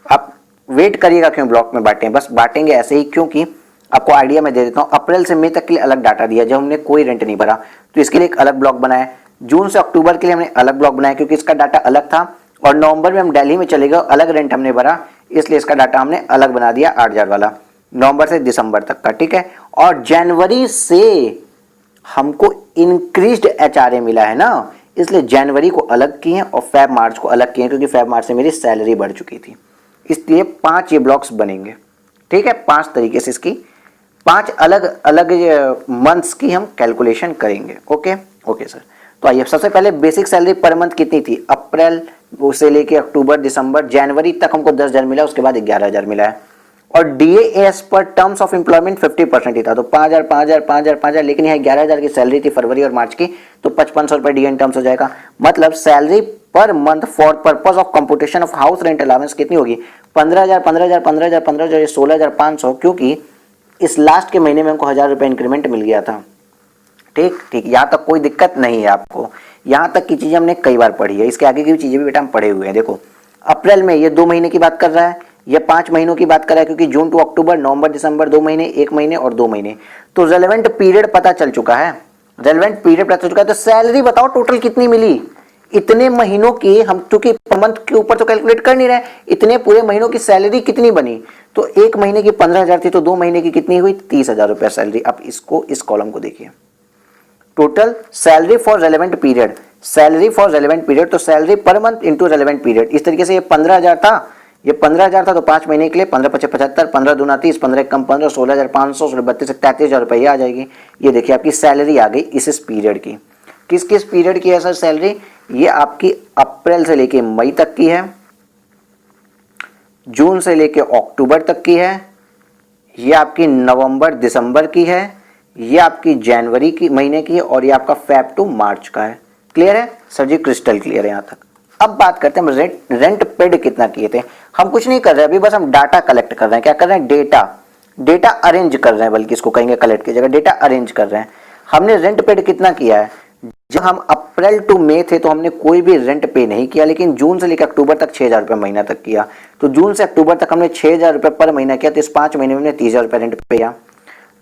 आप वेट करिएगा क्यों ब्लॉक में बांटे, बस बांटेंगे ऐसे ही, क्योंकि आपको आइडिया मैं दे देता हूँ। अप्रैल से मई तक के लिए अलग डाटा दिया, जब हमने कोई रेंट नहीं भरा तो इसके लिए एक अलग ब्लॉक बनाया। जून से अक्टूबर के लिए हमने अलग ब्लॉक बनाया, क्योंकि इसका डाटा अलग था। और नवंबर में हम दिल्ली में चले गए, अलग रेंट हमने भरा, इसलिए इसका डाटा हमने अलग बना दिया 8,000 वाला, नवंबर से दिसंबर तक का, ठीक है। और जनवरी से हमको इंक्रीज्ड एचआरए मिला है ना, इसलिए जनवरी को अलग किए और फेब मार्च को अलग किए, क्योंकि फेब मार्च से मेरी सैलरी बढ़ चुकी थी। इसलिए 5 ये ब्लॉक्स बनेंगे, ठीक है। 5 तरीके से इसकी 5 अलग अलग मंथ्स की हम कैलकुलेशन करेंगे। Okay sir. तो आइए, सबसे पहले बेसिक सैलरी पर मंथ कितनी थी? अप्रैल से लेके अक्टूबर, दिसंबर, जनवरी तक हमको 10,000 मिला, उसके बाद 11,000 मिला है। और DA as per terms of employment 50% ही था, तो 5,000 5,000 5,000 5,000, लेकिन यहाँ 11,000 की सैलरी थी फरवरी और मार्च की, तो 5,500 रुपए डीए इन टर्म्स हो जाएगा। मतलब सैलरी पर month for purpose of computation of house rent allowance कितनी होगी? 15,000, 15,000, 15,000, 15,000, 16,500, क्योंकि इस लास्ट के महीने में हमको 1,000 रुपये इंक्रीमेंट मिल गया था। ठीक ठीक, यहाँ तक कोई दिक्कत नहीं है आपको। यहाँ तक की चीजें हमने कई बार पढ़ी है, इसके आगे की भी चीजें भी बेटा हम पढ़े हुए हैं। देखो अप्रैल में ये 2 महीने की बात कर रहा है, ये 5 महीनों की बात कर रहा है, क्योंकि जून टू अक्टूबर, नवंबर दिसंबर 2 महीने, 1 महीने और 2 महीने। तो रेलेवेंट पीरियड पता चल चुका है, रेलेवेंट पीरियड पता चल चुका है। तो सैलरी बताओ टोटल कितनी मिली इतने महीनों की। हम क्योंकि मंथ के ऊपर तो कैलकुलेट कर नहीं रहे, इतने पूरे महीनों की सैलरी कितनी बनी? तो 1 महीने की 15,000 थी, तो 2 महीने की कितनी हुई? 30,000 रुपया सैलरी। अब इसको इस कॉलम को देखिए, total salary for relevant period, salary for relevant period, तो सैलरी पर मंथ इंटू रेलेवेंट पीरियड। इस तरीके से ये 15,000 था, ये 15,000 था, तो 5 महीने के लिए 15 पचे 75, 15 दूना 30, 15 कम 15, 16,500, 32 33,000 रुपये आ जाएगी। ये देखिए आपकी सैलरी आ गई इस पीरियड की। किस किस पीरियड की है सर सैलरी? ये आपकी अप्रैल से लेके मई तक की है, जून से लेके अक्टूबर तक की है, ये आपकी नवंबर दिसंबर की है, ये आपकी जनवरी की महीने की है, और ये आपका फेब टू मार्च का है। क्लियर है सर जी? क्रिस्टल क्लियर है यहाँ तक। अब बात करते हैं रेंट पेड कितना किए थे। हम कुछ नहीं कर रहे अभी, बस हम डाटा कलेक्ट कर रहे हैं। क्या कर रहे हैं? डेटा अरेंज कर रहे हैं, बल्कि इसको कहेंगे कलेक्ट की जगह डेटा अरेंज कर रहे हैं। हमने रेंट पेड कितना किया है? जब हम अप्रैल टू मई थे तो हमने कोई भी रेंट पे नहीं किया, लेकिन जून से लेकर अक्टूबर तक 6,000 रुपये महीना तक किया। तो जून से अक्टूबर तक हमने 6,000 रुपये पर महीना किया, तो इस 5 महीने में हमने 30,000 रुपये रेंट पे किया।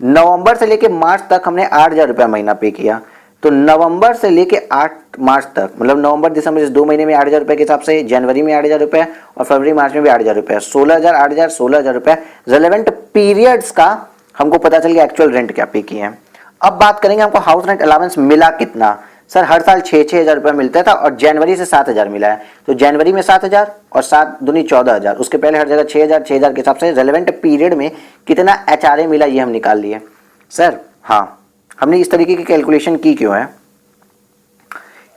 नवंबर से लेकर मार्च तक हमने 8,000 रुपये महीना पे किया। तो नवंबर से लेकर 8 मार्च तक, मतलब नवंबर दिसंबर इस 2 महीने में 8,000 रुपये के हिसाब से, जनवरी में 8,000 रुपये और फरवरी मार्च में भी 8,000 रुपये, 16,000, 8,000, 16,000 रुपये रेलेवेंट पीरियड्स का हमको पता चल गया एक्चुअल रेंट क्या पे किए हैं। अब बात करेंगे हमको हाउस रेंट अलाउंस मिला कितना। सर हर साल 6,000 रुपये मिलता था, और जनवरी से 7,000 मिला है। तो जनवरी में 7,000 और 7 दूनी 14,000, उसके पहले हर जगह 6,000 6,000 के हिसाब से रेलेवेंट पीरियड में कितना HRA मिला ये हम निकाल लिए। सर हाँ, हमने इस तरीके की कैलकुलेशन की क्यों है?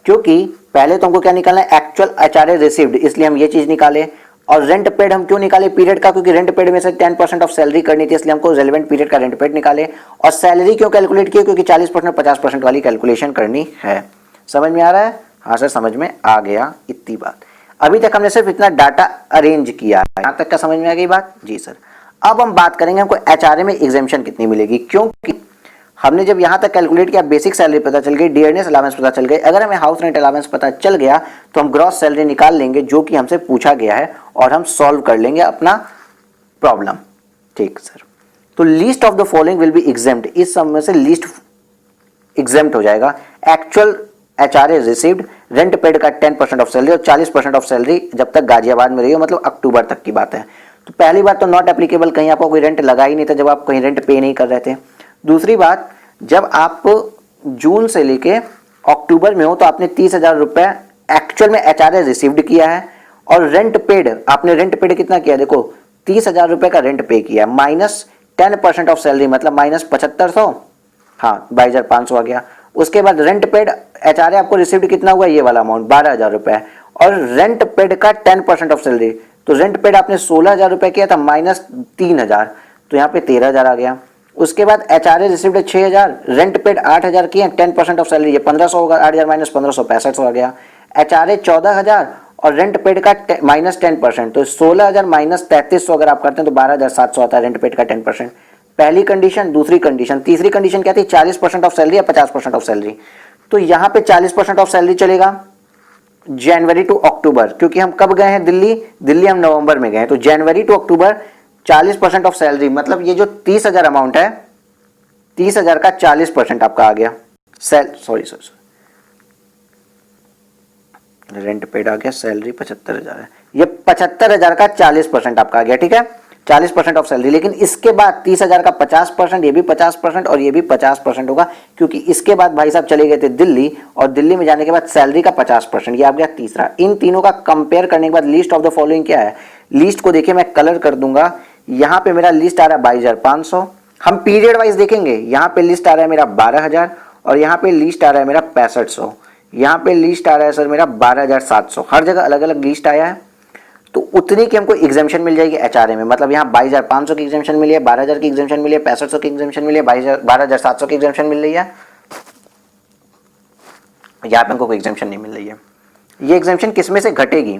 क्योंकि पहले तो हमको क्या निकालना है? एक्चुअल HRA रिसीव्ड, इसलिए हम ये चीज निकाले। और रेंट पेड हम क्यों निकाले पीरियड का? क्योंकि रेंट पेड में से 10% ऑफ सैलरी करनी थी, इसलिए हमको रेलेवेंट पीरियड का रेंट पेड निकाले। और सैलरी क्यों कैलकुलेट किया? क्योंकि 40% 50% वाली कैलकुलेशन करनी है। समझ में आ रहा है? हाँ सर समझ में आ गया, इतनी बात। अभी तक हमने सिर्फ इतना डाटा अरेंज किया है, यहाँ तक क्या समझ में आ गई बात? जी सर। अब हम बात करेंगे हमको HRA में एग्जेम्पशन कितनी मिलेगी, क्योंकि हमने जब यहाँ तक कैलकुलेट किया, बेसिक सैलरी पता चल गई, डियरनेस अलाउंस पता चल गई। अगर हमें हाउस रेंट अलाउंस पता चल गया तो हम ग्रॉस सैलरी निकाल लेंगे, जो कि हमसे पूछा गया है, और हम सॉल्व कर लेंगे अपना प्रॉब्लम। ठीक सर। तो least of the following will be exempt, इस सब में से लीस्ट एग्जेम्प्ट हो जाएगा। Actual HRA received, rent paid का 10% ऑफ सैलरी, और 40% ऑफ सैलरी जब तक गाजियाबाद में रही हो, मतलब अक्टूबर तक की बात है। तो पहली बात तो नॉट एप्लीकेबल, कहीं आपको कोई रेंट लगा ही नहीं था जब आप कहीं रेंट पे नहीं कर रहे थे। दूसरी बात, जब आप जून से लेके अक्टूबर में हो तो आपने 30,000 रुपये एक्चुअल में HRA रिसीव्ड किया है, और रेंट पेड आपने रेंट पेड कितना किया? देखो 30,000 रुपये का रेंट पे किया, माइनस 10% ऑफ सैलरी, मतलब माइनस 7,500, हाँ 22,500 आ गया। उसके बाद रेंट पेड HRA आपको रिसीव्ड कितना हुआ? ये वाला अमाउंट 12,000 रुपये, और रेंट पेड का 10% ऑफ सैलरी, तो रेंट पेड आपने 16,000 रुपये किया था, माइनस 3,000, तो यहाँ पे 13,000 आ गया। उसके बाद HRA रिसीव्ड 6,000, रेंट पेड 8,000 किए, 10% ऑफ सैलरी, ये 1,500 होगा, 8,000 माइनस 1,500 6500 आ गया। HRA 14,000 और रेंट पेड का माइनस 10%, तो 16,000 माइनस 3300 अगर आप करते हैं तो 12,700 आता है रेंट पेड का 10%। पहली कंडीशन। दूसरी कंडीशन, तीसरी कंडीशन क्या थी? 40% ऑफ सैलरी या 50% ऑफ सैलरी। तो यहाँ पे 40% ऑफ सैलरी चलेगा जनवरी टू अक्टूबर, क्योंकि हम कब गए हैं दिल्ली हम नवंबर में गए, तो जनवरी टू अक्टूबर 40% ऑफ सैलरी, मतलब ये जो 30,000 अमाउंट है, 30,000 का 40% आपका आ गया। सॉरी रेंट पेड आ गया, सैलरी 75,000 है, ये 75,000 का 40% आपका आ गया। ठीक है, 40% ऑफ सैलरी। लेकिन इसके बाद 30,000 का 50%, ये भी 50% और ये भी 50% होगा, क्योंकि इसके बाद भाई साहब चले गए थे दिल्ली, और दिल्ली में जाने के बाद सैलरी का 50%, ये आ गया तीसरा। इन तीनों का कंपेयर करने के बाद लिस्ट ऑफ द फॉलोइंग क्या है? लिस्ट को देखिए, मैं कलर कर दूंगा। यहाँ पे मेरा लिस्ट आ रहा है 22,500, हम पीरियड वाइज देखेंगे। यहाँ पे लिस्ट आ रहा है मेरा 12,000, और यहाँ पे लिस्ट आ रहा है मेरा 6500, यहाँ पे लिस्ट आ रहा है सर मेरा 12,700, हर जगह अलग अलग लिस्ट आया है। तो उतनी की हमको एग्जामेशन मिल जाएगी HRA में, मतलब यहाँ 22,500 की एग्जामेशन मिली है, 12,000 की एग्जामेशन मिली है, 6500 की एग्जामेशन मिली है, 12,700 की एग्जामेशन मिल रही है। यहाँ पे हमको कोई एग्जामेशन नहीं मिल रही है। ये एग्जामेशन किस में से घटेगी?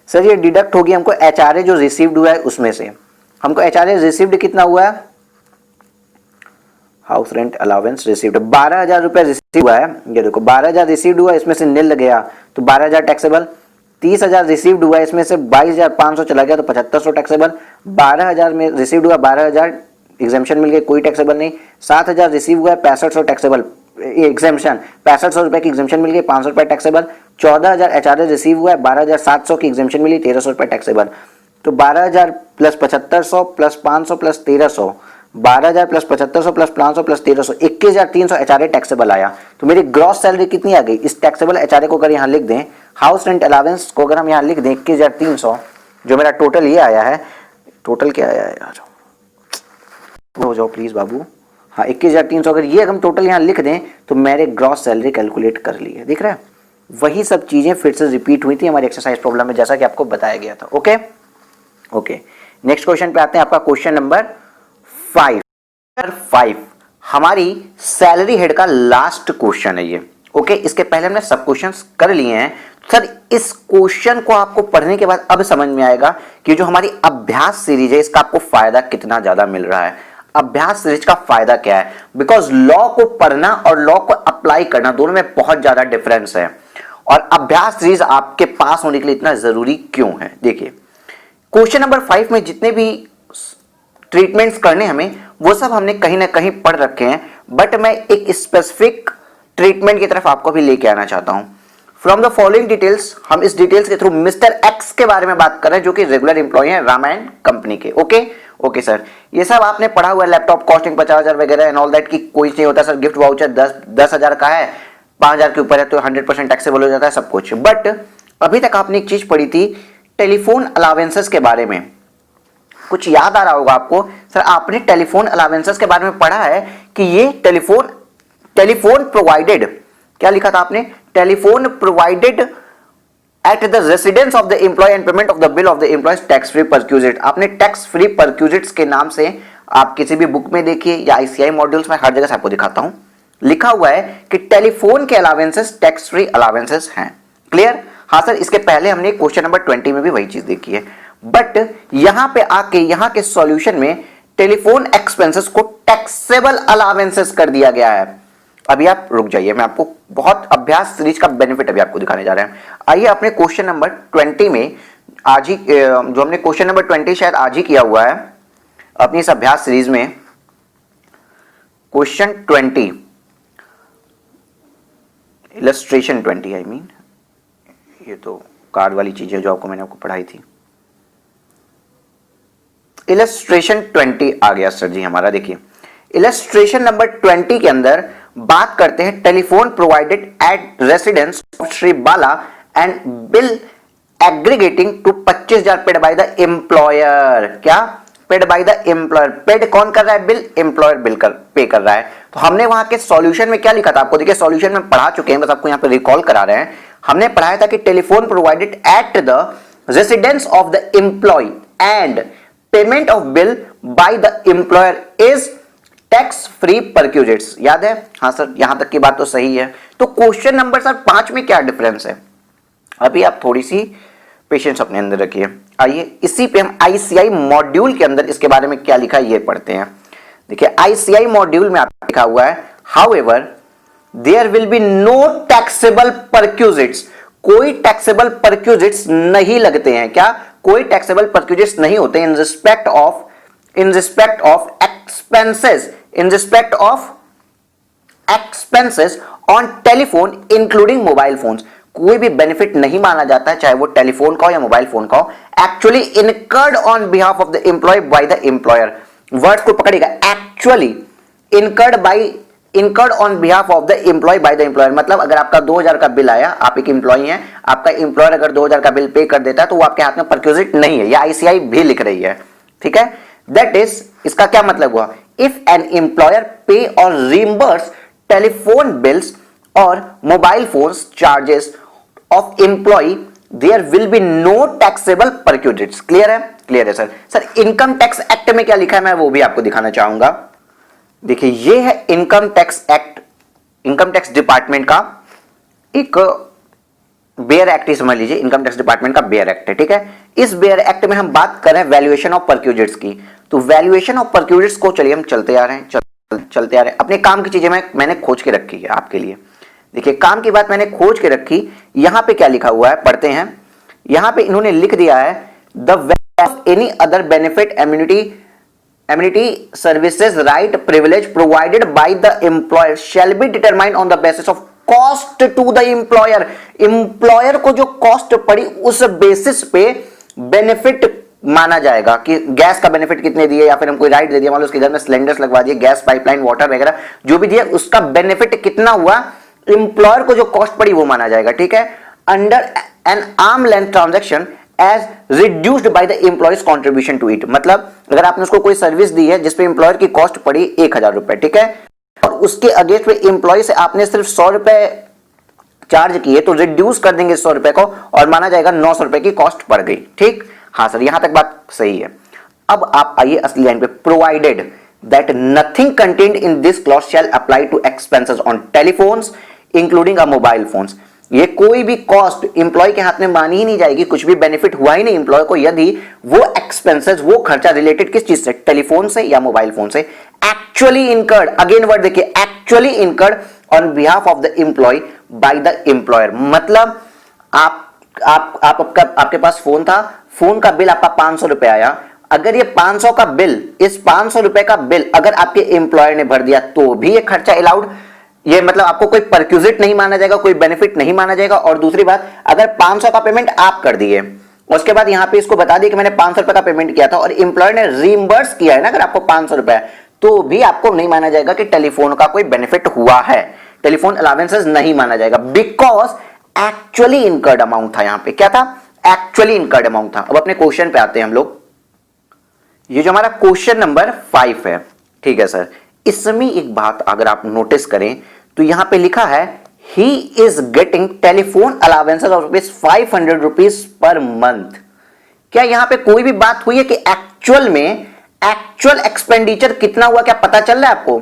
सर ये डिडक्ट होगी हमको एचआरए जो रिसीव्ड हुआ है उसमें से। हमको एचआरए रिसीव्ड कितना हुआ है? हाउस रेंट अलाउंस रिसीव्ड 12,000 रुपए रिसीव हुआ है। ये देखो 12,000 रिसीव्ड हुआ, इसमें से निल गया तो 12,000 टैक्सेबल। 30,000 रिसीव्ड हुआ, इसमें से 22,500 चला गया तो 7,500 टैक्सेबल। 12,000 में रिसीव्ड हुआ, 12,000 एग्जामेशन मिल गई, कोई टैक्सेबल नहीं। 7,000 रिसीव हुआ है, 6500 टैक्सेबल एग्जामेशन, 6500 रुपए की एग्जामेशन मिल गई, 500 रुपए टैक्सेबल। 14,000 एचआरए रिसीव हुआ है, 12,700 की एग्जामेशन मिली, 1,300 रुपए टैक्सेबल। तो 12,000 plus 7,500 plus 500 plus 1,300, 12,000 plus 7,500 plus 500 plus 1,300, 21,300 HRA taxable आया। तो मेरी ग्रॉस सैलरी कितनी आ गई? इस टैक्सेबल एचआरए को अगर यहाँ लिख दें, हाउस रेंट अलाउंस को अगर हम यहाँ लिख दें 21,300, जो मेरा टोटल ये आया है, टोटल क्या आया है यार, हो जाओ प्लीज बाबू, हाँ 21,300, अगर ये हम टोटल यहाँ लिख दें तो मेरे ग्रॉस सैलरी कैलकुलेट कर ली है। दिख रहा है? वही सब चीजें फिर से रिपीट हुई थी हमारी एक्सरसाइज प्रॉब्लम में, जैसा कि आपको बताया गया था। ओके ओके, नेक्स्ट क्वेश्चन पे आते हैं। आपका क्वेश्चन नंबर 5 हमारी सैलरी हेड का लास्ट क्वेश्चन है ये। ओके, इसके पहले हमने सब क्वेश्चंस कर लिए हैं। सर इस क्वेश्चन को आपको पढ़ने के बाद अब समझ में आएगा कि जो हमारी अभ्यास सीरीज है इसका आपको फायदा कितना ज्यादा मिल रहा है। अभ्यास सीरीज का फायदा क्या है? बिकॉज लॉ को पढ़ना और लॉ को अप्लाई करना दोनों में बहुत ज्यादा डिफरेंस है। और अभ्यास सीरीज आपके पास होने के लिए इतना जरूरी क्यों है? देखिए, क्वेश्चन नंबर 5 में जितने भी ट्रीटमेंट्स करने हमें, वो सब हमने कहीं ना कहीं पढ़ रखे हैं, बट मैं एक स्पेसिफिक ट्रीटमेंट की तरफ आपको भी लेके आना चाहता हूं। फ्रॉम द फॉलोइंग डिटेल्स, हम इस डिटेल्स के थ्रू मिस्टर एक्स के बारे में बात कर रहे हैं, जो कि रेगुलर एम्प्लॉय हैं रामायण कंपनी के। ओके सर, ये सब आपने पढ़ा हुआ है, लैपटॉप कॉस्टिंग 50,000 वगैरह एंड ऑल दैट की कोई नहीं होता सर। गिफ्ट वाउचर 10,000 का है, 5,000 के ऊपर है तो 100% टैक्सेबल हो जाता है सब कुछ। बट अभी तक आपने एक चीज पढ़ी थी टेलीफोन अलावेंसेस के बारे में, कुछ याद आ रहा होगा आपको। सर आपने टेलीफोन अलावेंसेस के बारे में पढ़ा है कि ये टेलीफोन प्रोवाइडेड, क्या लिखा था आपने? Telephone provided at the residence of the employee and payment of the bill of the employee tax free perquisite. आपने टैक्स फ्री परक्यूजिट्स के नाम से आप किसी भी बुक में देखिए या आईसीआई मॉड्यूल्स में, हर जगह से आपको दिखाता हूं, लिखा हुआ है कि टेलीफोन के अलावेंसेस टैक्स फ्री अलावेंसेस हैं। क्लियर? हाँ सर, इसके पहले हमने क्वेश्चन नंबर 20 में भी वही चीज देखी है, बट यहां पे आके यहां के सॉल्यूशन में टेलीफोन एक्सपेंसेस को टैक्सेबल अलावेंसेस कर दिया गया है। अभी आप रुक जाइए, मैं आपको बहुत अभ्यास सीरीज का बेनिफिट अभी आपको दिखाने जा रहे हैं। आइए अपने क्वेश्चन नंबर 20 में, आज ही जो हमने क्वेश्चन नंबर 20 शायद आज ही किया हुआ है अपनी इस अभ्यास सीरीज में, क्वेश्चन 20 इलस्ट्रेशन 20 आई मीन, ये तो कार्ड वाली चीज है जो मैंने आपको पढ़ाई थी। इलस्ट्रेशन 20 आ गया सर जी हमारा। देखिए इलस्ट्रेशन नंबर 20 के अंदर बात करते हैं telephone provided at residence of Shri Bala and bill aggregating to 25,000 paid by the employer. क्या? Paid by the employer. Paid कौन कर रहा है? बिल। एम्प्लॉयर बिल पे कर रहा है। तो हमने वहां के सॉल्यूशन में क्या लिखा था आपको? देखिए सॉल्यूशन में पढ़ा चुके हैं, बस आपको यहां पे रिकॉल करा रहे हैं। हमने पढ़ाया था कि telephone provided at the residence of the employee and payment of bill by the employer is tax free perquisites. याद है? हाँ सर, यहां तक की बात तो सही है। तो क्वेश्चन नंबर सर 5 में क्या डिफरेंस है? अभी आप थोड़ी सी पेशेंस अपने अंदर रखिए। आइए इसी पे हम आईसीआई मॉड्यूल के अंदर इसके बारे में क्या लिखा है ये पढ़ते हैं। देखिए आईसीआई मॉड्यूल में आपको लिखा हुआ है, however there will be no taxable perquisites. कोई टैक्सेबल परक्यूजिट्स नहीं लगते हैं। क्या? कोई टैक्सेबल परक्यूजिट्स नहीं होते in respect of expenses on telephone including mobile phones. कोई भी बेनिफिट नहीं माना जाता है, चाहे वो टेलीफोन का हो या मोबाइल फोन का हो, actually incurred on behalf of the employee by the employer. Words को पकड़ेगा, actually incurred on behalf of the employee by the employer. मतलब अगर आपका 2,000 का बिल आया, आप एक एम्प्लॉय हैं, आपका एम्प्लॉयर अगर 2,000 का बिल पे कर देता है तो वो आपके हाथ में परक्यूजिट नहीं है, या आईसीआई भी लिख रही है। ठीक है? दैट इज, इसका क्या मतलब हुआ? If N employer pay or reimburse telephone bills or mobile phones charges of employee, there will be no taxable perquisites. Clear है? क्लियर है sir. Sir income tax act में क्या लिखा है मैं वो भी आपको दिखाना चाहूंगा। देखिए ये है income tax act, income tax department का एक बेयर एक्ट ही समझ लीजिए, इनकम टैक्स डिपार्टमेंट का बेयर एक्ट है, ठीक है। इस बेयर एक्ट में हम बात कर रहे हैं वैल्यूएशन ऑफ परक्यूजिट्स की। तो वैल्यूएशन ऑफ परक्यूजिट्स को चलिए हम चलते आ रहे हैं, चलते आ रहे हैं। अपने काम की चीजें मैंने खोज के रखी है आपके लिए। देखिए काम की बात मैंने खोज के रखी। यहां पे क्या लिखा हुआ है पढ़ते हैं। यहां पे इन्होंने लिख दिया है the value of any other benefit amenity services right privilege provided by the employer shall be determined on the basis of cost to the employer. Employer को जो कॉस्ट पड़ी उस बेसिस पे बेनिफिट माना जाएगा कि गैस का बेनिफिट कितने दिए, या फिर हम कोई राइट दे दिया, मान लो उसके घर में सिलेंडर्स लगवा दिए, गैस पाइपलाइन वाटर वगैरह जो भी दिया, उसका बेनिफिट कितना हुआ, एम्प्लॉयर को जो कॉस्ट पड़ी वो माना जाएगा, ठीक है। Under an arm length transaction as reduced by the employee's contribution to it. मतलब अगर आपने उसको कोई सर्विस दी है जिसपे एम्प्लॉयर की कॉस्ट पड़ी 1000 रुपए, ठीक है, और उसके अगेंस्ट में एम्प्लॉय से आपने सिर्फ 100 रुपए चार्ज किए, तो रिड्यूस कर देंगे 100 रुपए को और माना जाएगा 900 रुपए की कॉस्ट पड़ गई, ठीक। हाँ सर, यहां तक बात सही है। अब आप आइए असली लाइन पे। Provided that nothing contained in this clause shall apply to expenses on telephones including a mobile phones. ये कोई भी कॉस्ट एम्प्लॉय के हाथ में मानी ही नहीं जाएगी, कुछ भी बेनिफिट हुआ ही नहीं एम्प्लॉय को, यदि वो एक्सपेंसेस, वो खर्चा रिलेटेड किस चीज से, टेलीफोन से या मोबाइल फोन से, एक्चुअली इनकर्ड, अगेन वर्ड देखिए, actually incurred on behalf of the employee by the employer. मतलब आपके पास फोन था, फोन का बिल आपका 500 रुपए आया, अगर ये 500 का बिल, इस 500 रुपए का बिल अगर आपके एम्प्लॉयर ने भर दिया तो भी ये खर्चा अलाउड, ये मतलब आपको कोई परक्यूजिट नहीं माना जाएगा, कोई बेनिफिट नहीं माना जाएगा। और दूसरी बात, अगर 500 का पेमेंट आप कर दिए, उसके बाद यहां पे इसको बता दिया कि मैंने 500 रुपए का पेमेंट किया था और एम्प्लॉयर ने रीइंबर्स किया है ना अगर आपको 500 रुपए, तो भी आपको नहीं माना जाएगा कि टेलीफोन का कोई बेनिफिट हुआ है, टेलीफोन अलाउंसेस नहीं माना जाएगा, बिकॉज एक्चुअली इनकर्ड अमाउंट था। यहां पे क्या था, एक्चुअली इनकर्ड अमाउंट था। अब अपने क्वेश्चन पे आते हैं हम लोग। ये जो हमारा क्वेश्चन नंबर 5 है, ठीक है सर, इसमें एक बात अगर आप नोटिस करें तो यहां पे लिखा है he is getting telephone allowances of ₹500 per month. क्या यहां पे कोई भी बात हुई है कि एक्चुअल में एक्चुअल एक्सपेंडिचर कितना हुआ, क्या पता चल रहा है आपको?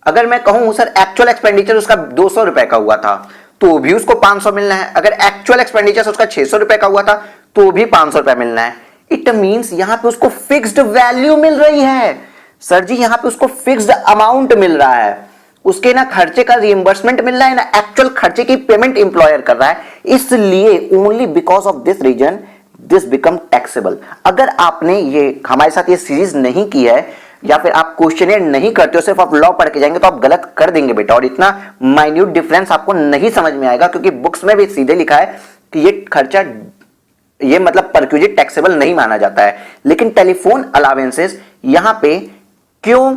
अगर मैं कहूं सर एक्चुअल एक्सपेंडिचर उसका 200 रुपए का हुआ था तो भी उसको 500 मिलना है, अगर एक्चुअल एक्सपेंडिचर उसका 600 रुपए का हुआ था तो भी 500 रुपए मिलना है। इट मींस यहां पे उसको फिक्स्ड वैल्यू मिल रही है सर जी, यहां पे उसको फिक्स्ड अमाउंट मिल रहा है, उसके ना खर्चे का रिइंबर्समेंट मिल रहा है ना एक्चुअल खर्चे की पेमेंट एम्प्लॉयर कर रहा है, इसलिए only because of this reason this become taxable. अगर आपने ये हमारे साथ ये सीरीज नहीं की है या फिर आप क्वेश्चनर नहीं करते हो, सिर्फ आप लॉ पढ़ के जाएंगे तो आप गलत कर देंगे बेटा, और इतना माइन्यूट डिफरेंस आपको नहीं समझ में आएगा, क्योंकि बुक्स में भी सीधे लिखा है कि ये खर्चा, ये मतलब परक्यूजिट टैक्सेबल नहीं माना जाता है, लेकिन टेलीफोन अलाउंसेस यहां पे क्यों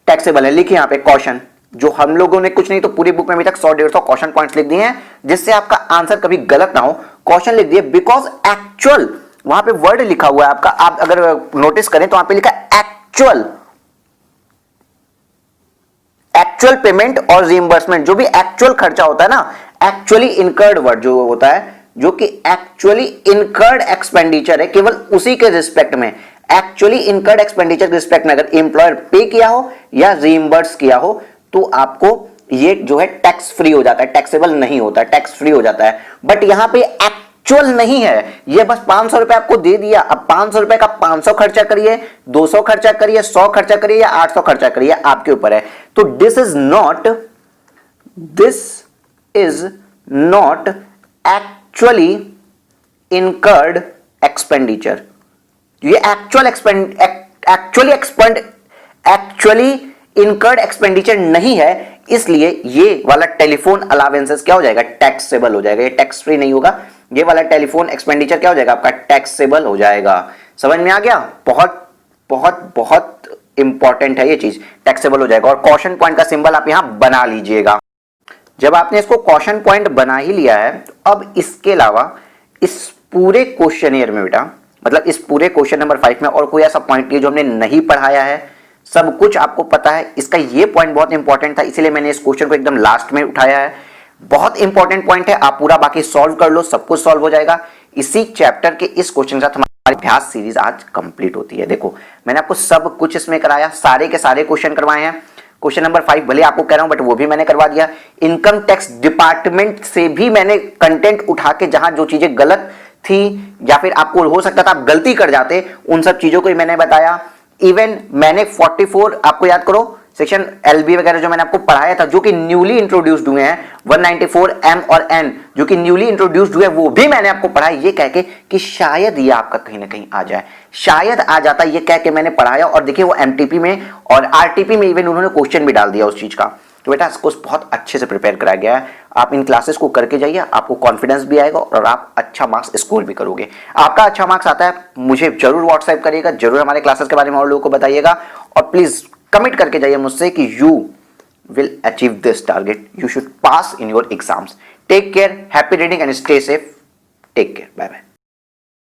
टैक्सेबल है? लिखिए यहां पे कॉशन, जो हम लोगों ने कुछ नहीं तो पूरी बुक में अभी तक 100-150 क्वेश्चन पॉइंट्स लिख दिए हैं जिससे आपका आंसर कभी गलत ना हो। क्वेश्चन लिख दिए बिकॉज एक्चुअल, वहां पे वर्ड लिखा हुआ है आपका, आप अगर नोटिस करें तो वहां पे लिखा एक्चुअल, एक्चुअल पेमेंट और रिइंबर्समेंट, जो भी एक्चुअल खर्चा होता है ना, एक्चुअली इनकर्ड वर्ड जो होता है, जो कि एक्चुअली इनकर्ड एक्सपेंडिचर है, केवल उसी के रिस्पेक्ट में, एक्चुअली इनकर्ड एक्सपेंडिचर के रिस्पेक्ट में अगर एम्प्लॉयर पे किया हो या रिइंबर्स किया हो तो आपको ये जो है टैक्स फ्री हो जाता है, टैक्सेबल नहीं होता है, टैक्स फ्री हो जाता है। बट यहां पे एक्चुअल नहीं है, ये बस 500 रुपए आपको दे दिया, अब 500 रुपए का 500 खर्चा करिए, 200 खर्चा करिए, 100 खर्चा करिए या 800 खर्चा करिए, आपके ऊपर है। तो this is not actually incurred expenditure, ये एक्चुअली इनकर्ड एक्सपेंडिचर नहीं है, इसलिए ये वाला टेलीफोन अलाउंसेस क्या हो जाएगा, टैक्सेबल हो जाएगा, ये टैक्स फ्री नहीं होगा, ये वाला टेलीफोन एक्सपेंडिचर क्या हो जाएगा आपका, टैक्सेबल हो जाएगा। समझ में आ गया? बहुत बहुत बहुत इंपॉर्टेंट है ये चीज, टैक्सेबल हो जाएगा। और क्वेश्चन पॉइंट का सिंबल आप यहां बना लीजिएगा। जब आपने इसको क्वेश्चन पॉइंट बना ही लिया है, अब इसके अलावा इस पूरे क्वेश्चनियर में बेटा, मतलब इस पूरे क्वेश्चन नंबर 5 में और कोई ऐसा पॉइंट नहीं जो हमने नहीं पढ़ाया है, सब कुछ आपको पता है। इसका ये पॉइंट बहुत इंपॉर्टेंट था, इसीलिए मैंने इस क्वेश्चन को एकदम लास्ट में उठाया है। बहुत इंपॉर्टेंट पॉइंट है, आप पूरा बाकी सॉल्व कर लो, सब कुछ सॉल्व हो जाएगा। इसी चैप्टर के इस क्वेश्चन के साथ हमारी अभ्यास सीरीज आज कंप्लीट होती है। देखो मैंने आपको सब कुछ इसमें कराया, सारे के सारे क्वेश्चन करवाए हैं, क्वेश्चन नंबर 5 भले आपको कह रहा हूं बट वो भी मैंने करवा दिया। इनकम टैक्स डिपार्टमेंट से भी मैंने कंटेंट उठा के जहां जो चीजें गलत थी या फिर आपको हो सकता था आप गलती कर जाते, उन सब चीजों को ही मैंने बताया। इवन मैंने 44 आपको याद करो सेक्शन एलबी वगैरह जो मैंने आपको पढ़ाया था जो कि न्यूली इंट्रोड्यूस्ड हुए हैं, 194 एम और एन जो कि न्यूली इंट्रोड्यूस्ड हुए, वो भी मैंने आपको पढ़ाया ये कह के कि शायद ये आपका कहीं ना कहीं आ जाए, शायद आ जाता, ये कह के मैंने पढ़ाया। और देखिए वो एमटीपी में और आरटीपी में इवन उन्होंने क्वेश्चन भी डाल दिया उस चीज का। तो बेटा इसको बहुत अच्छे से प्रिपेयर कराया गया है। आप इन क्लासेस को करके जाइए, आपको कॉन्फिडेंस भी आएगा और आप अच्छा मार्क्स स्कोर भी करोगे। आपका अच्छा मार्क्स आता है मुझे जरूर व्हाट्सएप करिएगा, जरूर हमारे क्लासेस के बारे में और लोगों को बताइएगा और प्लीज कमिट करके जाइए मुझसे कि you will achieve this target, you should pass in your exams. Take care, happy reading and stay safe. Take care, bye bye.